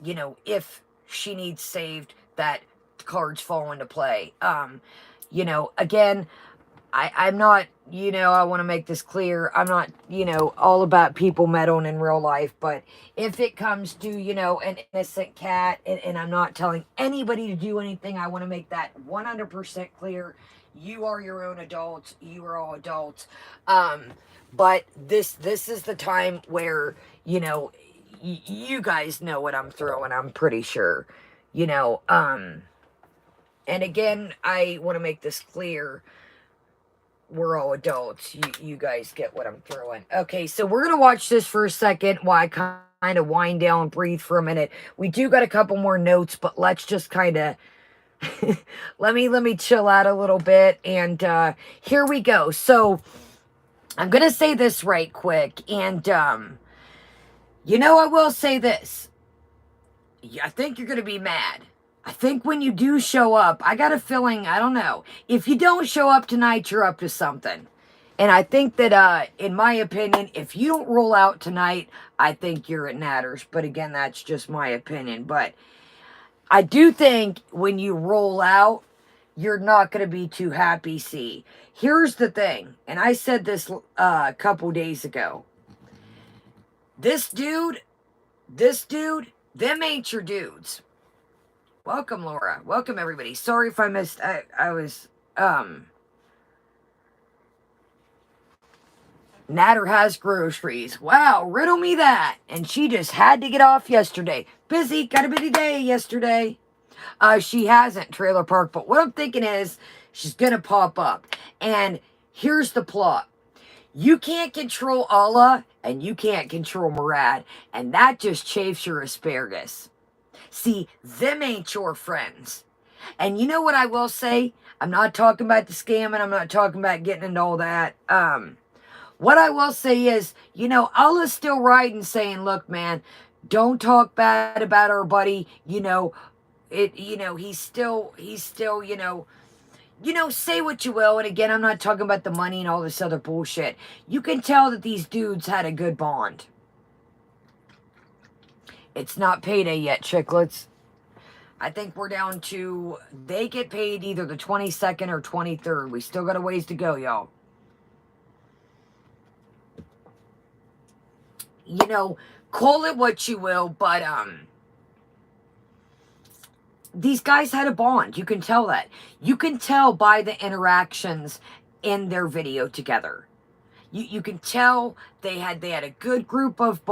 you know, if she needs saved, that cards fall into play. You know, again... I'm not, you know, I want to make this clear. I'm not, you know, all about people meddling in real life. But if it comes to, you know, an innocent cat, and I'm not telling anybody to do anything, I want to make that 100% clear. You are your own adults. You are all adults. But this is the time where, you know, you guys know what I'm throwing, I'm pretty sure. You know, and again, I want to make this clear. We're all adults. You guys get what I'm throwing. Okay, so we're going to watch this for a second while I kind of wind down and breathe for a minute. We do got a couple more notes, but let's just kind of... let me chill out a little bit. And here we go. So, I'm going to say this right quick. And, you know, I will say this. I think you're going to be mad. I think when you do show up, I got a feeling, I don't know. If you don't show up tonight, you're up to something. And I think that, in my opinion, if you don't roll out tonight, I think you're at natters. But again, that's just my opinion. But I do think when you roll out, you're not going to be too happy. See, here's the thing. And I said this a couple days ago. This dude, them ain't your dudes. Welcome, Laura. Welcome, everybody. Sorry if I missed... I was... Natter has groceries. Wow, riddle me that. And she just had to get off yesterday. Busy. Got a busy day yesterday. She hasn't, Trailer Park. But what I'm thinking is, she's going to pop up. And here's the plot. You can't control ALAA and you can't control Murad, and that just chafes your asparagus. See, them ain't your friends. And you know what I will say? I'm not talking about the scamming. I'm not talking about getting into all that. What I will say is, you know, Allah's still right in saying, look, man, don't talk bad about our buddy. You know, he's still, say what you will. And again, I'm not talking about the money and all this other bullshit. You can tell that these dudes had a good bond. It's not payday yet, chicklets. I think we're down to, they get paid either the 22nd or 23rd. We still got a ways to go, y'all. You know, call it what you will, but, these guys had a bond. You can tell that. You can tell by the interactions in their video together. You can tell they had a good group of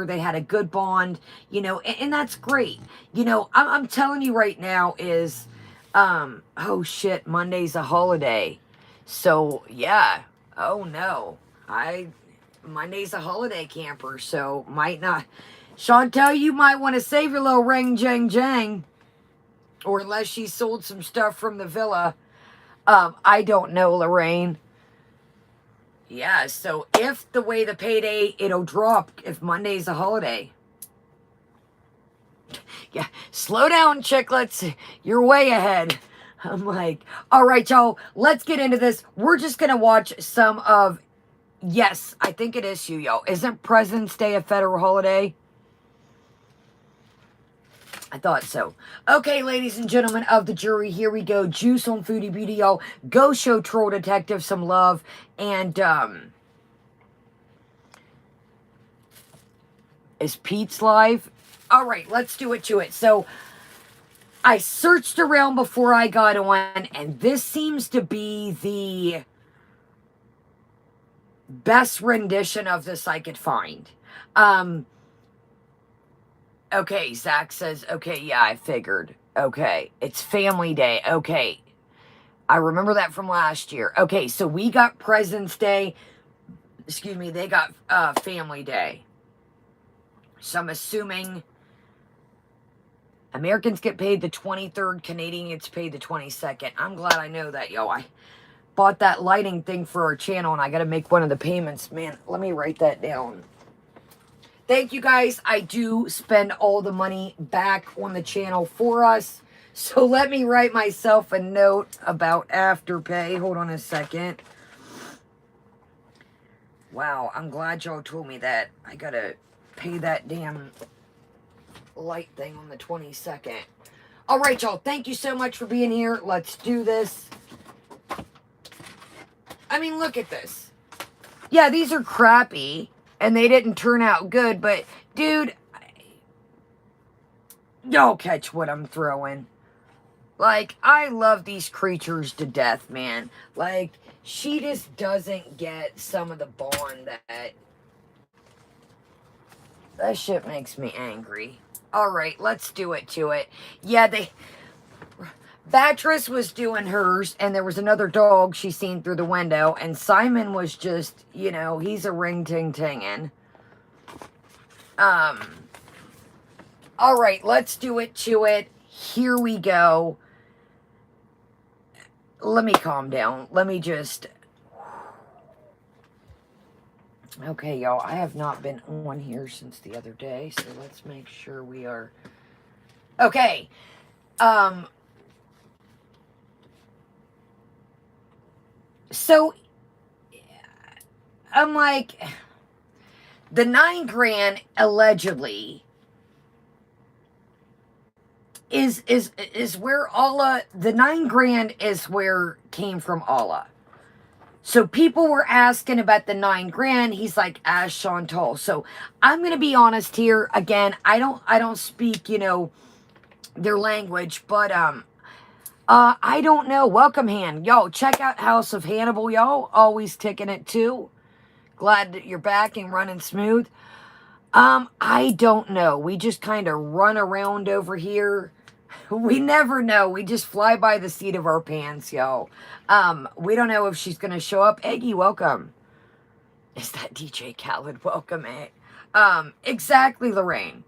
they had a good bond, you know, and that's great. You know, I'm telling you right now is, oh shit, Monday's a holiday. So yeah, oh no, Monday's a holiday, camper, so might not. Chantel, you might want to save your little ring jang jang. Or unless she sold some stuff from the villa. I don't know, Lorraine. Yeah, so if the way the payday, it'll drop if Monday's a holiday. Yeah, slow down, chicklets. You're way ahead. I'm like, all right, y'all, let's get into this. We're just going to watch some of, yes, I think it is you, y'all. Isn't President's Day a federal holiday? I thought so. Okay, ladies and gentlemen of the jury, here we go. Juice on Foodie Beauty, y'all. Go show Troll Detective some love. And, is Pete's live? All right, let's do it to it. So, I searched around before I got on, and this seems to be the best rendition of this I could find. Okay, Zach says, okay, yeah, I figured. Okay, it's Family Day. Okay, I remember that from last year. Okay, so we got President's Day. Excuse me, they got Family Day. So I'm assuming Americans get paid the 23rd, Canadian gets paid the 22nd. I'm glad I know that, yo. I bought that lighting thing for our channel, and I got to make one of the payments. Man, let me write that down. Thank you, guys. I do spend all the money back on the channel for us. So let me write myself a note about Afterpay. Hold on a second. Wow, I'm glad y'all told me that. I gotta pay that damn light thing on the 22nd. All right, y'all. Thank you so much for being here. Let's do this. I mean, look at this. Yeah, these are crappy. And they didn't turn out good, but, dude, y'all catch what I'm throwing. Like, I love these creatures to death, man. Like, she just doesn't get some of the bond that shit makes me angry. Alright, let's do it to it. Yeah, Batress was doing hers, and there was another dog she seen through the window, and Simon was just, you know, he's a ring-ting-tingin'. Alright, let's do it to it. Here we go. Let me calm down. Let me just... Okay, y'all, I have not been on here since the other day, so let's make sure we are... Okay, so, I'm like, the $9 grand allegedly is where ALAA, the $9 grand is where came from ALAA. So people were asking about the $9 grand. He's like, ask Chantal. So I'm going to be honest here. Again, I don't speak, you know, their language, but, I don't know. Welcome, Han. Yo, check out House of Hannibal, y'all. Always ticking it, too. Glad that you're back and running smooth. I don't know. We just kind of run around over here. We never know. We just fly by the seat of our pants, y'all. We don't know if she's going to show up. Eggy, welcome. Is that DJ Khaled? Welcome, it. Exactly, Lorraine.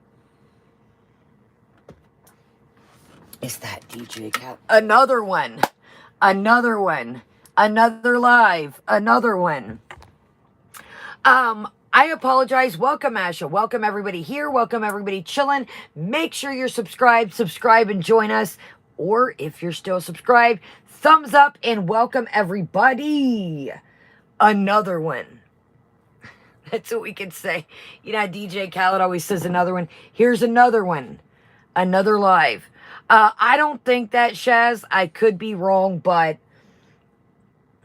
Is that DJ Khaled? Another one. Another one. Another live. Another one. I apologize. Welcome, Asha. Welcome, everybody here. Welcome, everybody chilling. Make sure you're subscribed. Subscribe and join us. Or if you're still subscribed, thumbs up and welcome, everybody. Another one. That's what we can say. You know, DJ Khaled always says another one. Here's another one. Another live. I don't think that, Shaz. I could be wrong, but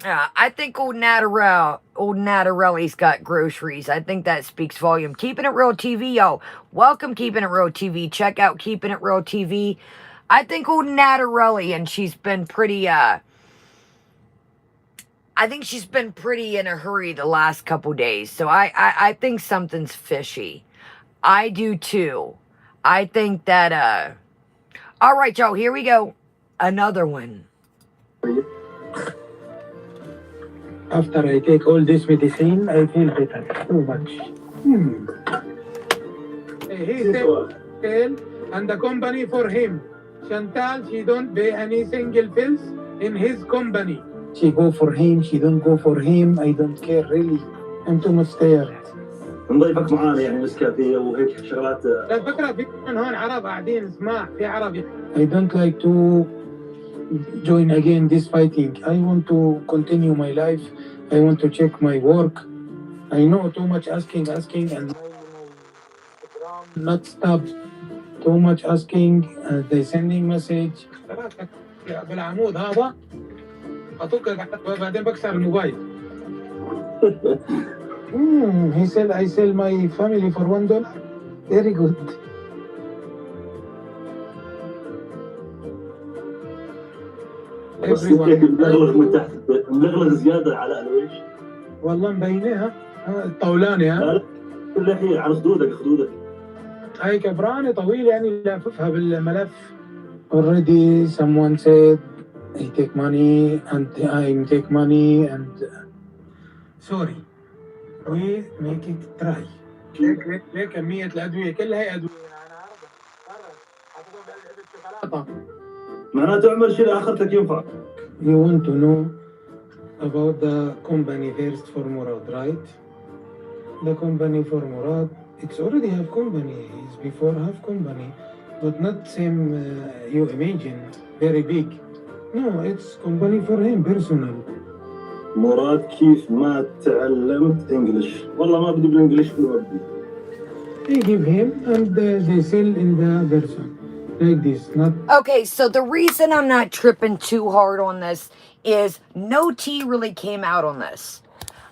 I think old Natarelli's got groceries. I think that speaks volume. Keeping It Real TV, yo. Welcome, Keeping It Real TV. Check out Keeping It Real TV. I think old Natarelli, and she's been pretty, I think she's been pretty in a hurry the last couple days. So I think something's fishy. I do too. I think that, all right, y'all, here we go. Another one. After I take all this medicine, I feel better. Too much. He said, and the company for him. Chantal, she don't pay any single bills in his company. She go for him, she don't go for him. I don't care really. I'm too much tired. نضيفك معانا يعني نسكافيه وهيك شغلات. لا فكرة في من هون عرب قاعدين اسمع في عربي. I don't like to join again this fighting. I want to continue my life. I want to check my work. I know too much asking, and not stop. Too much asking. They sending message. بالعمود هذا أتوقع بعدين بكسر الموبايل. He said I sell my family for $1. Very good. بس هيك ملغلغ من تحت ملغلغ زياده على الوجه والله مبينها الطولانه لا اللحيه على خدودك هاي كبرانه طويله يعني لاففها بالملف. Already someone said I take money and I take money and sorry we make it try. ليه كمية الأدوية كلها هي أدوية. معناته اعمل شيء لاخرتك ينفع. You want to know about the company first for Murad, right? The company for Murad, it's already have company. It's before have company, but not same you imagine, very big. No, it's company for him personal. مراد كيف ما تعلمت انجلش؟ والله ما بدي بالانجلش بودي. They give him and they sell in the person. Like this, not okay. So the reason I'm not tripping too hard on this is no tea really came out on this.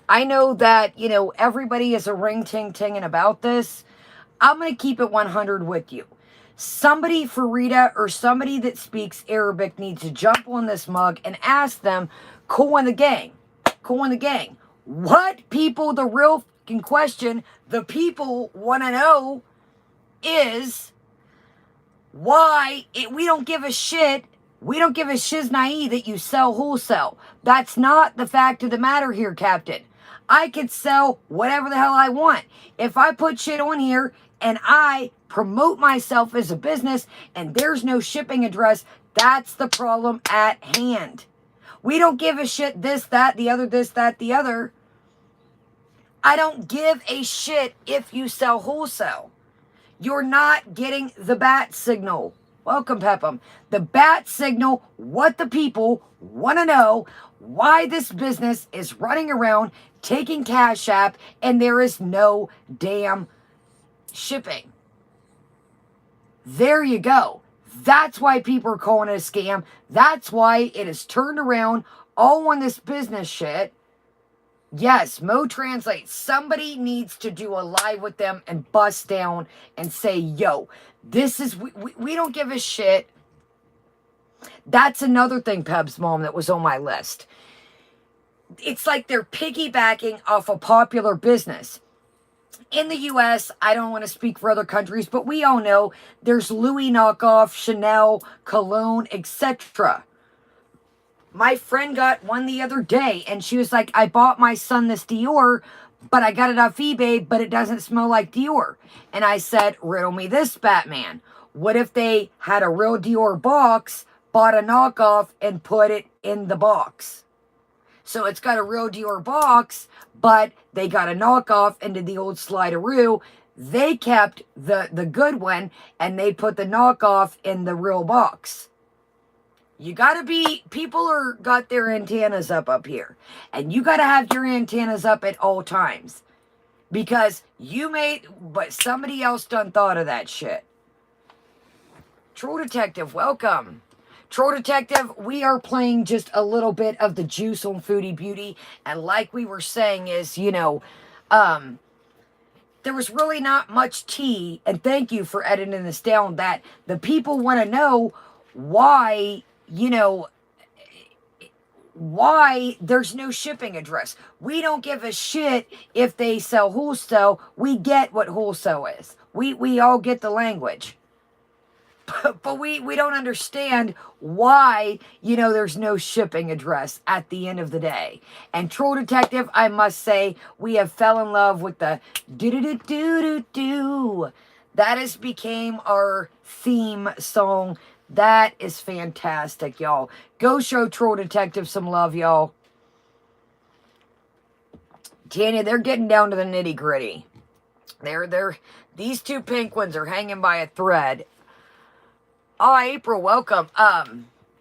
I know that, you know, everybody is a ring ting tinging about this. I'm going to keep it 100 with you. Somebody, Farida, or somebody that speaks Arabic needs to jump on this mug and ask them, cool in the gang. What people, the real fucking question, the people want to know is why we don't give a shit. We don't give a shiznai that you sell wholesale. That's not the fact of the matter here, Captain. I could sell whatever the hell I want. If I put shit on here and I promote myself as a business and there's no shipping address, that's the problem at hand. We don't give a shit this, that, the other, this, that, the other. I don't give a shit if you sell wholesale. You're not getting the bat signal. Welcome, Pepum. The bat signal, what the people want to know, why this business is running around taking Cash App and there is no damn shipping. There you go. That's why people are calling it a scam. That's why it is turned around all on this business shit. Yes, Mo translates. Somebody needs to do a live with them and bust down and say, yo, this is, we don't give a shit. That's another thing, Peb's mom, that was on my list. It's like they're piggybacking off a popular business. In the U.S., I don't want to speak for other countries, but we all know there's Louis knockoff, Chanel, Cologne, etc. My friend got one the other day, and she was like, I bought my son this Dior, but I got it off eBay, but it doesn't smell like Dior. And I said, riddle me this, Batman. What if they had a real Dior box, bought a knockoff, and put it in the box? So it's got a real Dior box, but they got a knockoff into the old slideroo. They kept the good one, and they put the knockoff in the real box. You gotta be, people are got their antennas up here. And you gotta have your antennas up at all times. Because you made, but somebody else done thought of that shit. Troll Detective, welcome. Troll Detective, we are playing just a little bit of the juice on Foodie Beauty. And like we were saying is, you know, there was really not much tea. And thank you for editing this down. That the people want to know why, you know, why there's no shipping address. We don't give a shit if they sell wholesale. We get what wholesale is. We all get the language. But we don't understand why, you know, there's no shipping address at the end of the day. And Troll Detective, I must say, we have fell in love with the do-do-do-do-do-do. That has became our theme song. That is fantastic, y'all. Go show Troll Detective some love, y'all. Tanya, they're getting down to the nitty-gritty. These two pink ones are hanging by a thread. Oh, April, welcome.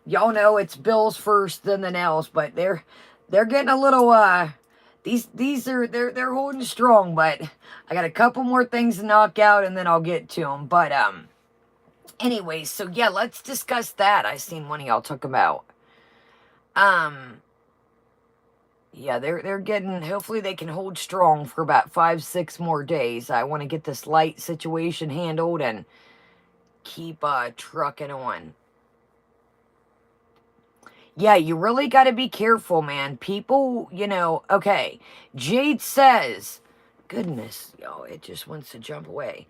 Y'all know it's bills first, then the nails, but they're getting a little they're holding strong, but I got a couple more things to knock out and then I'll get to them. But anyways, so yeah, let's discuss that. I seen one of y'all talk about. Yeah, they're getting, hopefully they can hold strong for about 5-6 more days. I want to get this light situation handled and keep trucking on. Yeah, you really got to be careful, man. People, you know, okay. Jade says, goodness, yo, it just wants to jump away.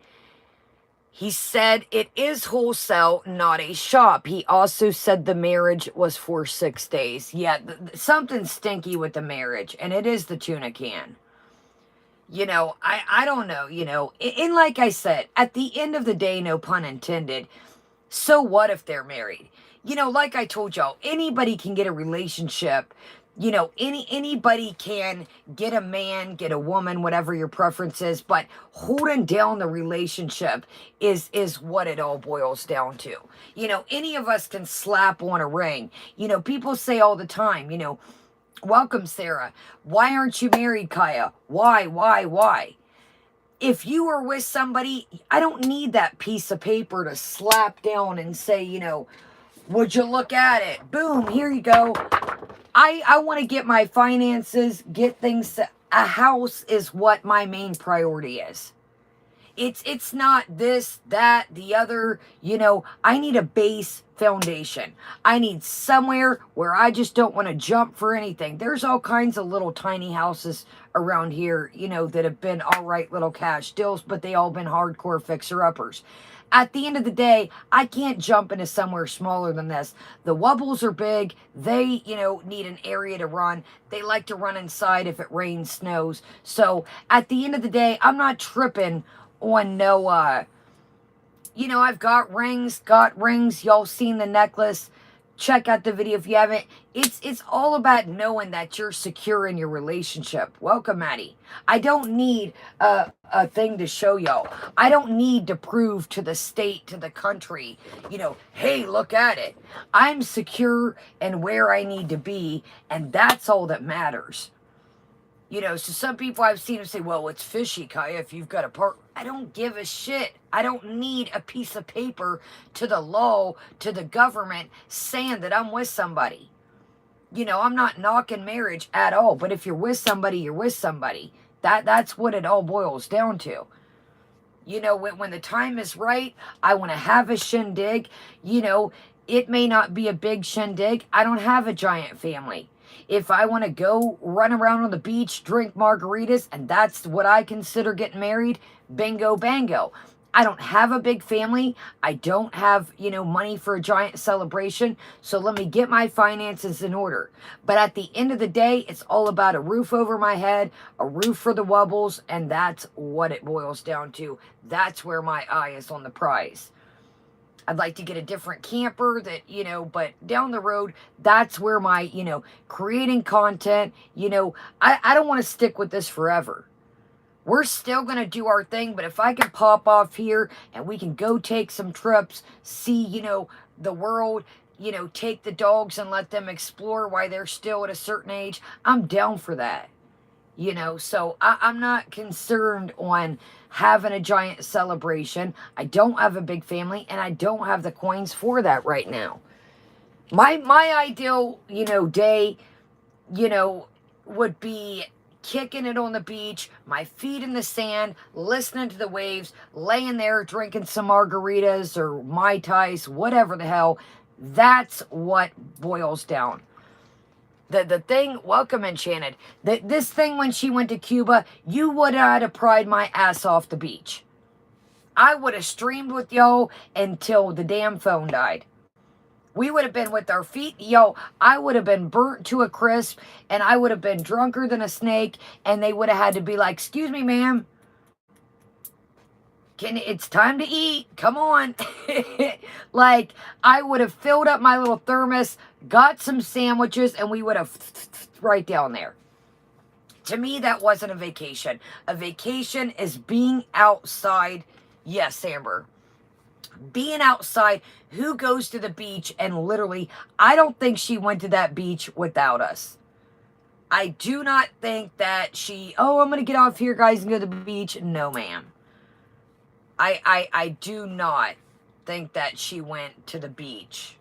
He said it is wholesale, not a shop. He also said the marriage was for 6 days. Yeah, something stinky with the marriage, and it is the tuna can. You know, I don't know, you know, and like I said, at the end of the day, no pun intended, so what if they're married? You know, like I told y'all, anybody can get a relationship. You know, anybody can get a man, get a woman, whatever your preference is, but holding down the relationship is what it all boils down to. You know, any of us can slap on a ring. You know, people say all the time, you know, welcome, Sarah. Why aren't you married, Kaya? Why? If you are with somebody, I don't need that piece of paper to slap down and say, you know, would you look at it? Boom, here you go. I want to get my finances, get things. A house is what my main priority is. It's not this, that, the other, you know, I need a base foundation. I need somewhere where I just don't want to jump for anything. There's all kinds of little tiny houses around here, you know, that have been all right little cash deals, but they all been hardcore fixer-uppers. At the end of the day, I can't jump into somewhere smaller than this. The Wubbles are big. They, you know, need an area to run. They like to run inside if it rains, snows. So at the end of the day, I'm not tripping on no, you know, I've got rings. Y'all seen the necklace. Check out the video if you haven't. It's all about knowing that you're secure in your relationship. Welcome, Maddie. I don't need a thing to show y'all. I don't need to prove to the state, to the country, you know, hey, look at it. I'm secure in where I need to be, and that's all that matters. You know, so some people I've seen them say, well, it's fishy, Kaya, if you've got a partner. I don't give a shit. I don't need a piece of paper to the law, to the government, saying that I'm with somebody. You know, I'm not knocking marriage at all. But if you're with somebody, you're with somebody. That's what it all boils down to. You know, when the time is right, I want to have a shindig. You know, it may not be a big shindig. I don't have a giant family. If I want to go run around on the beach, drink margaritas, and that's what I consider getting married, bingo, bango. I don't have a big family. I don't have, money for a giant celebration. So let me get my finances in order. But at the end of the day, it's all about a roof over my head, a roof for the wubbles, and that's what it boils down to. That's where my eye is on the prize. I'd like to get a different camper that, but down the road, that's where my, creating content, I don't want to stick with this forever. We're still going to do our thing, but if I can pop off here and we can go take some trips, see, the world, take the dogs and let them explore while they're still at a certain age, I'm down for that. So I'm not concerned on having a giant celebration. I don't have a big family, and I don't have the coins for that right now. My ideal, day, would be kicking it on the beach, my feet in the sand, listening to the waves, laying there drinking some margaritas or Mai Tais, whatever the hell. That's what boils down. The thing, welcome Enchanted, this thing when she went to Cuba, you would have pried my ass off the beach. I would have streamed with y'all until the damn phone died. We would have been with our feet, I would have been burnt to a crisp, and I would have been drunker than a snake, and they would have had to be like, excuse me, ma'am, it's time to eat, come on. Like, I would have filled up my little thermos, got some sandwiches, and we would have right down there. To me, that wasn't a vacation. A vacation is being outside. Yes, Amber. Being outside. Who goes to the beach and literally, I don't think she went to that beach without us. I do not think that she, I'm going to get off here, guys, and go to the beach. No, ma'am. I do not think that she went to the beach.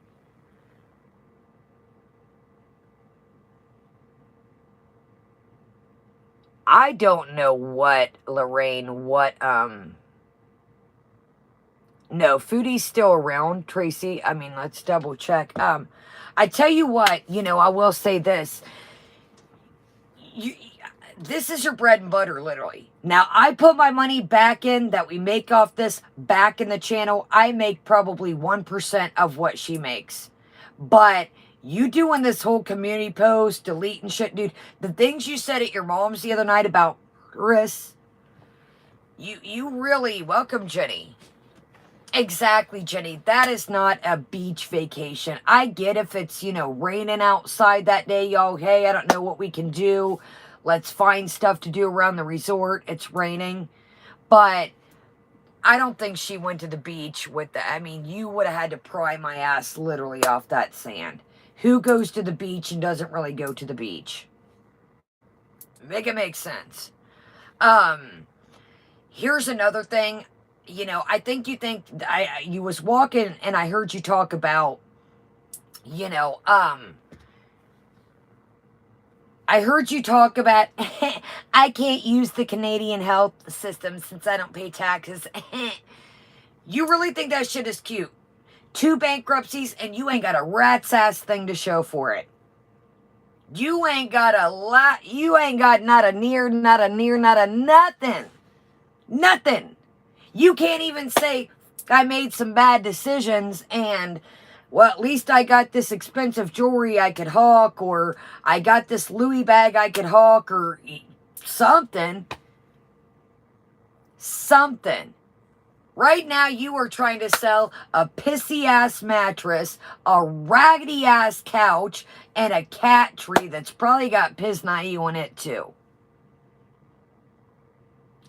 I don't know what, Lorraine, no, Foodie's still around, Tracy. I mean, let's double check. I tell you what, I will say this. This is your bread and butter, literally. Now, I put my money back in that we make off this back in the channel. I make probably 1% of what she makes. But you doing this whole community post, deleting shit, dude. The things you said at your mom's the other night about Chris. You really, welcome, Jenny. Exactly, Jenny. That is not a beach vacation. I get if it's, raining outside that day, y'all. Hey, I don't know what we can do. Let's find stuff to do around the resort. It's raining. But I don't think she went to the beach with the... I mean, you would have had to pry my ass literally off that sand. Who goes to the beach and doesn't really go to the beach? Make it make sense. Here's another thing. I think you was walking and I heard you talk about, I heard you talk about, I can't use the Canadian health system since I don't pay taxes. You really think that shit is cute? 2 bankruptcies and you ain't got a rat's ass thing to show for it. You ain't got a lot, you ain't got not a nothing. Nothing. You can't even say, I made some bad decisions and, well, at least I got this expensive jewelry I could hawk, or I got this Louis bag I could hawk, or something. Something. Right now, you are trying to sell a pissy-ass mattress, a raggedy-ass couch, and a cat tree that's probably got Piznai on it, too.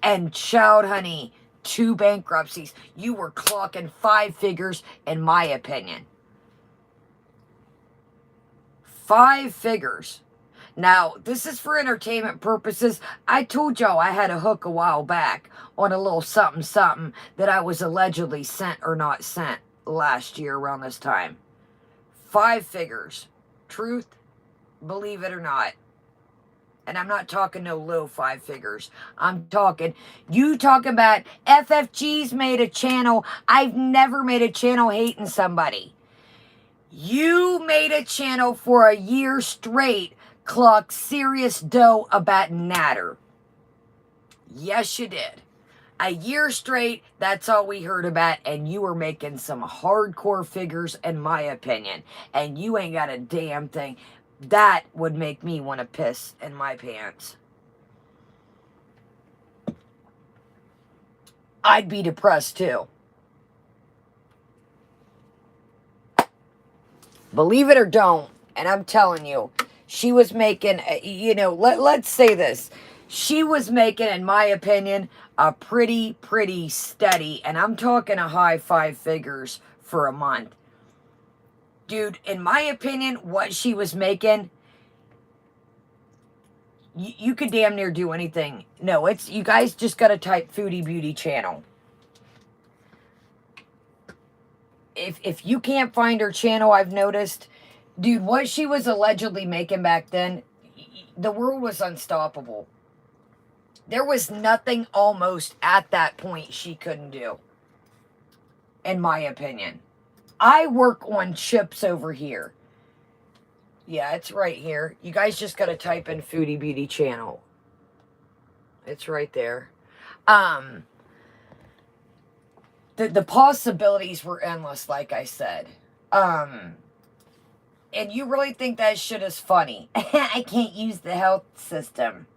And child, honey, 2 bankruptcies. You were clocking 5 figures, in my opinion. 5 figures. Now, this is for entertainment purposes. I told y'all I had a hook a while back on a little something that I was allegedly sent or not sent last year around this time. 5 figures. Truth, believe it or not. And I'm not talking no low 5 figures. I'm talking, you talking about FFG's made a channel. I've never made a channel hating somebody. You made a channel for a year straight, clock serious dough about Natter. Yes, you did. A year straight, that's all we heard about, and you were making some hardcore figures, in my opinion, and you ain't got a damn thing. That would make me want to piss in my pants. I'd be depressed too. Believe it or don't, and I'm telling you, she was making, you know, let's say this. She was making, in my opinion, a pretty steady, and I'm talking a high 5 figures for a month. Dude, in my opinion, what she was making, you could damn near do anything. No, it's, you guys just got to type Foodie Beauty channel. If you can't find her channel, I've noticed, dude, what she was allegedly making back then, the world was unstoppable. There was nothing almost at that point she couldn't do, in my opinion. I work on chips over here. Yeah, it's right here. You guys just got to type in Foodie Beauty channel. It's right there. The possibilities were endless, like I said. And you really think that shit is funny. I can't use the health system.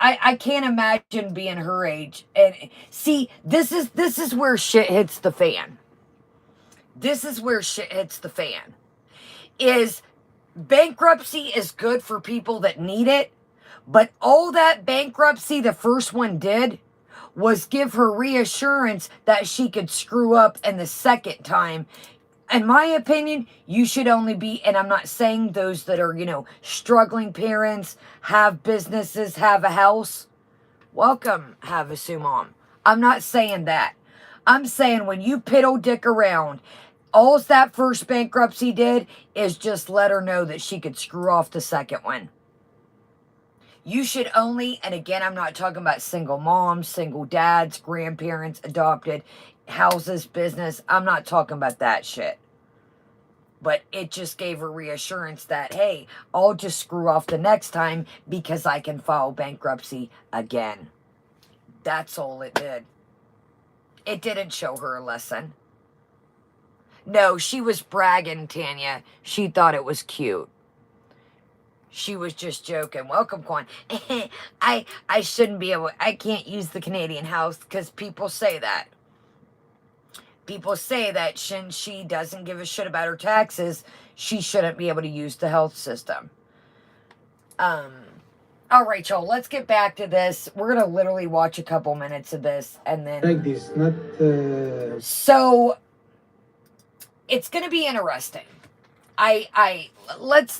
I can't imagine being her age. And see, this is where shit hits the fan. This is where shit hits the fan. Is bankruptcy is good for people that need it, but all that bankruptcy the first one did was give her reassurance that she could screw up in the second time. In my opinion, you should only be, and I'm not saying those that are, you know, struggling parents, have businesses, have a house. Welcome, have a sumom. I'm not saying that. I'm saying when you piddle dick around, all that first bankruptcy did is just let her know that she could screw off the second one. You should only, and again, I'm not talking about single moms, single dads, grandparents, adopted, houses, business. I'm not talking about that shit. But it just gave her reassurance that, hey, I'll just screw off the next time because I can file bankruptcy again. That's all it did. It didn't show her a lesson. No, she was bragging, Tanya. She thought it was cute. She was just joking. Welcome, Quan. I shouldn't be able, I can't use the Canadian house because people say that. People say that since she doesn't give a shit about her taxes, she shouldn't be able to use the health system. All right, y'all, let's get back to this. We're going to literally watch a couple minutes of this and then... Like this, not... So, it's going to be interesting.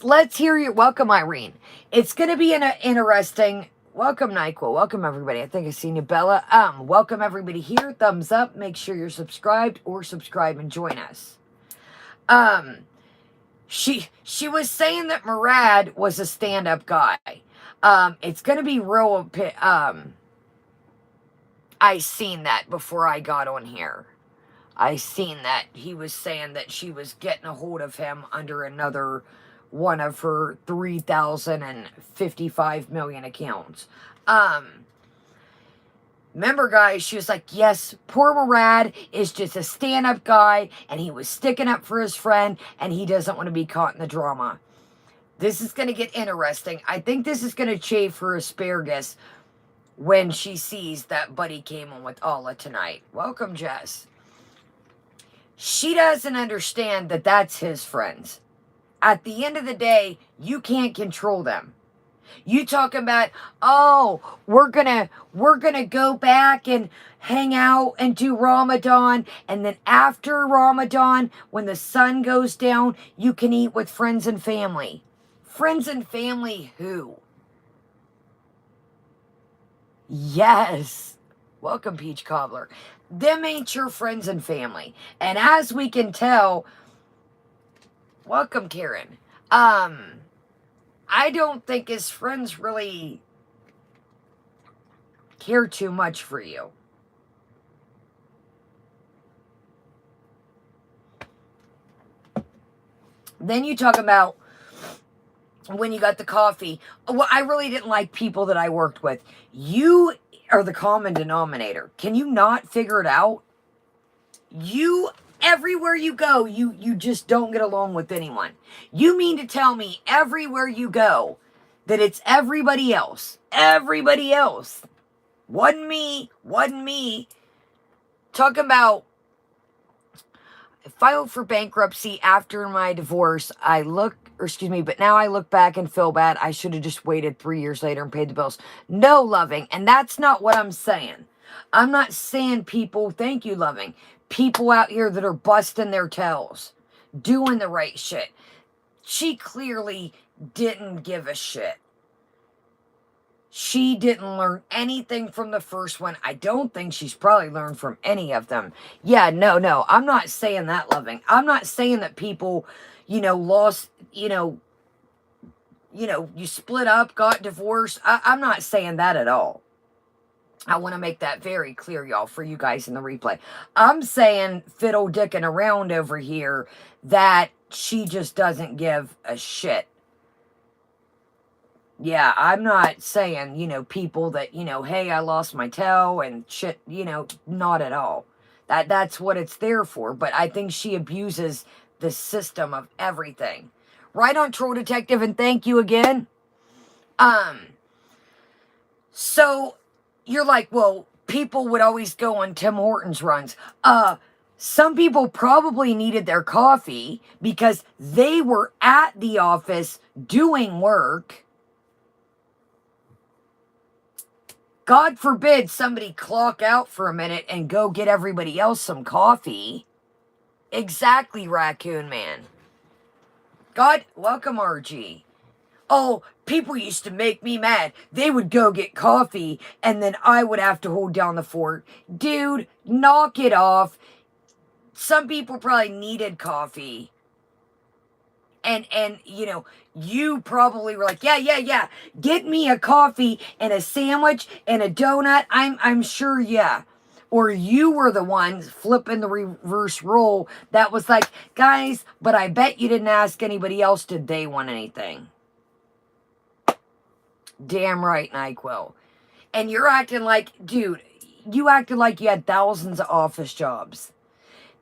Let's hear your... Welcome, Irene. It's going to be an interesting... Welcome, NyQuil. Welcome, everybody. I think I've seen you, Bella. Welcome, everybody here. Thumbs up. Make sure you're subscribed or subscribe and join us. She was saying that MURAD was a stand-up guy. It's going to be real... I seen that before I got on here. I seen that he was saying that she was getting a hold of him under another one of her 3,055 million accounts. Remember, guys, she was like, yes, poor MURAD is just a stand-up guy, and he was sticking up for his friend, and he doesn't want to be caught in the drama. This is going to get interesting. I think this is going to chafe her asparagus when she sees that Buddy came on with ALAA tonight. Welcome, Jess. She doesn't understand that that's his friends. At the end of the day, you can't control them. You talking about, oh, we're gonna go back and hang out and do Ramadan, and then after Ramadan, when the sun goes down, you can eat with friends and family. Friends and family who? Yes. Welcome, Peach Cobbler. Them ain't your friends and family. And as we can tell... Welcome, Karen. I don't think his friends really care too much for you. Then you talk about when you got the coffee. Well, I really didn't like people that I worked with. You are the common denominator. Can you not figure it out? You, everywhere you go, you just don't get along with anyone. You mean to tell me everywhere you go that it's everybody else? Everybody else. Wasn't me. Wasn't me. Talk about, I filed for bankruptcy after my divorce. But now I look back and feel bad. I should have just waited 3 years later and paid the bills. No, loving. And that's not what I'm saying. I'm not saying people, thank you, loving. People out here that are busting their tails, doing the right shit. She clearly didn't give a shit. She didn't learn anything from the first one. I don't think she's probably learned from any of them. Yeah, no. I'm not saying that, loving. I'm not saying that people, lost, you split up, got divorced. I'm not saying that at all. I want to make that very clear, y'all, for you guys in the replay. I'm saying fiddle dicking around over here that she just doesn't give a shit. Yeah, I'm not saying, people that, hey, I lost my toe and shit, not at all. That's what it's there for. But I think she abuses the system of everything. Right on, Troll Detective, and thank you again. So you're like, well, people would always go on Tim Hortons runs. Some people probably needed their coffee because they were at the office doing work. God forbid somebody clock out for a minute and go get everybody else some coffee. Exactly, Raccoon Man. God, welcome, RG. Oh, people used to make me mad. They would go get coffee, and then I would have to hold down the fort. Dude, knock it off. Some people probably needed coffee. And you probably were like, yeah. Get me a coffee and a sandwich and a donut. I'm sure, yeah. Or you were the ones flipping the reverse role that was like, guys, but I bet you didn't ask anybody else, did they want anything? Damn right, NyQuil. And you're acting like, dude, you acted like you had thousands of office jobs.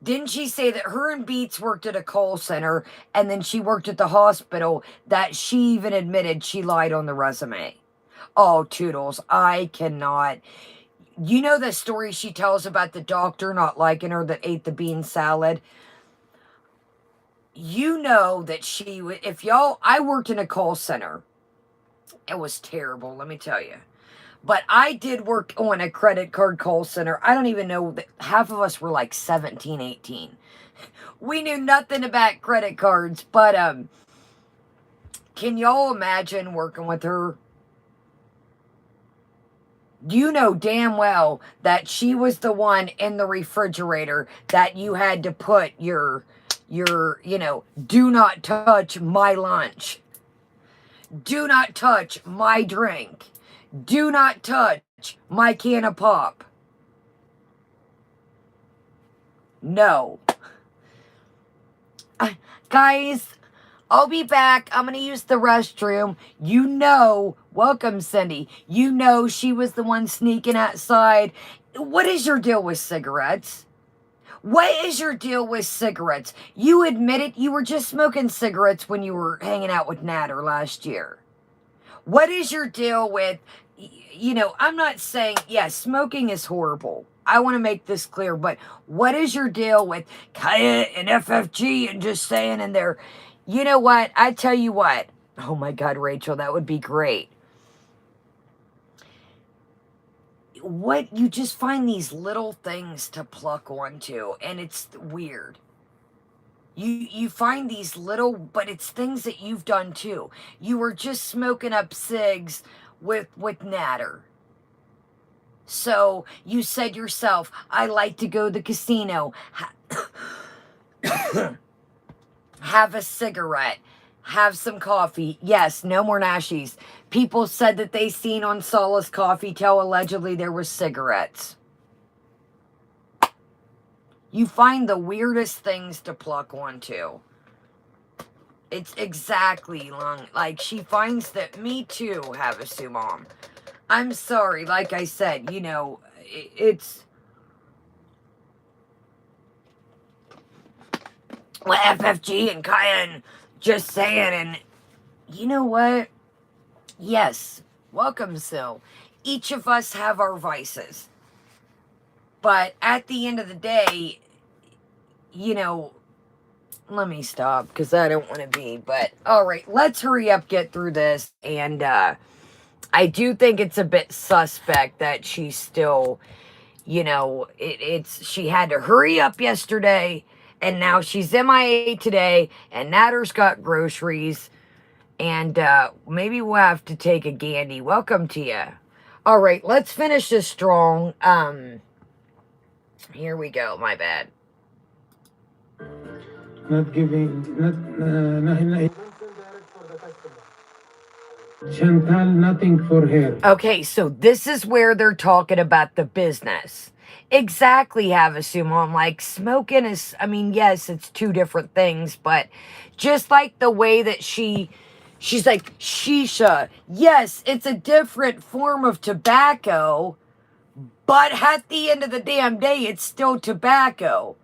Didn't she say that her and Beats worked at a call center and then she worked at the hospital, that she even admitted she lied on the resume? Oh, Toodles, I cannot. You know the story she tells about the doctor not liking her that ate the bean salad? You know that I worked in a call center. It was terrible, let me tell you. But I did work on a credit card call center. I don't even know, half of us were like 17, 18. We knew nothing about credit cards, but can y'all imagine working with her? You know damn well that she was the one in the refrigerator that you had to put your do not touch my lunch. Do not touch my drink. Do not touch my can of pop. No. Guys, I'll be back. I'm going to use the restroom. Welcome, Cindy. She was the one sneaking outside. What is your deal with cigarettes? What is your deal with cigarettes? You admitted you were just smoking cigarettes when you were hanging out with Natter last year. What is your deal with, I'm not saying, smoking is horrible. I want to make this clear, but what is your deal with Kaya and FFG and just saying in there, you know what? I tell you what. Oh my God, Rachel, that would be great. You just find these little things to pluck onto, and it's weird. You find these little, but it's things that you've done too. You were just smoking up cigs with Natter. So you said yourself, I like to go to the casino, have a cigarette, have some coffee. Yes, no more Nashies. People said that they seen on Solace Coffee Tell allegedly there was cigarettes. You find the weirdest things to pluck onto. It's exactly long. Like, she finds that me too have a sumom. I'm sorry, like I said, you know, it's... Well, FFG and Kyan just saying, and you know what? Yes, welcome, Sil. Each of us have our vices. But at the end of the day, you know, let me stop because I don't want to be. But all right, let's hurry up, get through this. And I do think it's a bit suspect that she's still, you know, she had to hurry up yesterday. And now she's MIA today. And Natter's got groceries. And maybe we'll have to take a Gandy. Welcome to you. All right, let's finish this strong. Here we go. My bad. Not giving, Chantal, nothing for her. Okay, so this is where they're talking about the business. Exactly, Havasumo. I'm like, smoking is, I mean, yes, it's two different things, but just like the way that she's like, shisha, yes, it's a different form of tobacco, but at the end of the damn day, it's still tobacco.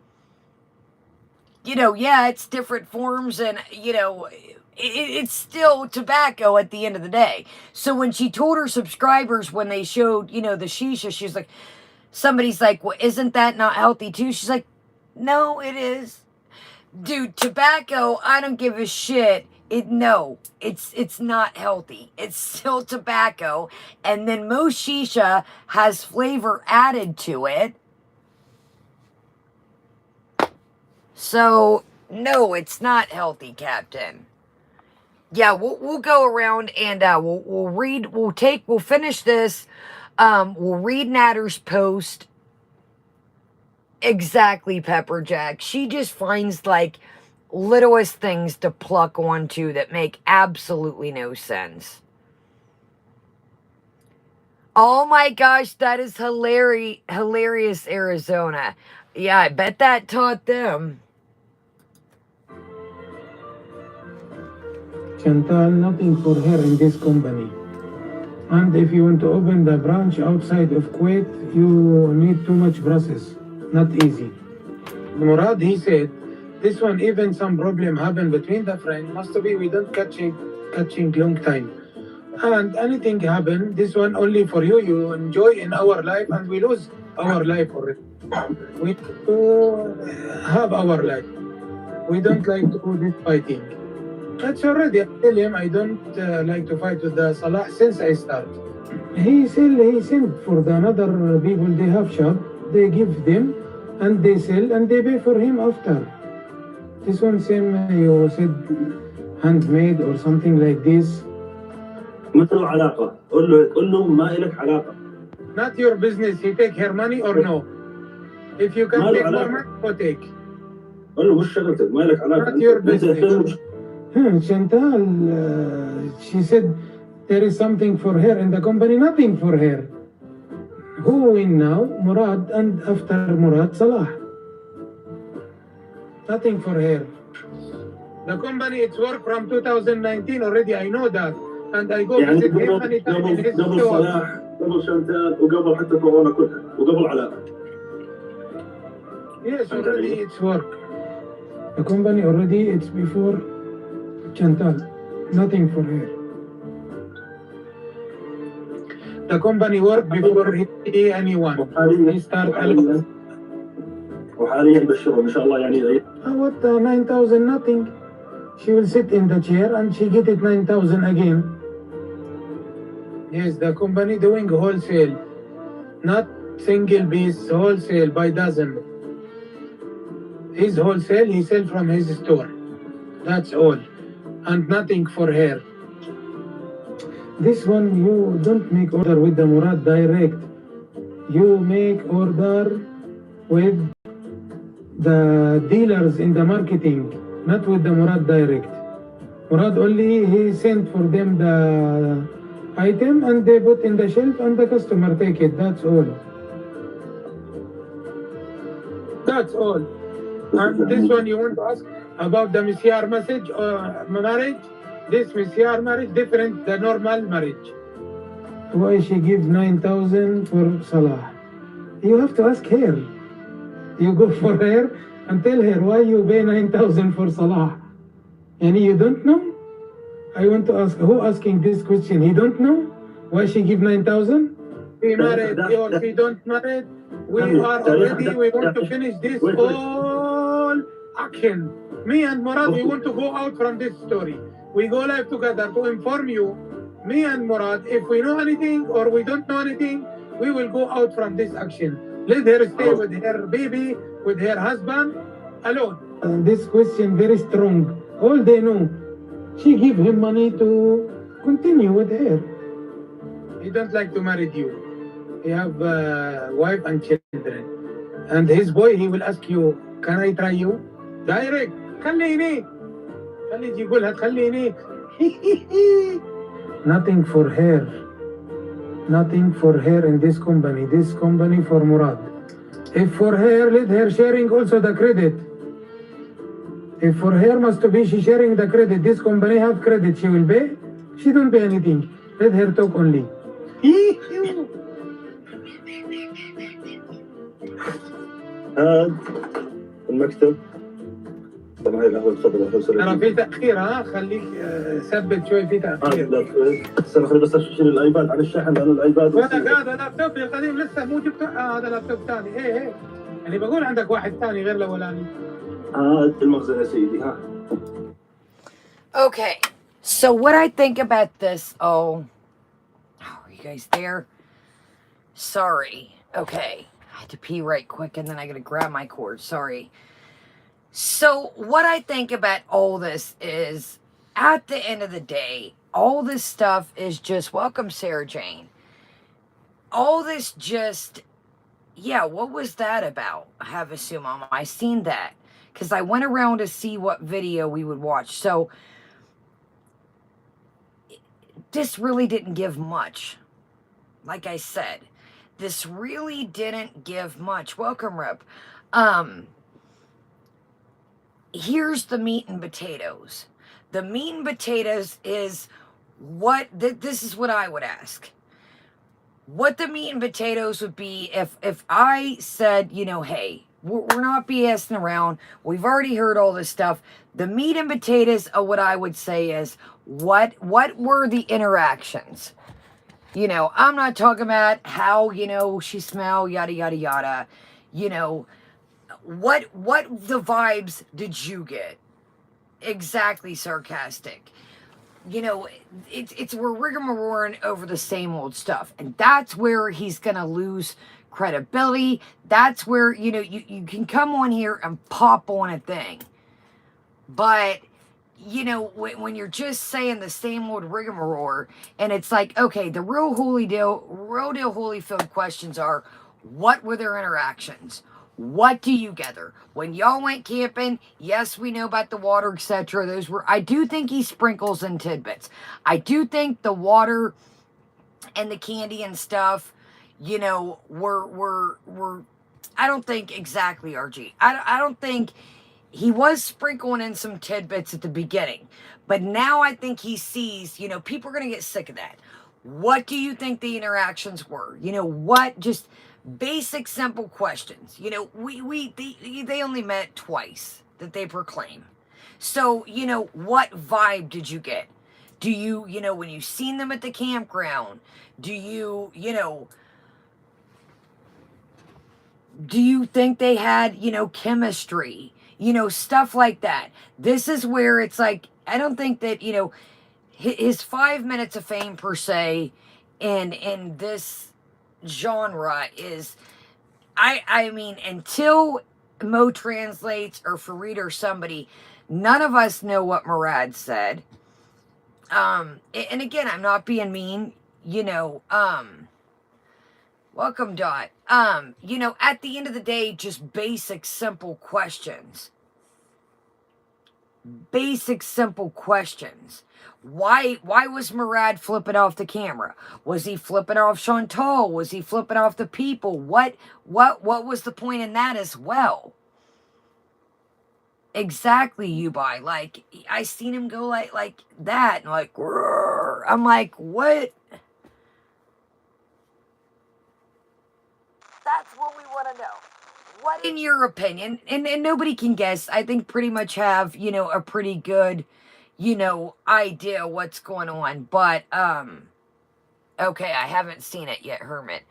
You know, yeah, it's different forms and, you know, it's still tobacco at the end of the day. So when she told her subscribers when they showed, you know, the shisha, she's like, somebody's like, well, isn't that not healthy too? She's like, no, it is. Dude, tobacco, I don't give a shit. It's not healthy. It's still tobacco. And then most shisha has flavor added to it. So, no, it's not healthy, Captain. Yeah, we'll go around and we'll finish this. We'll read Natter's post. Exactly, Pepperjack. She just finds like littlest things to pluck onto that make absolutely no sense. Oh my gosh, that is hilarious, Arizona. Yeah, I bet that taught them. Chantal, nothing for her in this company. And if you want to open the branch outside of Kuwait, you need too much process. Not easy. Murad, he said, this one, even some problem happen between the friends, must be we don't catching long time. And anything happen, this one only for you. You enjoy in our life and we lose our life already. We have our life. We don't like to do this fighting. That's already, I tell him I don't like to fight with the Salah since I start. He sent for the another people, they have shop, they give them and they sell and they pay for him after. This one same, you said handmade or something like this. ما له علاقة. قول له ما إلك علاقة. Not your business. He take her money or no? If you can take more money, go take. قول له مش شغلتك ما إلك علاقة. Not your business. Chantal, she said there is something for her in the company, nothing for her. Who win now? Murad, and after Murad, Salah. Nothing for her. The company, it's work from 2019 already, I know that. And I go visit him many times in his قبل store. صلاح قبل شانتال وقبل حتى كورونا كلها وقبل علاء. Yes, already it's work. The company already, it's before Chantal. Nothing for her. The company work before he see anyone. He start alone. وحاليا بشرهم ان شاء الله يعني. What 9,000? Nothing. She will sit in the chair and she get it 9,000 again. Yes, the company doing wholesale, not single piece, wholesale by dozen. His wholesale, he sell from his store. That's all. And nothing for her. This one, you don't make order with the Murad direct. You make order with the dealers in the marketing, not with the Murad direct. Murad only, he sent for them the item and they put in the shelf and the customer take it. That's all. That's all. And this one you want to ask about the Misyar message or marriage? This Misyar marriage different the normal marriage. Why she give 9,000 for Salah? You have to ask her. You go for her and tell her why you pay 9,000 for Salah. And you don't know? I want to ask who asking this question. He don't know why she give 9,000? She married or she don't married. We are already. We want to finish this all action. Me and Murad, we want to go out from this story. We go live together to inform you. Me and Murad, if we know anything or we don't know anything, we will go out from this action. Let her stay with her baby, with her husband, alone. This question very strong. All they know. She give him money to continue with her. He don't like to marry you. He have a wife and children. And his boy, he will ask you, can I try you? Direct. خليني يقولها خليني. Nothing for her. Nothing for her in this company. This company for Murad. If for her, let her sharing also the credit. If for her must be she sharing the credit, this company have credit, she will pay. She don't pay anything. Let her talk only. هذا المكتب. طبعا هاي القهوة تفضل. ترى في تأخير ها خليك ثبت شوي في تأخير. استنى خليني بس اشيل الايباد عن الشحن لانه الايباد. هذا لابتوب القديم لسه مو جبته. هذا لابتوب ثاني. ايه يعني بقول عندك واحد ثاني غير الاولاني. المخزن يا سيدي ها. Okay, so what I think about this, are you guys there? Sorry. Okay, I had to pee right quick and then I gotta grab my cord. Sorry. So what I think about all this is, at the end of the day, all this stuff is just, welcome Sarah Jane. All this just, yeah, what was that about? I have assumed I seen that. Because I went around to see what video we would watch. So this really didn't give much. Like I said, this really didn't give much. Welcome, Rip. Here's the meat and potatoes. The meat and potatoes is what, this is what I would ask. What the meat and potatoes would be if I said, you know, hey, we're not BSing around. We've already heard all this stuff. The meat and potatoes of what I would say is, what were the interactions? You know, I'm not talking about how, you know, she smelled, yada, yada, yada. You know, what the vibes did you get? Exactly sarcastic. You know, it's we're rigmaroling over the same old stuff. And that's where he's going to lose credibility. That's where, you know, you can come on here and pop on a thing. But, you know, when you're just saying the same old rigmarole, and it's like, okay, the real deal Holyfield questions are, what were their interactions? What do you gather? When y'all went camping, yes, we know about the water, etc. Those were, I do think he sprinkles in tidbits. I do think the water and the candy and stuff, you know, were I don't think exactly, RG. I don't think he was sprinkling in some tidbits at the beginning. But now I think he sees, you know, people are going to get sick of that. What do you think the interactions were? You know, what, just basic, simple questions. You know, they only met twice that they proclaim. So, you know, what vibe did you get? Do you, you know, when you seen them at the campground, do you, you know, do you think they had, you know, chemistry? You know, stuff like that. This is where it's like, I don't think that, you know, his 5 minutes of fame per se in this genre is, I mean, until Mo translates or Fareed or somebody, none of us know what Murad said. And again, I'm not being mean, you know, welcome, Dot. You know, at the end of the day, just basic, simple questions. Basic, simple questions. Why was Murad flipping off the camera? Was he flipping off Chantal? Was he flipping off the people? What was the point in that as well? Exactly, you buy. Like, I seen him go like that, and like, "Roar." I'm like, what? That's what we want to know. What, in your opinion, and nobody can guess, I think pretty much have, a pretty good, idea what's going on. But, okay, I haven't seen it yet, Hermit.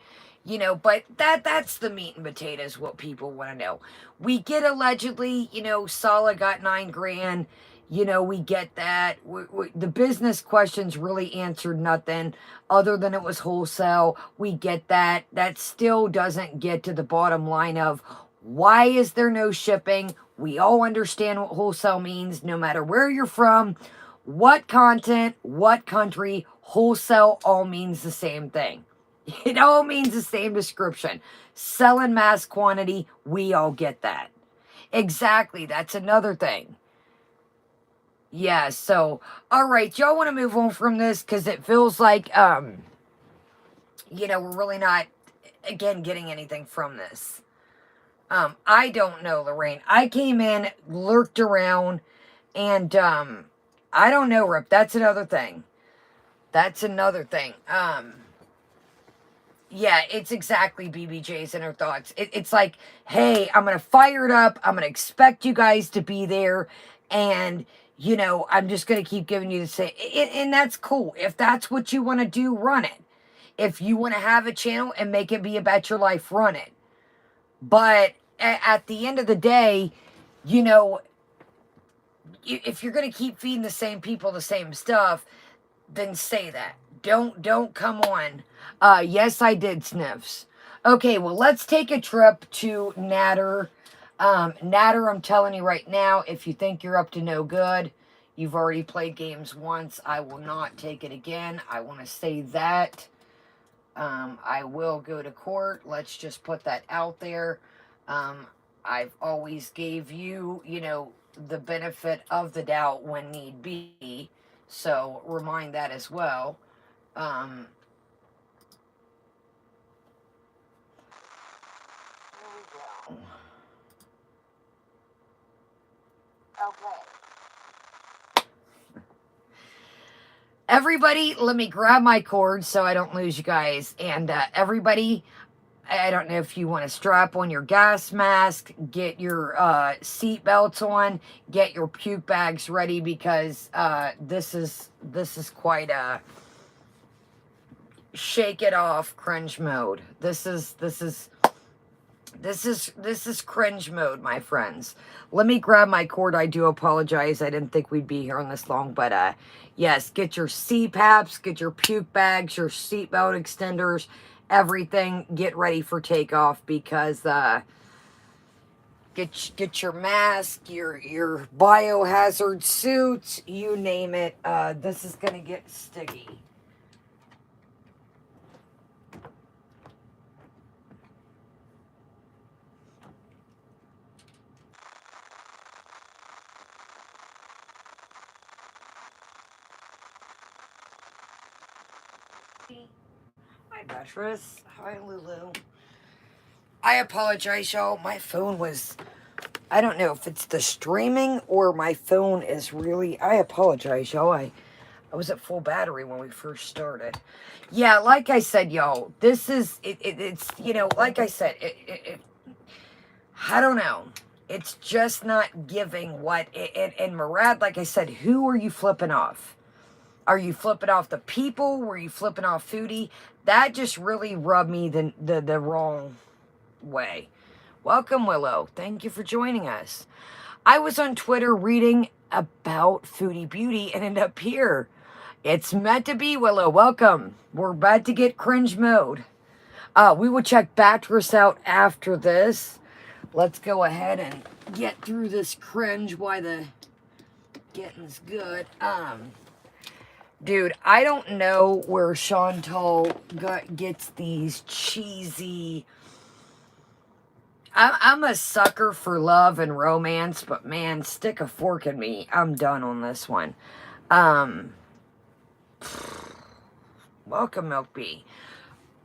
But that's the meat and potatoes, what people want to know. We get allegedly, Sala got 9 grand. We get that. The business questions really answered nothing other than it was wholesale. We get that. That still doesn't get to the bottom line of why is there no shipping? We all understand what wholesale means, no matter where you're from, what content, what country, wholesale all means the same thing. It all means the same description. Sell in mass quantity, we all get that. Exactly, that's another thing. Yeah, so, all right, y'all want to move on from this because it feels like, we're really not, again, getting anything from this. I don't know, Lorraine. I came in, lurked around, and, I don't know, Rip. That's another thing. That's another thing. Yeah, it's exactly BBJ's inner thoughts. It's like, hey, I'm going to fire it up. I'm going to expect you guys to be there. And, I'm just going to keep giving you the same. And that's cool. If that's what you want to do, run it. If you want to have a channel and make it be about your life, run it. But at the end of the day, if you're going to keep feeding the same people the same stuff, then say that. Don't come on. Yes, I did, Sniffs. Okay, well, let's take a trip to Natter. Natter, I'm telling you right now, if you think you're up to no good, you've already played games once. I will not take it again. I want to say that. I will go to court. Let's just put that out there. I've always gave you, the benefit of the doubt when need be. So remind that as well. Here we go. Okay. Everybody, let me grab my cord so I don't lose you guys. And everybody, I don't know if you want to strap on your gas mask, get your seat belts on, get your puke bags ready because this is quite a shake it off cringe mode. This is cringe mode, my friends. Let me grab my cord. I do apologize. I didn't think we'd be here on this long, but yes, get your CPAPs, get your puke bags, your seatbelt extenders, everything. Get ready for takeoff because get your mask, your biohazard suits, you name it. This is gonna get sticky. Hi, Beatrice. Hi, Lulu. I apologize, y'all. My phone was... I don't know if it's the streaming or my phone is really... I apologize, y'all. I was at full battery when we first started. Yeah, like I said, y'all, this is... It's, like I said, I don't know. It's just not giving what... And Murad, like I said, who are you flipping off? Are you flipping off the people? Were you flipping off Foodie? That just really rubbed me the wrong way. Welcome, Willow. Thank you for joining us. I was on Twitter reading about Foodie Beauty and ended up here. It's meant to be, Willow. Welcome. We're about to get cringe mode. We will check Bactress out after this. Let's go ahead and get through this cringe while the getting's good. Dude, I don't know where Chantal gets these cheesy... I'm a sucker for love and romance, but man, stick a fork in me. I'm done on this one. Welcome, Milk Bee.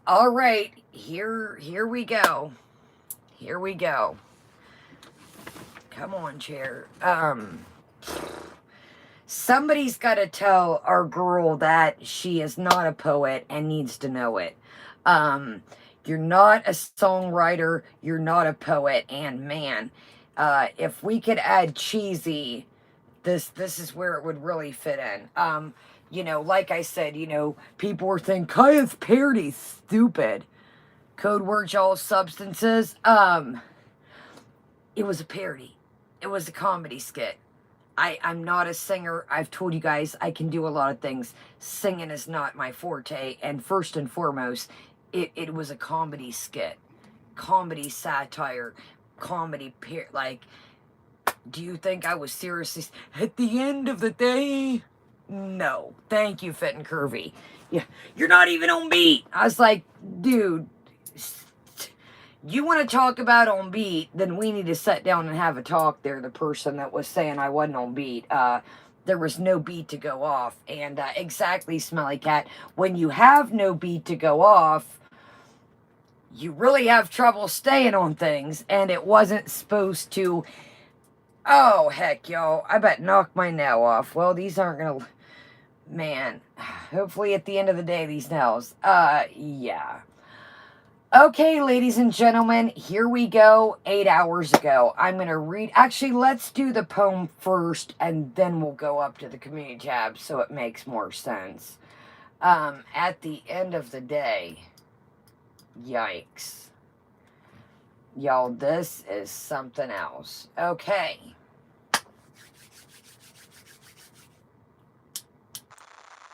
All right, here we go. Here we go. Come on, chair. Somebody's got to tell our girl that she is not a poet and needs to know it. You're not a songwriter. You're not a poet. And man, if we could add cheesy, this is where it would really fit in. You know, like I said, you know, people were thinking Kaya's parody stupid. Code words, all substances. It was a parody. It was a comedy skit. I'm not a singer. I've told you guys I can do a lot of things. Singing is not my forte. And first and foremost, it was a comedy skit. Comedy satire. Comedy, like, do you think I was seriously... At the end of the day... No. Thank you, Fit and Curvy. Yeah, you're not even on beat. I was like, dude... You want to talk about on beat, then we need to sit down and have a talk there. The person that was saying I wasn't on beat. There was no beat to go off. And exactly, Smelly Cat. When you have no beat to go off, you really have trouble staying on things. And it wasn't supposed to... Oh, heck, y'all. I bet knock my nail off. Well, these aren't going to... Man. Hopefully at the end of the day, these nails. Yeah. Okay, ladies and gentlemen, here we go. 8 hours ago. I'm going to read... Actually, let's do the poem first, and then we'll go up to the community tab so it makes more sense. At the end of the day, yikes. Y'all, this is something else. Okay.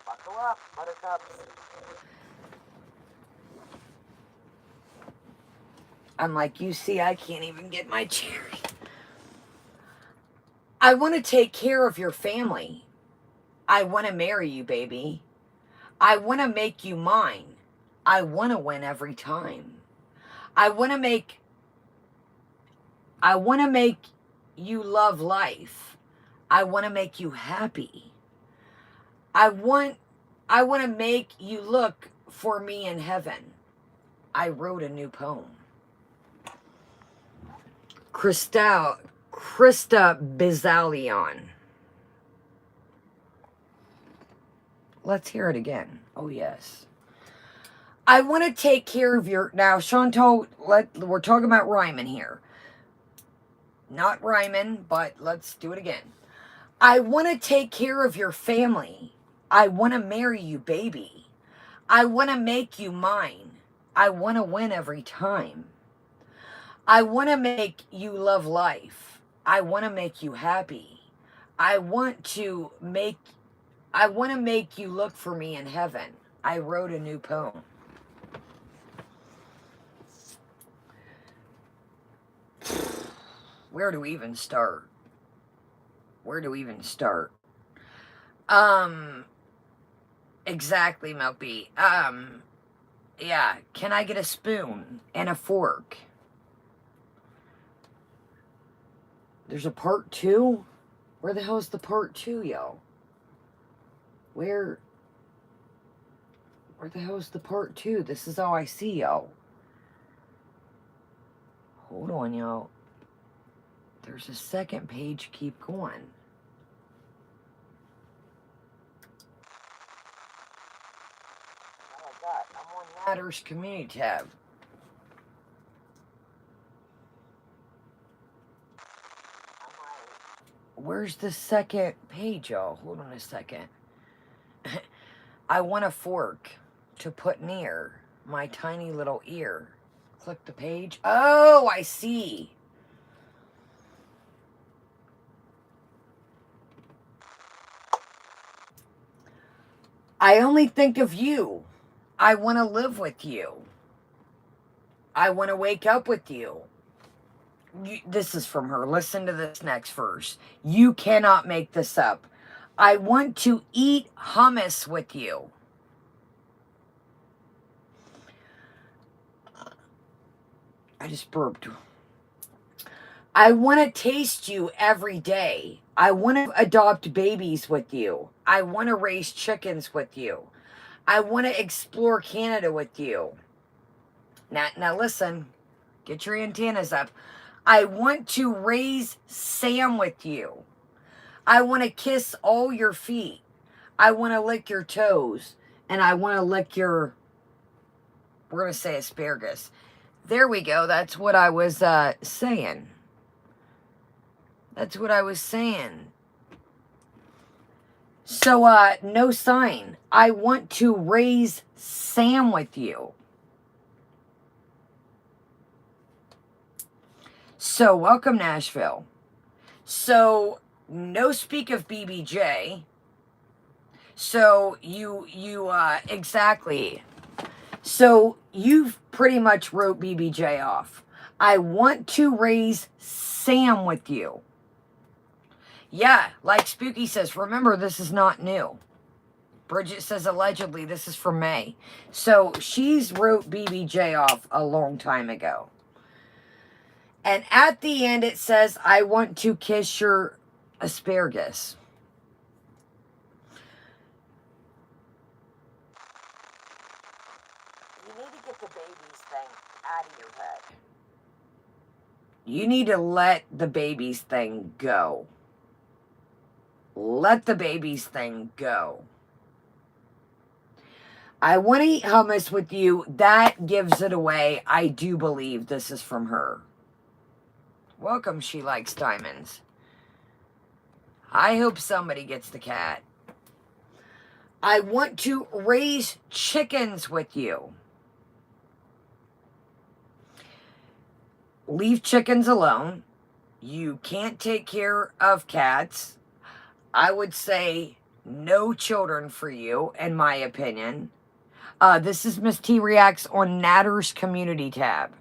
Buckle up, buttercups. I'm like, you see, I can't even get my chair. I want to take care of your family. I want to marry you, baby. I want to make you mine. I want to win every time. I want to make you love life. I want to make you happy. I want to make you look for me in heaven. I wrote a new poem. Krista Bizalion. Let's hear it again. Oh, yes. I want to take care of your... Now, Chantal, we're talking about rhyming here. Not rhyming, but let's do it again. I want to take care of your family. I want to marry you, baby. I want to make you mine. I want to win every time. I want to make you love life. I want to make you happy. I want to make you look for me in heaven. I wrote a new poem. Where do we even start? Exactly, Milky. Yeah. Can I get a spoon and a fork? There's a part 2? Where the hell is the part 2, yo? Where the hell is the part 2? This is all I see, yo. Hold on, yo. There's a second page. Keep going. Oh my God, I'm on Matters Community tab. Where's the second page, y'all? Hold on a second. I want a fork to put near my tiny little ear. Click the page. Oh, I see. I only think of you. I want to live with you. I want to wake up with you. This is from her. Listen to this next verse. You cannot make this up. I want to eat hummus with you. I just burped. I want to taste you every day. I want to adopt babies with you. I want to raise chickens with you. I want to explore Canada with you. Now listen. Get your antennas up. I want to raise Sam with you. I want to kiss all your feet. I want to lick your toes. And I want to lick your, we're going to say asparagus. There we go. That's what I was saying. That's what I was saying. So, no sign. I want to raise Sam with you. So, welcome, Nashville. So, no speak of BBJ. So, exactly. So, you've pretty much wrote BBJ off. I want to raise Sam with you. Yeah, like Spooky says, remember, this is not new. Bridget says, allegedly, this is from May. So, she's wrote BBJ off a long time ago. And at the end, it says, I want to kiss your asparagus. You need to get the babies thing out of your head. You need to let the babies thing go. Let the babies thing go. I want to eat hummus with you. That gives it away. I do believe this is from her. Welcome, She Likes Diamonds. I hope somebody gets the cat. I want to raise chickens with you. Leave chickens alone. You can't take care of cats. I would say no children for you, in my opinion. This is Miss T Reacts on Natter's community tab.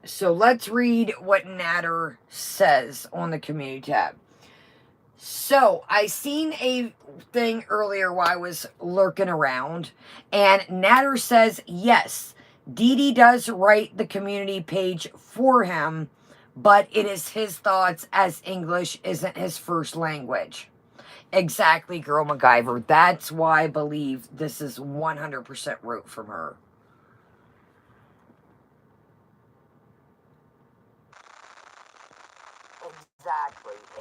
So let's read what Natter says on the community tab. So I seen a thing earlier while I was lurking around, and Natter says, yes, Dee Dee does write the community page for him, but it is his thoughts as English isn't his first language. Exactly, Girl MacGyver. That's why I believe this is 100% wrote from her.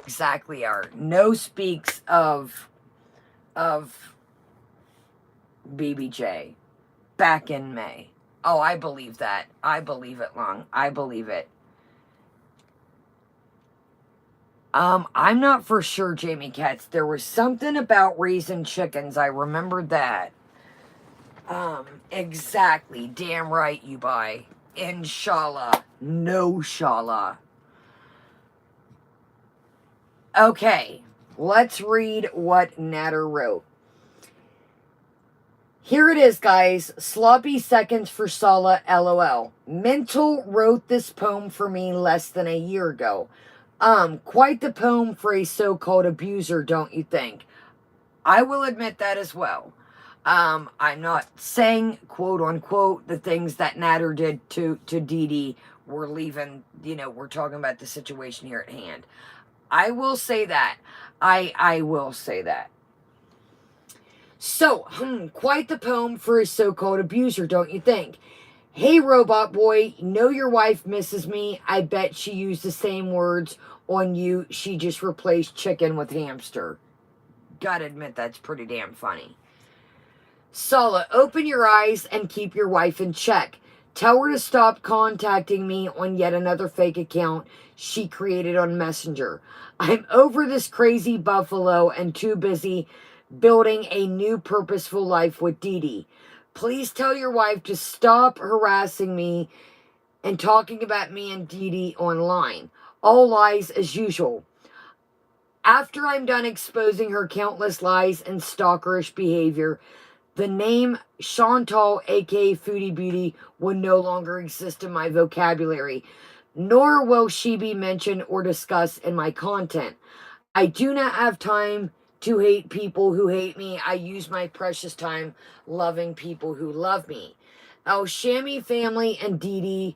Exactly, Art. No speaks of BBJ back in May. Oh, I believe that. I believe it, Long. I believe it. I'm not for sure, Jamie Katz. There was something about raising chickens. I remembered that. Exactly. Damn right, you buy. Inshallah. No shallah. Okay, let's read what Natter wrote. Here it is, guys. Sloppy seconds for Sala, LOL. Mental wrote this poem for me less than a year ago. Quite the poem for a so-called abuser, don't you think? I will admit that as well. I'm not saying, quote unquote, the things that Natter did to Dee Dee. We're leaving, we're talking about the situation here at hand. I will say that. I will say that. So, quite the poem for a so-called abuser, don't you think? Hey, robot boy, know your wife misses me. I bet she used the same words on you. She just replaced chicken with hamster. Gotta admit, that's pretty damn funny. Sala, open your eyes and keep your wife in check. Tell her to stop contacting me on yet another fake account she created on Messenger. I'm over this crazy buffalo and too busy building a new purposeful life with Dee Dee. Please tell your wife to stop harassing me and talking about me and Dee Dee online. All lies as usual. After I'm done exposing her countless lies and stalkerish behavior, the name Chantal, aka Foodie Beauty, will no longer exist in my vocabulary, nor will she be mentioned or discussed in my content. I do not have time to hate people who hate me. I use my precious time loving people who love me. El Shami family and Dee Dee.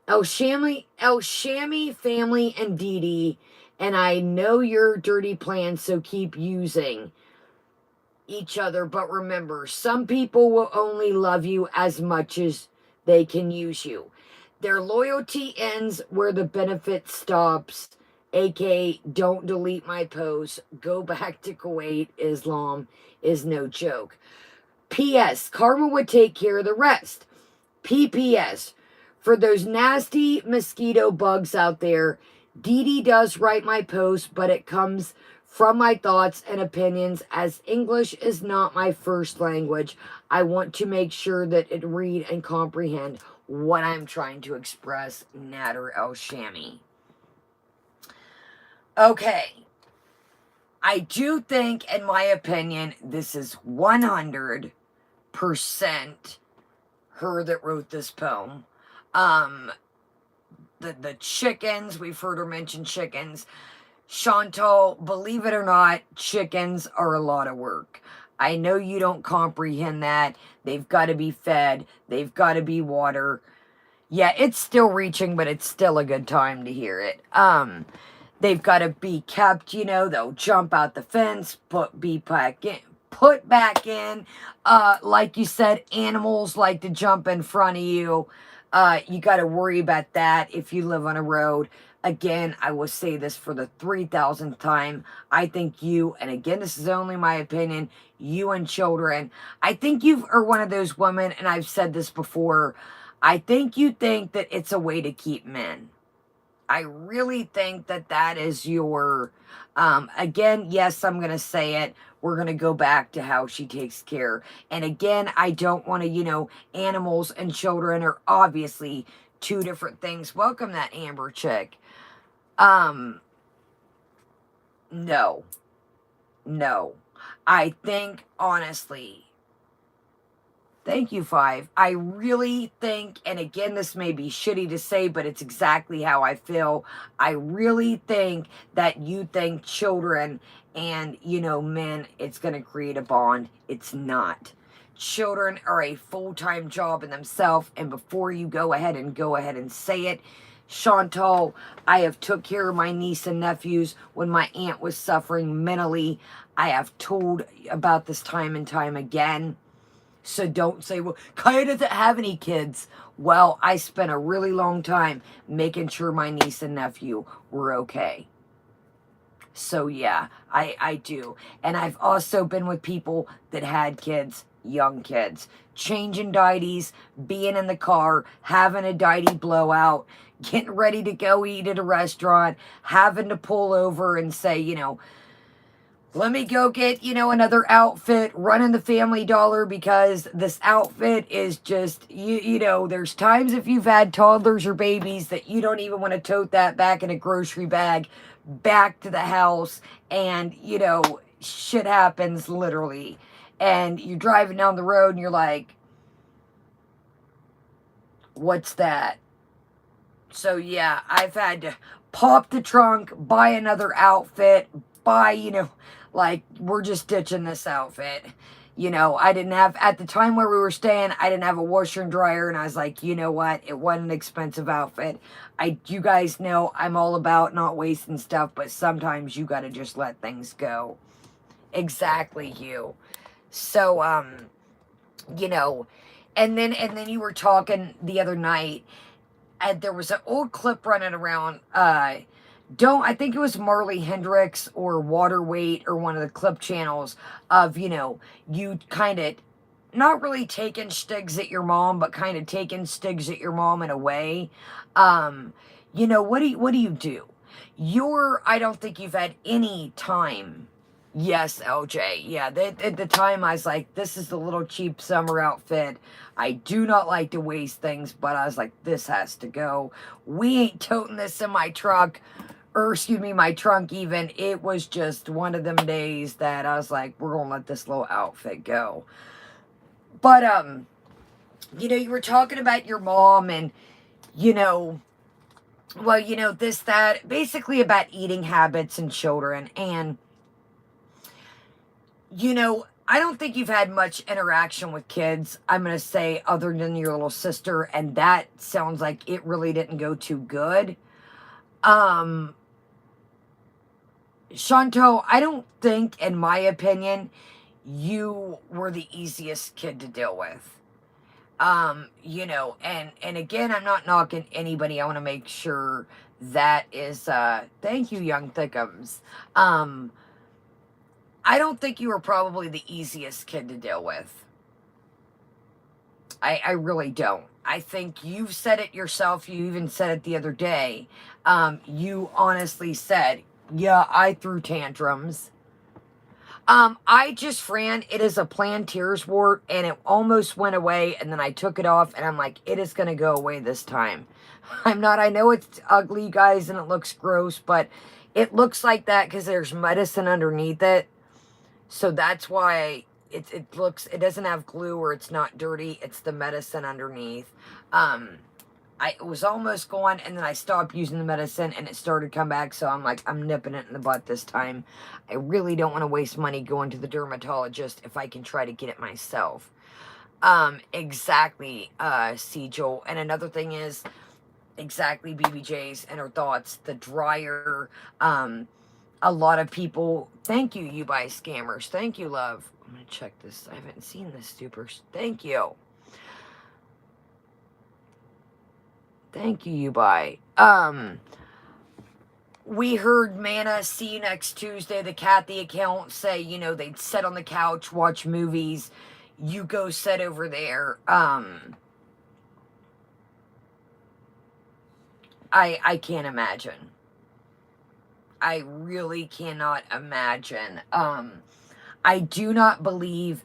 El Shami family and Dee Dee. And I know your dirty plans, so keep using. each other, but remember, some people will only love you as much as they can use you. Their loyalty ends where the benefit stops, aka don't delete my post, go back to Kuwait, Islam is no joke. P.S. Karma would take care of the rest. P.P.S. For those nasty mosquito bugs out there, Dee Dee does write my post, but it comes from my thoughts and opinions, as English is not my first language. I want to make sure that it read and comprehend what I'm trying to express. Nader El Shami. Okay. I do think, in my opinion, this is 100% her that wrote this poem. The chickens, we've heard her mention chickens. Chantal, believe it or not, chickens are a lot of work. I know you don't comprehend that. They've got to be fed. They've got to be water. Yeah, it's still reaching, but it's still a good time to hear it. They've got to be kept, you know, they'll jump out the fence, put back in. Like you said, animals like to jump in front of you. You got to worry about that if you live on a road. Again, I will say this for the 3,000th time. I think you, and again, this is only my opinion, you and children, I think you are one of those women, and I've said this before, I think you think that it's a way to keep men. I really think that that is your, again, yes, I'm going to say it. We're going to go back to how she takes care. And again, I don't want to, you know, animals and children are obviously two different things. Welcome that Amber chick. No. I think, honestly, thank you, Five. I really think, and again, this may be shitty to say, but it's exactly how I feel. I really think that you think children and, you know, men, it's going to create a bond. It's not. Children are a full-time job in themselves, and before you go ahead and say it, Chantal, I have took care of my niece and nephews when my aunt was suffering mentally. I have told about this time and time again. So don't say, well, Kaya doesn't have any kids. Well, I spent a really long time making sure my niece and nephew were okay. So yeah, I do. And I've also been with people that had kids, young kids. Changing diaties, being in the car, having a diety blowout, getting ready to go eat at a restaurant, having to pull over and say, you know, let me go get, you know, another outfit, running the Family Dollar because this outfit is just, you know, there's times if you've had toddlers or babies that you don't even want to tote that back in a grocery bag back to the house, and, you know, shit happens literally. And you're driving down the road and you're like, what's that? So yeah, I've had to pop the trunk, buy another outfit, buy, you know, like, we're just ditching this outfit. You know, I didn't have, at the time where we were staying, I didn't have a washer and dryer, and I was like, you know what, it wasn't an expensive outfit. You guys know I'm all about not wasting stuff, but sometimes you gotta just let things go. Exactly, you. So, you know, and then you were talking the other night, and there was an old clip running around, I think it was Marley Hendrix or Waterweight or one of the clip channels of, you know, you kind of not really taking stigs at your mom, but kind of taking stigs at your mom in a way. You know, what do you do? I don't think you've had any time. Yes, LJ. Yeah, at the time I was like, this is the little cheap summer outfit. I do not like to waste things, but I was like, this has to go. We ain't toting this in my truck. Or, excuse me, my trunk even. It was just one of them days that I was like, we're going to let this little outfit go. But, you know, you were talking about your mom and, you know, well, you know, this, that, basically about eating habits and children. And, you know, I don't think you've had much interaction with kids, I'm going to say, other than your little sister. And that sounds like it really didn't go too good. Chantal, I don't think, in my opinion, you were the easiest kid to deal with. You know, and again, I'm not knocking anybody. I want to make sure that is, thank you, Young Thickums. I don't think you were probably the easiest kid to deal with. I really don't. I think you've said it yourself. You even said it the other day. You honestly said, yeah, I threw tantrums. I just ran. It is a Planteer's wart, and it almost went away, and then I took it off, and I'm like, it is going to go away this time. I'm not, I know it's ugly, guys, and it looks gross, but it looks like that because there's medicine underneath it. So that's why it looks, it doesn't have glue or it's not dirty. It's the medicine underneath. It was almost gone, and then I stopped using the medicine, and it started to come back, so I'm like, I'm nipping it in the butt this time. I really don't want to waste money going to the dermatologist if I can try to get it myself. Exactly, Joel. And another thing is, exactly, BBJ's and her thoughts, the dryer, a lot of people, thank you, you buy scammers, thank you, love. I'm gonna check this, I haven't seen this super, thank you. Thank you, you buy. We heard Mana, see you next Tuesday, the Kathy account, say, you know, they'd sit on the couch, watch movies. You go sit over there. I can't imagine. I really cannot imagine. I do not believe...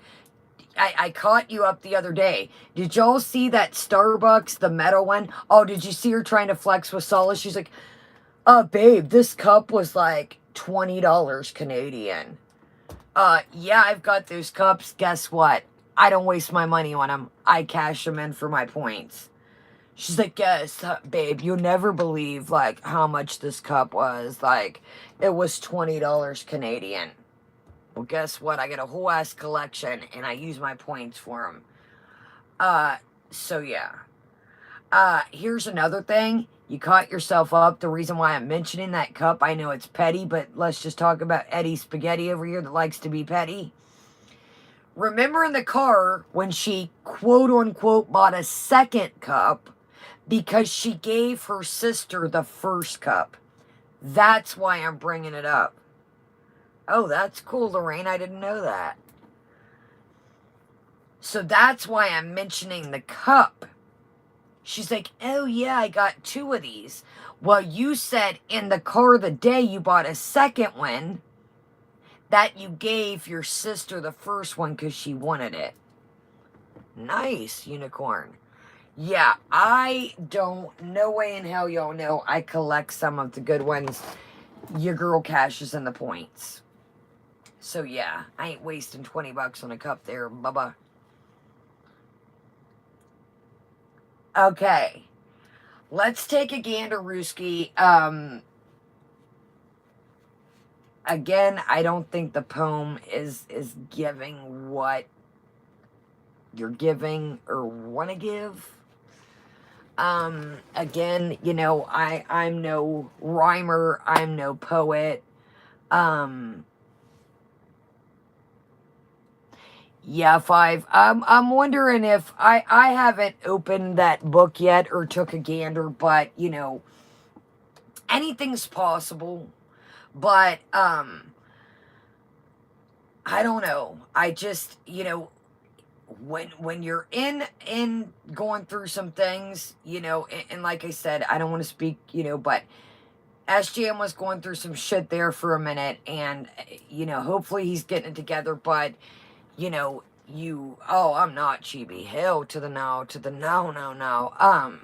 I caught you up the other day. Did y'all see that Starbucks, the metal one? Oh, did you see her trying to flex with Solace? She's like, babe, this cup was like $20 Canadian. Yeah, I've got those cups. Guess what? I don't waste my money on them. I cash them in for my points. She's like, yes, babe, you'll never believe, like, how much this cup was. Like, it was $20 Canadian. Well, guess what? I get a whole ass collection, and I use my points for them. So yeah. Here's another thing. You caught yourself up. The reason why I'm mentioning that cup, I know it's petty, but let's just talk about Eddie Spaghetti over here that likes to be petty. Remember in the car when she, quote-unquote, bought a second cup because she gave her sister the first cup. That's why I'm bringing it up. Oh, that's cool, Lorraine. I didn't know that. So that's why I'm mentioning the cup. She's like, oh, yeah, I got 2 of these. Well, you said in the car the day you bought a second one that you gave your sister the first one because she wanted it. Nice, unicorn. Yeah, I don't, no way in hell y'all know I collect some of the good ones. Your girl cashes in the points. So yeah, I ain't wasting 20 bucks on a cup there, bubba. Okay. Let's take a gander, Rooski. Again, I don't think the poem is giving what you're giving or want to give. Again, you know, I'm no rhymer, I'm no poet. Yeah, 5. I'm wondering if I haven't opened that book yet or took a gander, but you know, anything's possible. But I don't know. I just, you know, when you're in going through some things, you know, and like I said, I don't want to speak, you know, but SGM was going through some shit there for a minute, and you know, hopefully he's getting it together, but you know, I'm not Chibi. Hell to the no, no.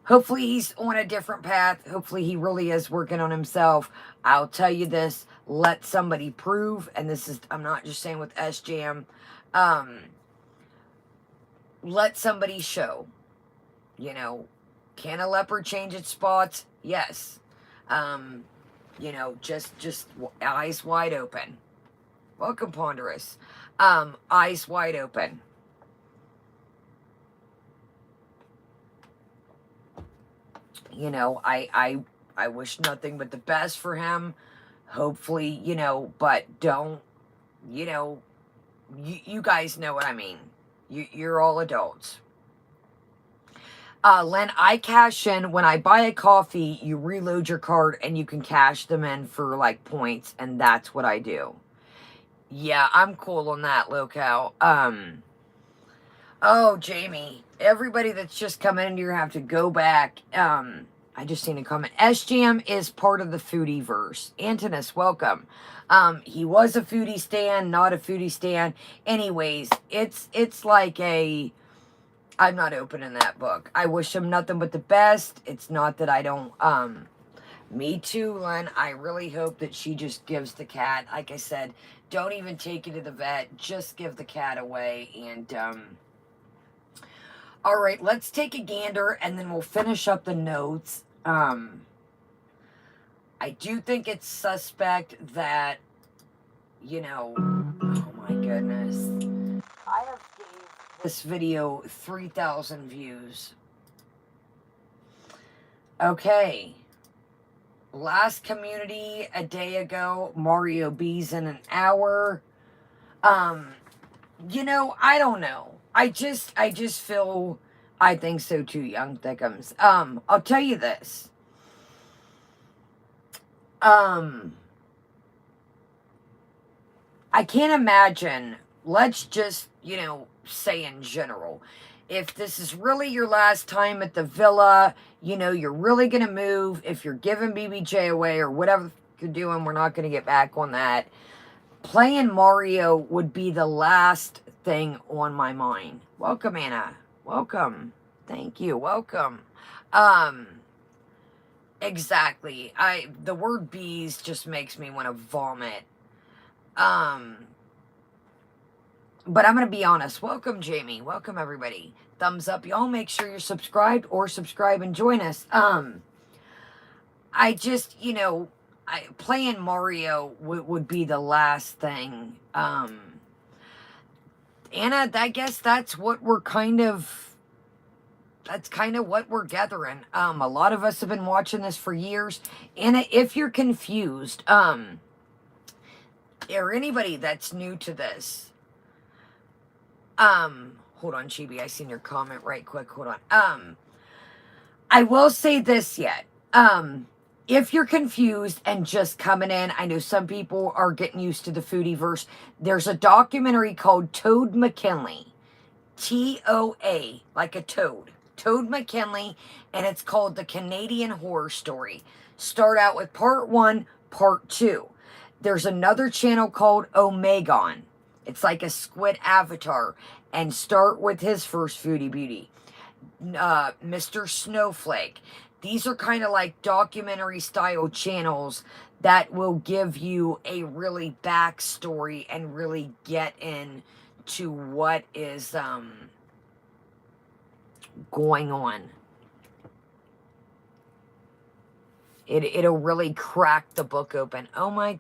Hopefully he's on a different path. Hopefully he really is working on himself. I'll tell you this, let somebody prove, and this is, I'm not just saying with SGM, let somebody show, you know, can a leopard change its spots? Yes. You know, just eyes wide open. Welcome, Ponderous. Eyes wide open. You know, I wish nothing but the best for him. Hopefully, you know, but don't, you know, You guys know what I mean. You're all adults. Len, I cash in when I buy a coffee. You reload your card and you can cash them in for like points, and that's what I do. Yeah, I'm cool on that, Locale. Oh, Jamie, everybody that's just coming in, you're gonna have to go back. I just seen a comment. SGM is part of the Foodie verse. Antinous, welcome. He was a foodie stan, not a foodie stan. Anyways, it's like a, I'm not opening that book. I wish him nothing but the best. It's not that I don't, me too, Len. I really hope that she just gives the cat, like I said, don't even take it to the vet. Just give the cat away. And, all right, let's take a gander and then we'll finish up the notes. I do think it's suspect that, you know, oh my goodness. I have gave this video 3,000 views. Okay. Last community a day ago, Mario B's in an hour. You know, I don't know. I just feel, I think so too, Young Thickums. I'll tell you this. I can't imagine, let's just, you know, say in general, if this is really your last time at the villa, you know, you're really going to move, if you're giving BBJ away or whatever you're doing, we're not going to get back on that. Playing Mario would be the last thing on my mind. Welcome, Anna. Welcome. Thank you. Welcome. Exactly. The word bees just makes me want to vomit. But I'm going to be honest. Welcome, Jamie. Welcome, everybody. Thumbs up, y'all. Make sure you're subscribed or subscribe and join us. I just, you know, playing Mario would be the last thing. Anna, I guess that's what we're kind of, that's kind of what we're gathering. A lot of us have been watching this for years. Anna, if you're confused, or anybody that's new to this, hold on, Chibi, I seen your comment right quick. Hold on. I will say this yet. If you're confused and just coming in, I know some people are getting used to the foodie verse. There's a documentary called Toad McKinley. T-O-A, like a toad. Toad McKinley, and it's called The Canadian Horror Story. Start out with part 1, part 2. There's another channel called Omegon. It's like a squid avatar. And start with his first foodie beauty. Mr. Snowflake. These are kind of like documentary style channels that will give you a really backstory and really get into what is going on. It'll really crack the book open. Oh my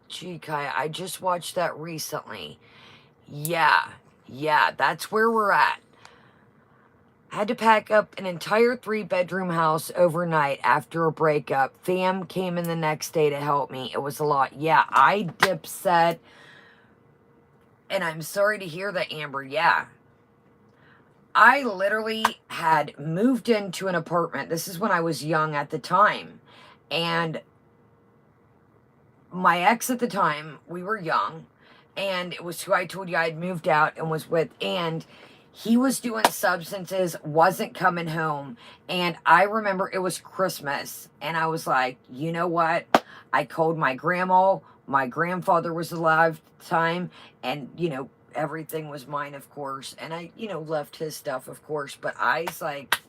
gee, Kai, I just watched that recently. Yeah, that's where we're at. I had to pack up an entire 3-bedroom house overnight after a breakup. Fam came in the next day to help me. It was a lot. Yeah, I dipset. And I'm sorry to hear that, Amber. Yeah. I literally had moved into an apartment. This is when I was young at the time. And my ex at the time, we were young. And it was who I told you I'd moved out and was with. And he was doing substances, wasn't coming home. And I remember it was Christmas. And I was like, you know what? I called my grandma. My grandfather was alive at the time. And, you know, everything was mine, of course. And I, you know, left his stuff, of course. But I was like,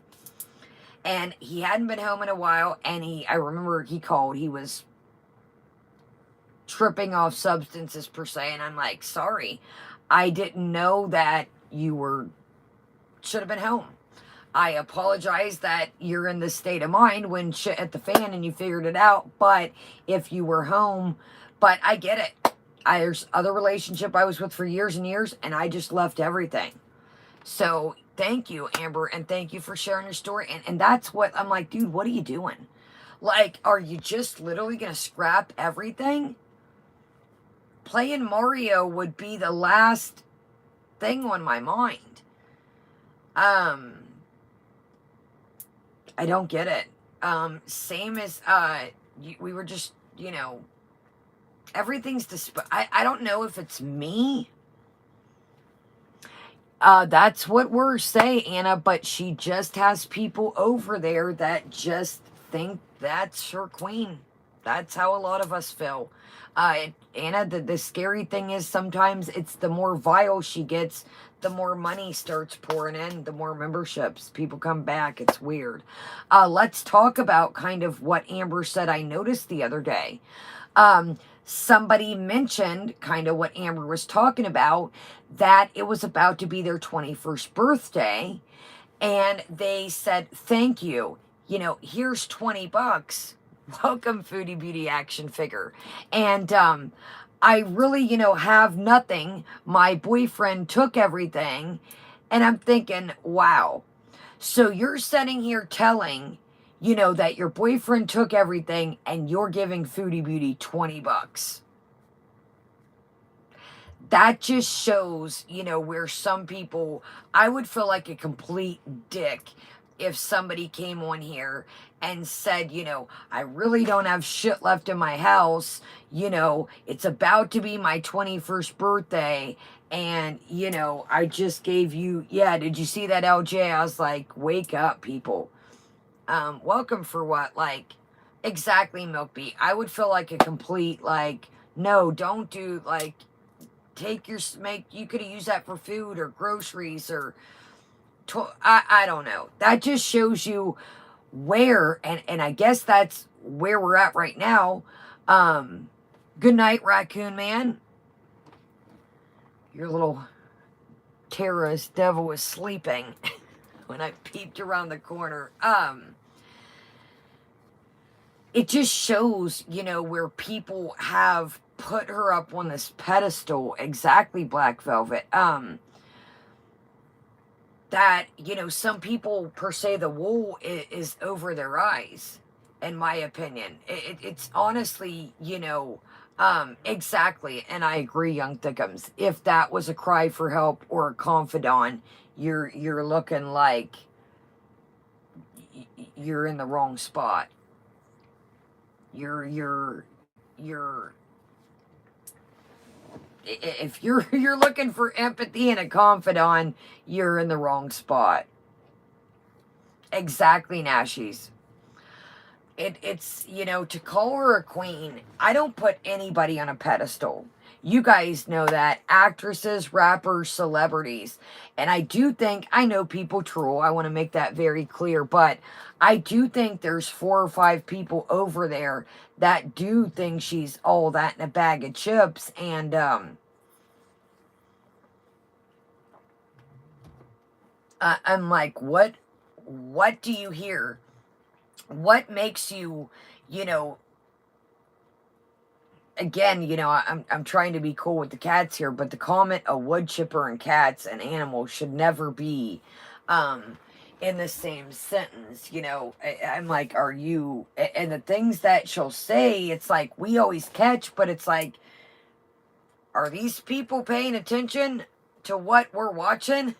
and he hadn't been home in a while. And I remember he called. He was tripping off substances per se. And I'm like, sorry. I didn't know that you should have been home. I apologize that you're in this state of mind when shit hit the fan and you figured it out. But if you were home, but I get it. There's other relationship I was with for years and years, and I just left everything. So thank you, Amber, and thank you for sharing your story. And that's what I'm like, dude, what are you doing? Like, are you just literally going to scrap everything? playing Mario would be the last thing on my mind. I don't get it. Same as, we were just, you know, everything's I don't know if it's me. That's what we're saying, Anna, but she just has people over there that just think that's her queen. That's how a lot of us feel. Anna, the scary thing is sometimes it's the more vile she gets, the more money starts pouring in, the more memberships. People come back. It's weird. Let's talk about kind of what Amber said I noticed the other day. Somebody mentioned kind of what Amber was talking about, that it was about to be their 21st birthday, and they said, thank you. You know, here's 20 bucks. Welcome, Foodie Beauty action figure. And I really, you know, have nothing. My boyfriend took everything. And I'm thinking, wow. So you're sitting here telling, you know, that your boyfriend took everything and you're giving Foodie Beauty 20 bucks. That just shows, you know, where some people, I would feel like a complete dick if somebody came on here and said, you know, I really don't have shit left in my house. You know, it's about to be my 21st birthday. And, you know, I just gave you, yeah, did you see that, LJ? I was like, wake up, people. Welcome for what? Like, exactly, Milk Bee. I would feel like a complete, like, no, don't do, like, take your, you could have used that for food or groceries or, I don't know. That just shows you where, and I guess that's where we're at right now. Good night, Raccoon Man. Your little terrorist devil was sleeping when I peeped around the corner. It just shows, you know, where people have put her up on this pedestal. Exactly, Black Velvet. That, you know, some people per se the wool is over their eyes, in my opinion. It's honestly, you know, exactly. And I agree, Young Thickums. If that was a cry for help or a confidant, you're looking like you're in the wrong spot. You're if you're looking for empathy and a confidant, you're in the wrong spot. Exactly, Nashies. It's, you know, to call her a queen, I don't put anybody on a pedestal. You guys know that. Actresses, rappers, celebrities. And I do think, I know people troll, I want to make that very clear, but I do think there's 4 or 5 people over there that do think she's all that in a bag of chips. And I'm like, what do you hear? What makes you, you know, again, you know, I'm trying to be cool with the cats here, but the comment a wood chipper and cats and animals should never be in the same sentence. You know, I'm like, are you, and the things that she'll say, it's like we always catch, but it's like, are these people paying attention to what we're watching?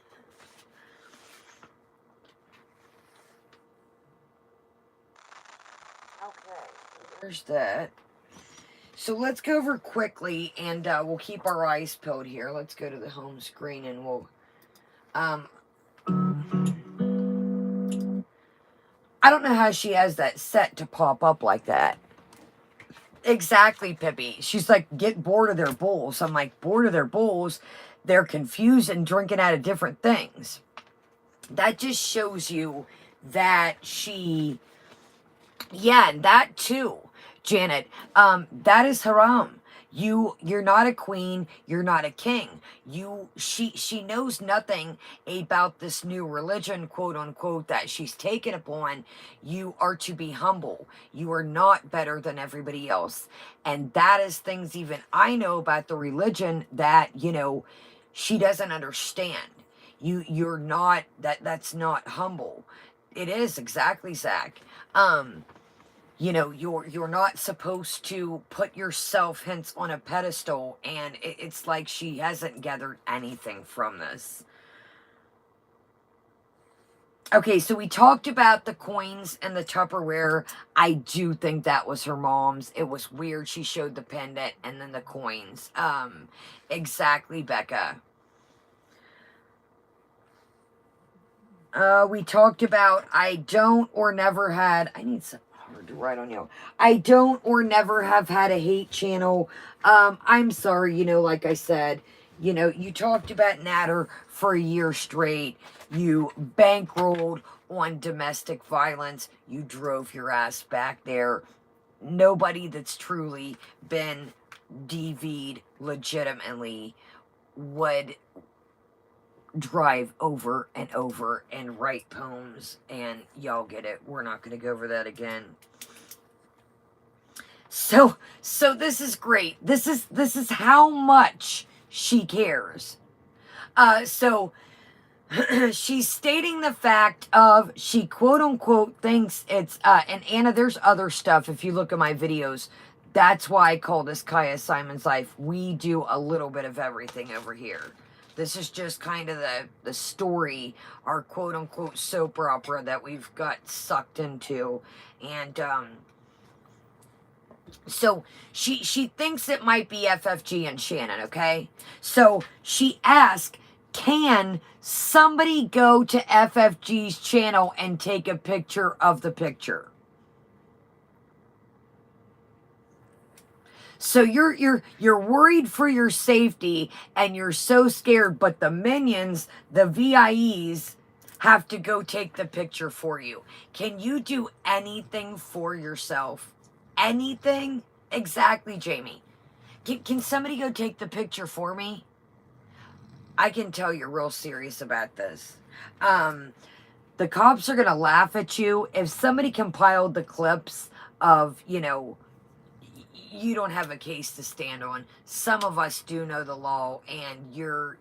Okay, there's that. So let's go over quickly, and we'll keep our eyes peeled here. Let's go to the home screen, and we'll... I don't know how she has that set to pop up like that. Exactly, Pippi. She's like, get bored of their bowls. I'm like, bored of their bowls? They're confused and drinking out of different things. That just shows you that she... Yeah, and that too, Janet. That is haram. You're not a queen. You're not a king. She knows nothing about this new religion, quote unquote, that she's taken upon. You are to be humble. You are not better than everybody else. And that is things even I know about the religion that, you know, she doesn't understand. You're not, that's not humble. It is, exactly, Zach. you know, you're not supposed to put yourself hence on a pedestal, and it's like she hasn't gathered anything from this. Okay, so we talked about the coins and the Tupperware. I do think that was her mom's. It was weird. She showed the pendant and then the coins. Exactly, Becca. We talked about I don't or never had. I need some hard to write on you. I don't or never have had a hate channel. I'm sorry, you know, like I said, you know, you talked about Natter for a year straight. You bankrolled on domestic violence. You drove your ass back there. Nobody that's truly been DV'd legitimately would drive over and over and write poems, and y'all get it. We're not going to go over that again. So this is great. This is how much she cares. So she's stating the fact of she quote unquote thinks it's and Anna, there's other stuff. If you look at my videos, that's why I call this Kaya Simon's Life. We do a little bit of everything over here. This is just kind of the story, our quote unquote soap opera that we've got sucked into. And so she thinks it might be FFG and Shannon, okay? So she asked, can somebody go to FFG's channel and take a picture of the picture? So you're worried for your safety and you're so scared, but the minions, the VIEs, have to go take the picture for you. Can you do anything for yourself? Anything? Exactly, Jamie. Can somebody go take the picture for me? I can tell you're real serious about this. The cops are going to laugh at you. If somebody compiled the clips of, you know, you don't have a case to stand on. Some of us do know the law, and you're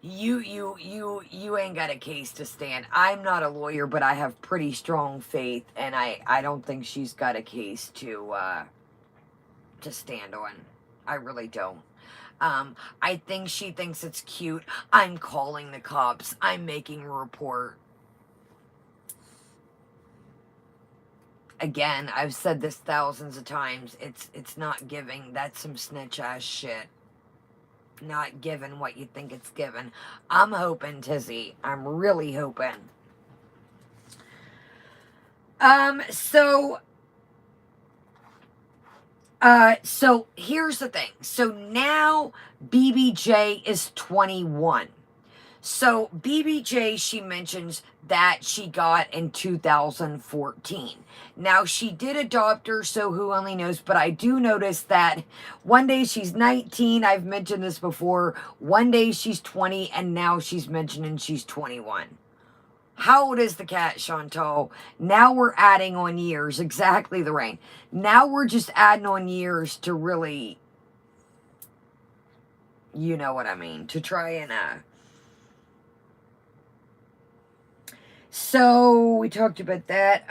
you ain't got a case to stand. I'm not a lawyer, but I have pretty strong faith, and I don't think she's got a case to stand on. I really don't. I think she thinks it's cute. I'm calling the cops. I'm making a report. Again, I've said this thousands of times. It's not giving. That's some snitch ass shit. Not giving what you think it's given. I'm hoping, Tizzy. I'm really hoping. So here's the thing. So now BBJ is 21. So BBJ, she mentions that she got in 2014. Now, she did adopt her, so who only knows, but I do notice that one day she's 19, I've mentioned this before, one day she's 20, and now she's mentioning she's 21. How old is the cat, Chantal? Now we're adding on years, exactly, the rain. Now we're just adding on years to really, you know what I mean, to try and, so we talked about that.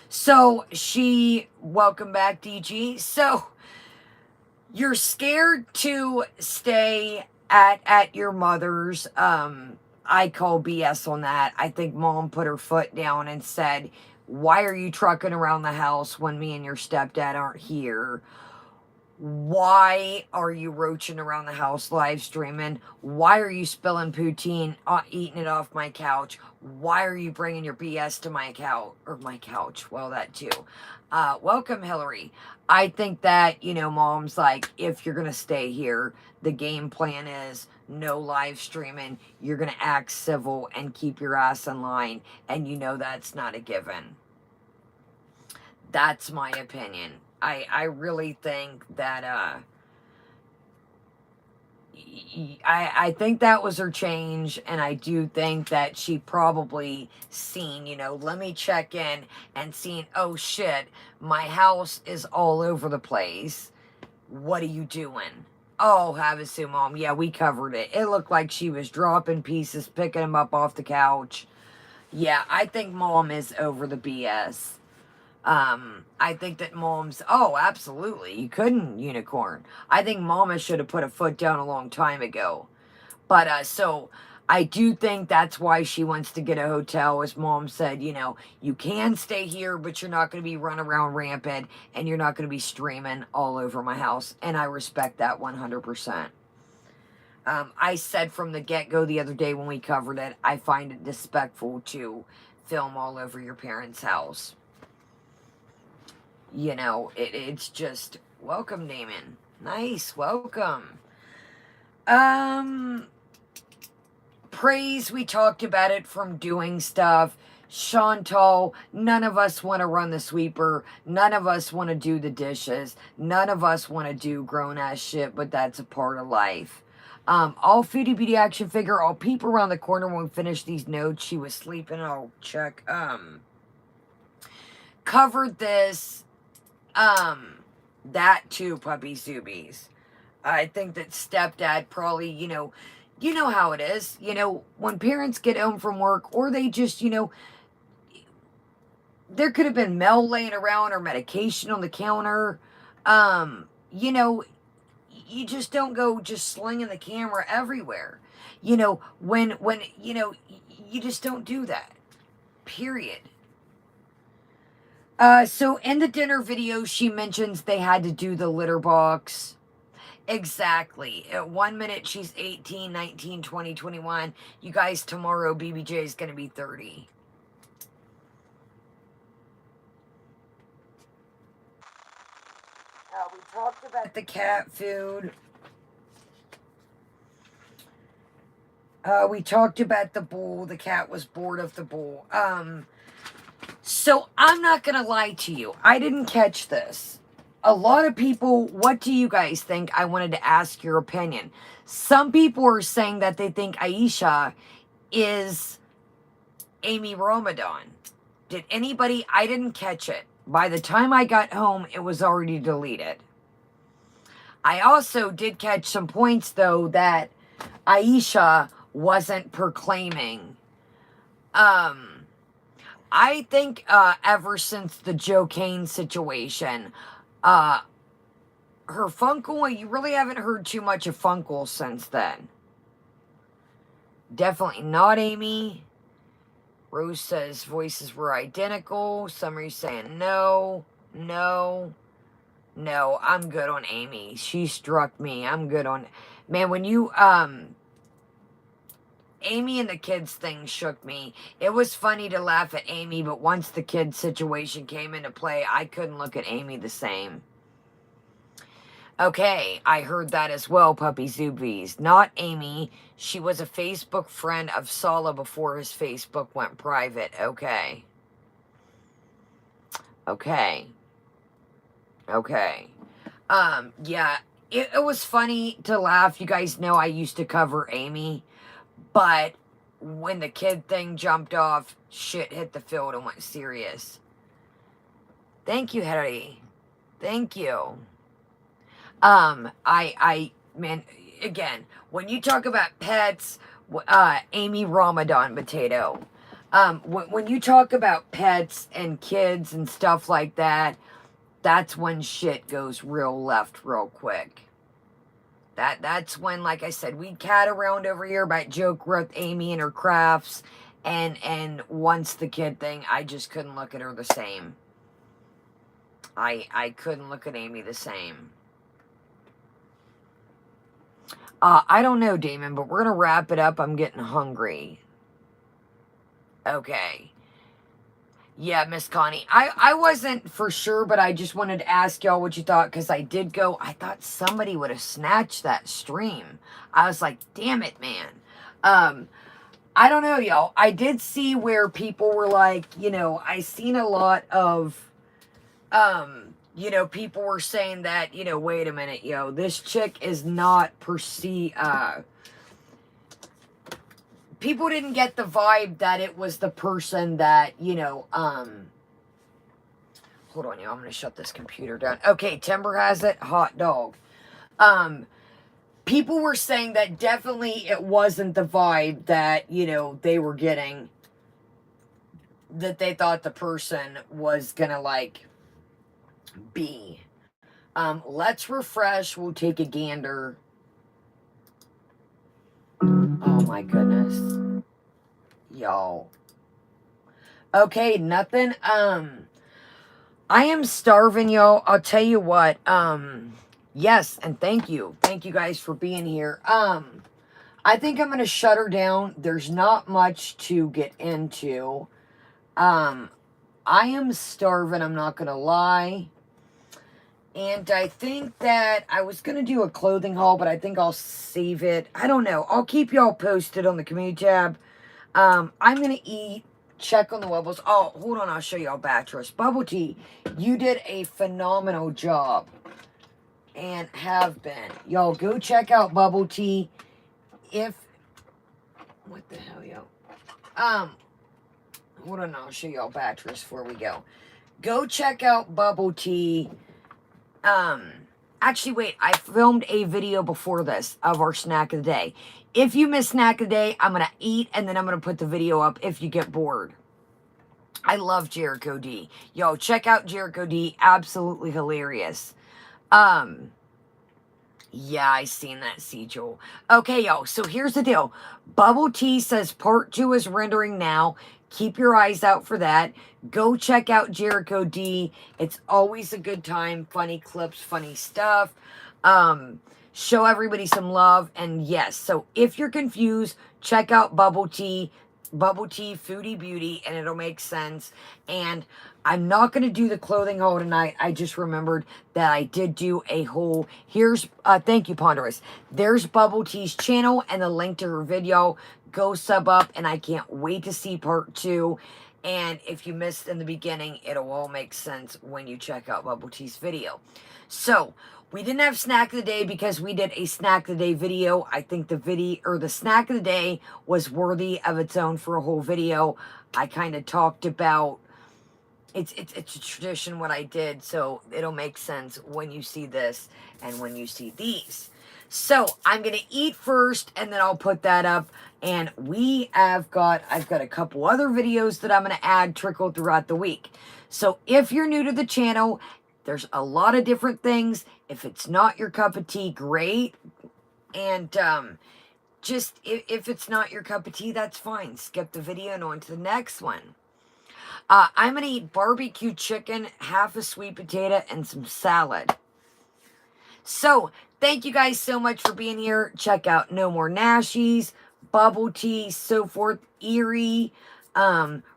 So she, welcome back, DG. So you're scared to stay at your mother's. I call BS on that. I think mom put her foot down and said, why are you trucking around the house when me and your stepdad aren't here? Why are you roaching around the house live streaming? Why are you spilling poutine, eating it off my couch? Why are you bringing your BS to my couch? Or my couch. Well, that too. Welcome, Hillary. I think that, you know, mom's like, if you're going to stay here, the game plan is no live streaming. You're going to act civil and keep your ass in line. And you know that's not a given. That's my opinion. I really think that, I think that was her change, and I do think that she probably seen, you know, let me check in and seen, oh shit, my house is all over the place. What are you doing? Oh, Havasu, Mom. Yeah, we covered it. It looked like she was dropping pieces, picking them up off the couch. Yeah, I think Mom is over the BS. I think that Mom's, oh, absolutely, you couldn't unicorn. I think Mama should have put a foot down a long time ago. But, so, I do think that's why she wants to get a hotel, as Mom said, you know, you can stay here, but you're not going to be running around rampant, and you're not going to be streaming all over my house, and I respect that 100%. I said from the get-go the other day when we covered it, I find it disrespectful to film all over your parents' house. You know, it's just, welcome, Damon. Nice, welcome. Praise, we talked about it from doing stuff. Chantal, none of us want to run the sweeper. None of us want to do the dishes. None of us want to do grown-ass shit, but that's a part of life. All Foodie Beauty action figure, I'll peep around the corner when we finish these notes. She was sleeping, I'll check. Covered this, that too, Puppy Zubies. I think that stepdad probably, you know how it is. You know, when parents get home from work, or they just, you know, there could have been mail laying around or medication on the counter. You know, you just don't go just slinging the camera everywhere. You know, when you know, you just don't do that. Period. So in the dinner video, she mentions they had to do the litter box. Exactly. At 1 minute, she's 18, 19, 20, 21. You guys, tomorrow, BBJ is going to be 30. We talked about the cat food. We talked about the bowl. The cat was bored of the bowl. So I'm not going to lie to you. I didn't catch this. A lot of people, what do you guys think? I wanted to ask your opinion. Some people are saying that they think Aisha is Amy Ramadan. Did anybody? I didn't catch it. By the time I got home, it was already deleted. I also did catch some points, though, that Aisha wasn't proclaiming. I think ever since the Joe Kane situation, her Funkle, you really haven't heard too much of Funkle since then. Definitely not Amy. Rose says voices were identical. Summary's saying no, no, no. I'm good on Amy. She struck me. I'm good on... Man, when you... Amy and the kids thing shook me. It was funny to laugh at Amy, but once the kids situation came into play, I couldn't look at Amy the same. Okay, I heard that as well, Puppy Zubies. Not Amy. She was a Facebook friend of Sala before his Facebook went private. Okay. Okay. Okay. Yeah, it was funny to laugh. You guys know I used to cover Amy. But when the kid thing jumped off, shit hit the field and went serious. Thank you, Harry. Thank you. Man, again, when you talk about pets, Amy Ramadan Potato, when you talk about pets and kids and stuff like that, that's when shit goes real left real quick. That's when, like I said, we cat around over here about joke with Amy and her crafts, and once the kid thing, I just couldn't look at her the same. I couldn't look at Amy the same. I don't know, Damon, but we're gonna wrap it up. I'm getting hungry. Okay. Yeah, Miss Connie. I wasn't for sure, but I just wanted to ask y'all what you thought, because I did go, I thought somebody would have snatched that stream. I was like, damn it, man. I don't know, y'all. I did see where people were like, you know, I seen a lot of, you know, people were saying that, you know, wait a minute, yo, this chick is not people didn't get the vibe that it was the person that, you know, hold on, y'all, I'm gonna shut this computer down. Okay, Timber has it, hot dog. People were saying that definitely it wasn't the vibe that, you know, they were getting that they thought the person was gonna like be. Let's refresh. We'll take a gander. Oh my goodness. Y'all. Okay, nothing. I am starving, y'all. I'll tell you what. Yes, and thank you. Thank you guys for being here. I think I'm gonna shut her down. There's not much to get into. I am starving, I'm not gonna lie. And I think that I was going to do a clothing haul, but I think I'll save it. I don't know. I'll keep y'all posted on the community tab. I'm going to eat, check on the Webbles. Oh, hold on. I'll show y'all Batress. Bubble Tea, you did a phenomenal job and have been. Y'all go check out Bubble Tea. What the hell, yo? Hold on. I'll show y'all Batress before we go. Go check out Bubble Tea. Actually, wait, I filmed a video before this of our snack of the day. If you miss snack of the day, I'm going to eat and then I'm going to put the video up if you get bored. I love Jericho D. Yo, check out Jericho D. Absolutely hilarious. Yeah, I seen that, Joel. Okay, y'all, so here's the deal. Bubble Tea says part 2 is rendering now. Keep your eyes out for that. Go check out Jericho D. It's always a good time. Funny clips, funny stuff. Show everybody some love. And yes, so if you're confused, check out Bubble Tea. Bubble Tea, Foodie Beauty, and it'll make sense. And I'm not going to do the clothing haul tonight. I just remembered that I did do a whole, thank you, Ponderous. There's Bubble Tea's channel and the link to her video. Go sub up, and I can't wait to see part 2. And if you missed in the beginning, it'll all make sense when you check out Bubble Tea's video. So, we didn't have snack of the day because we did a snack of the day video. I think the snack of the day was worthy of its own for a whole video. I kind of talked about, it's a tradition what I did, so it'll make sense when you see this and when you see these. So I'm going to eat first and then I'll put that up. And I've got a couple other videos that I'm going to add trickle throughout the week. So if you're new to the channel, there's a lot of different things. If it's not your cup of tea, great. And just if it's not your cup of tea, that's fine. Skip the video and on to the next one. I'm going to eat barbecue chicken, half a sweet potato, and some salad. So, thank you guys so much for being here. Check out No More Nashies, Bubble Tea, so forth, Erie,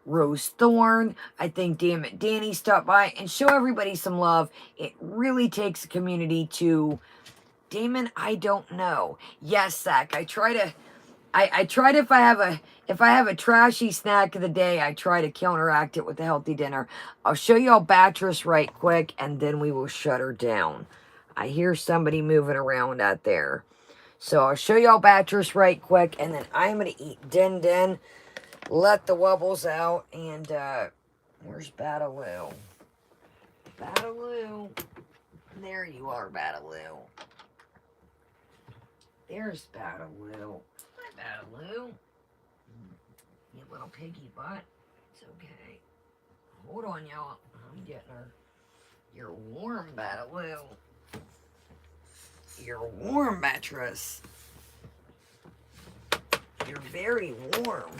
Rose Thorn. I think Damn It Danny stopped by and show everybody some love. It really takes a community to... Damon, I don't know. Yes, Zach, I try to if I have a trashy snack of the day, I try to counteract it with a healthy dinner. I'll show y'all Batress right quick, and then we will shut her down. I hear somebody moving around out there. So I'll show y'all Batress right quick, and then I'm going to eat Din Din, let the wubbles out, and where's Bataloo? Bataloo. There you are, Bataloo. There's Bataloo. Hi, Bataloo. You little piggy butt. It's okay. Hold on, y'all. I'm getting her. You're warm, Bataloo. You're warm, Batress. You're very warm.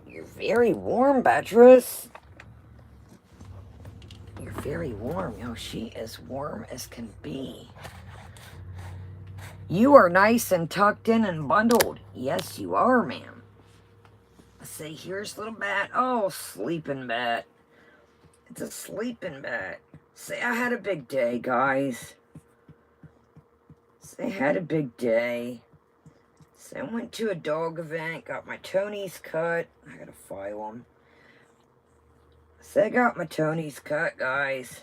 You're very warm, Batress. You're very warm. Yo, she is warm as can be. You are nice and tucked in and bundled. Yes, you are, ma'am. Let's see, here's little bat. Oh, sleeping bat. It's a sleeping bat. Say I had a big day, guys. Say I had a big day. Say I went to a dog event, got my Tony's cut. I gotta file them. Say I got my Tony's cut, guys.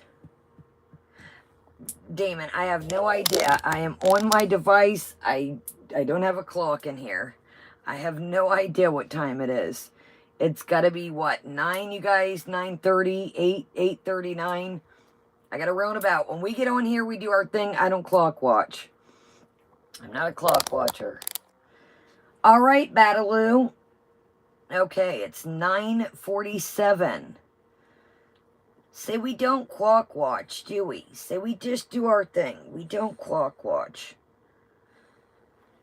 Damon, I have no idea. I am on my device. I don't have a clock in here. I have no idea what time it is. It's got to be, what, 9, you guys? 9:30, 8:39. I got to round about. When we get on here, we do our thing. I don't clock watch. I'm not a clock watcher. All right, Bataloo. Okay, it's 9:47. Say we don't clock watch, do we? Say we just do our thing. We don't clock watch.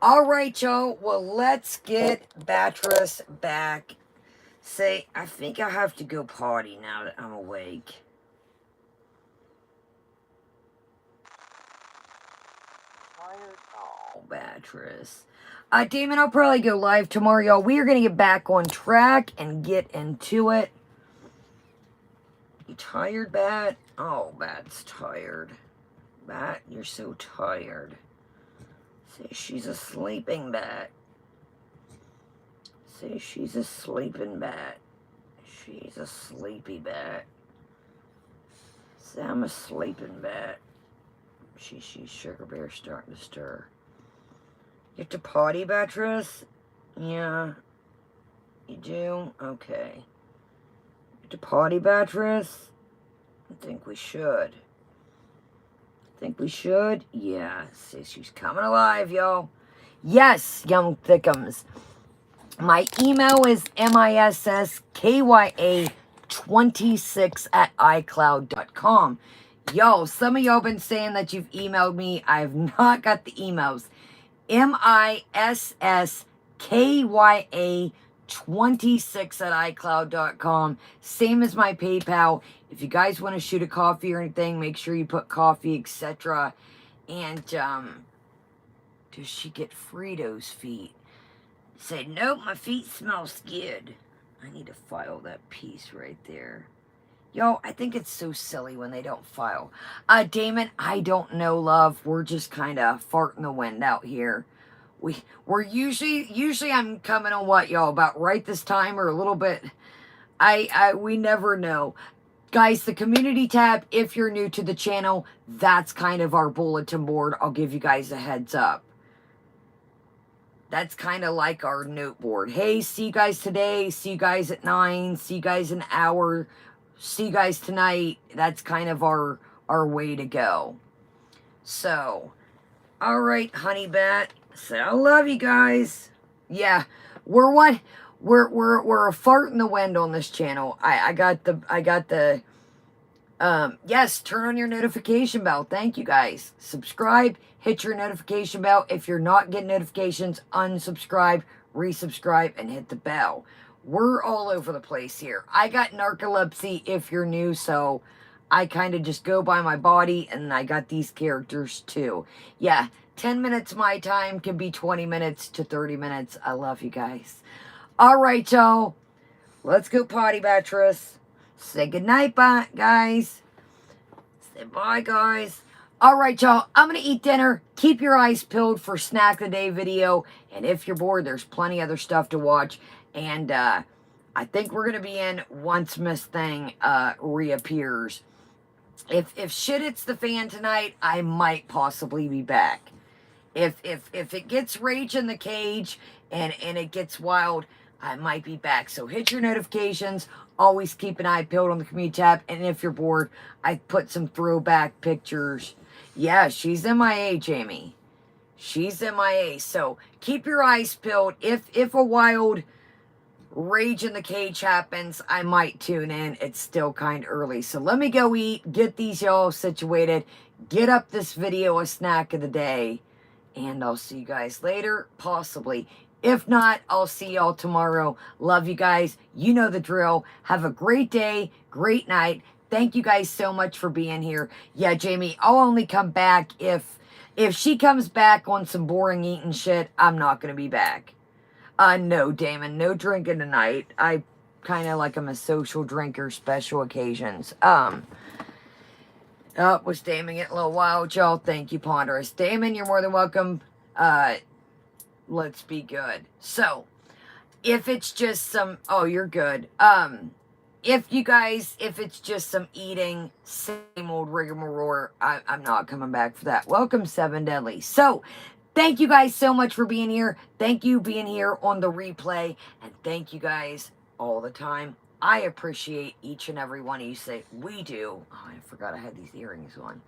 All right, y'all. Well, let's get Beatrice back. Say, I think I have to go potty now that I'm awake. Oh, Beatrice. Damon, I'll probably go live tomorrow, y'all. We are going to get back on track and get into it. You tired, Bat? Oh, Bat's tired. Bat, you're so tired. Say she's a sleeping bat. Say she's a sleeping bat. She's a sleepy bat. Say I'm a sleeping bat. She's Sugar Bear starting to stir. You have to potty, Beatrice? Yeah. You do? Okay. You have to potty, Beatrice? I think we should. Think we should? Yeah. See, she's coming alive, y'all. Yes, young thickums. My email is misskya26@icloud.com. Yo, some of y'all been saying that you've emailed me. I have not got the emails. misskya26@icloud.com. Same as my PayPal. If you guys want to shoot a coffee or anything, make sure you put coffee, etc. And, does she get Fritos feet? Say, nope, my feet smell good. I need to file that piece right there. Yo, I think it's so silly when they don't file. Damon, I don't know, love. We're just kind of farting the wind out here. We're usually I'm coming on what, y'all, about right this time or a little bit. We never know. Guys, the community tab, if you're new to the channel, that's kind of our bulletin board. I'll give you guys a heads up. That's kind of like our note board. Hey, see you guys today. See you guys at 9. See you guys in an hour. See you guys tonight. That's kind of our way to go. So, all right, honey bat. So I love you guys. Yeah, we're a fart in the wind on this channel. Yes, turn on your notification bell. Thank you guys. Subscribe, hit your notification bell. If you're not getting notifications, unsubscribe, resubscribe, and hit the bell. We're all over the place here. I got narcolepsy if you're new, so I kind of just go by my body, and I got these characters too. Yeah, 10 minutes my time can be 20 minutes to 30 minutes. I love you guys. All right, y'all. Let's go potty, Beatrice. Say goodnight, bye, guys. Say bye, guys. All right, y'all. I'm going to eat dinner. Keep your eyes peeled for Snack of the Day video. And if you're bored, there's plenty other stuff to watch. And I think we're going to be in once Miss Thing reappears. If shit hits the fan tonight, I might possibly be back. If it gets rage in the cage and it gets wild, I might be back. So hit your notifications. Always keep an eye peeled on the community tab. And if you're bored, I put some throwback pictures. Yeah, she's MIA, Jamie. She's MIA. So keep your eyes peeled. If a wild rage in the cage happens, I might tune in. It's still kind of early. So let me go eat. Get these y'all situated. Get up this video a snack of the day. And I'll see you guys later. Possibly. If not, I'll see y'all tomorrow. Love you guys. You know the drill. Have a great day, great night. Thank you guys so much for being here. Yeah, Jamie, I'll only come back if she comes back on some boring eating shit. I'm not going to be back. No, Damon, no drinking tonight. I kind of like I'm a social drinker, special occasions. Was Damon getting a little wild, y'all? Thank you, Ponderous. Damon, you're more than welcome. Let's be good. So, if it's just some... Oh, you're good. If it's just some eating, same old rigmarole, I'm not coming back for that. Welcome, Seven Deadly. So, thank you guys so much for being here. Thank you being here on the replay. And thank you guys all the time. I appreciate each and every one of you. Say, we do. Oh, I forgot I had these earrings on.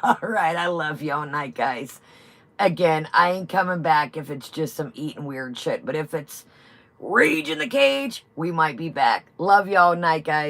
All right, I love y'all. Night, guys. Again, I ain't coming back if it's just some eating weird shit. But if it's Rage in the Cage, we might be back. Love y'all. Night, guys.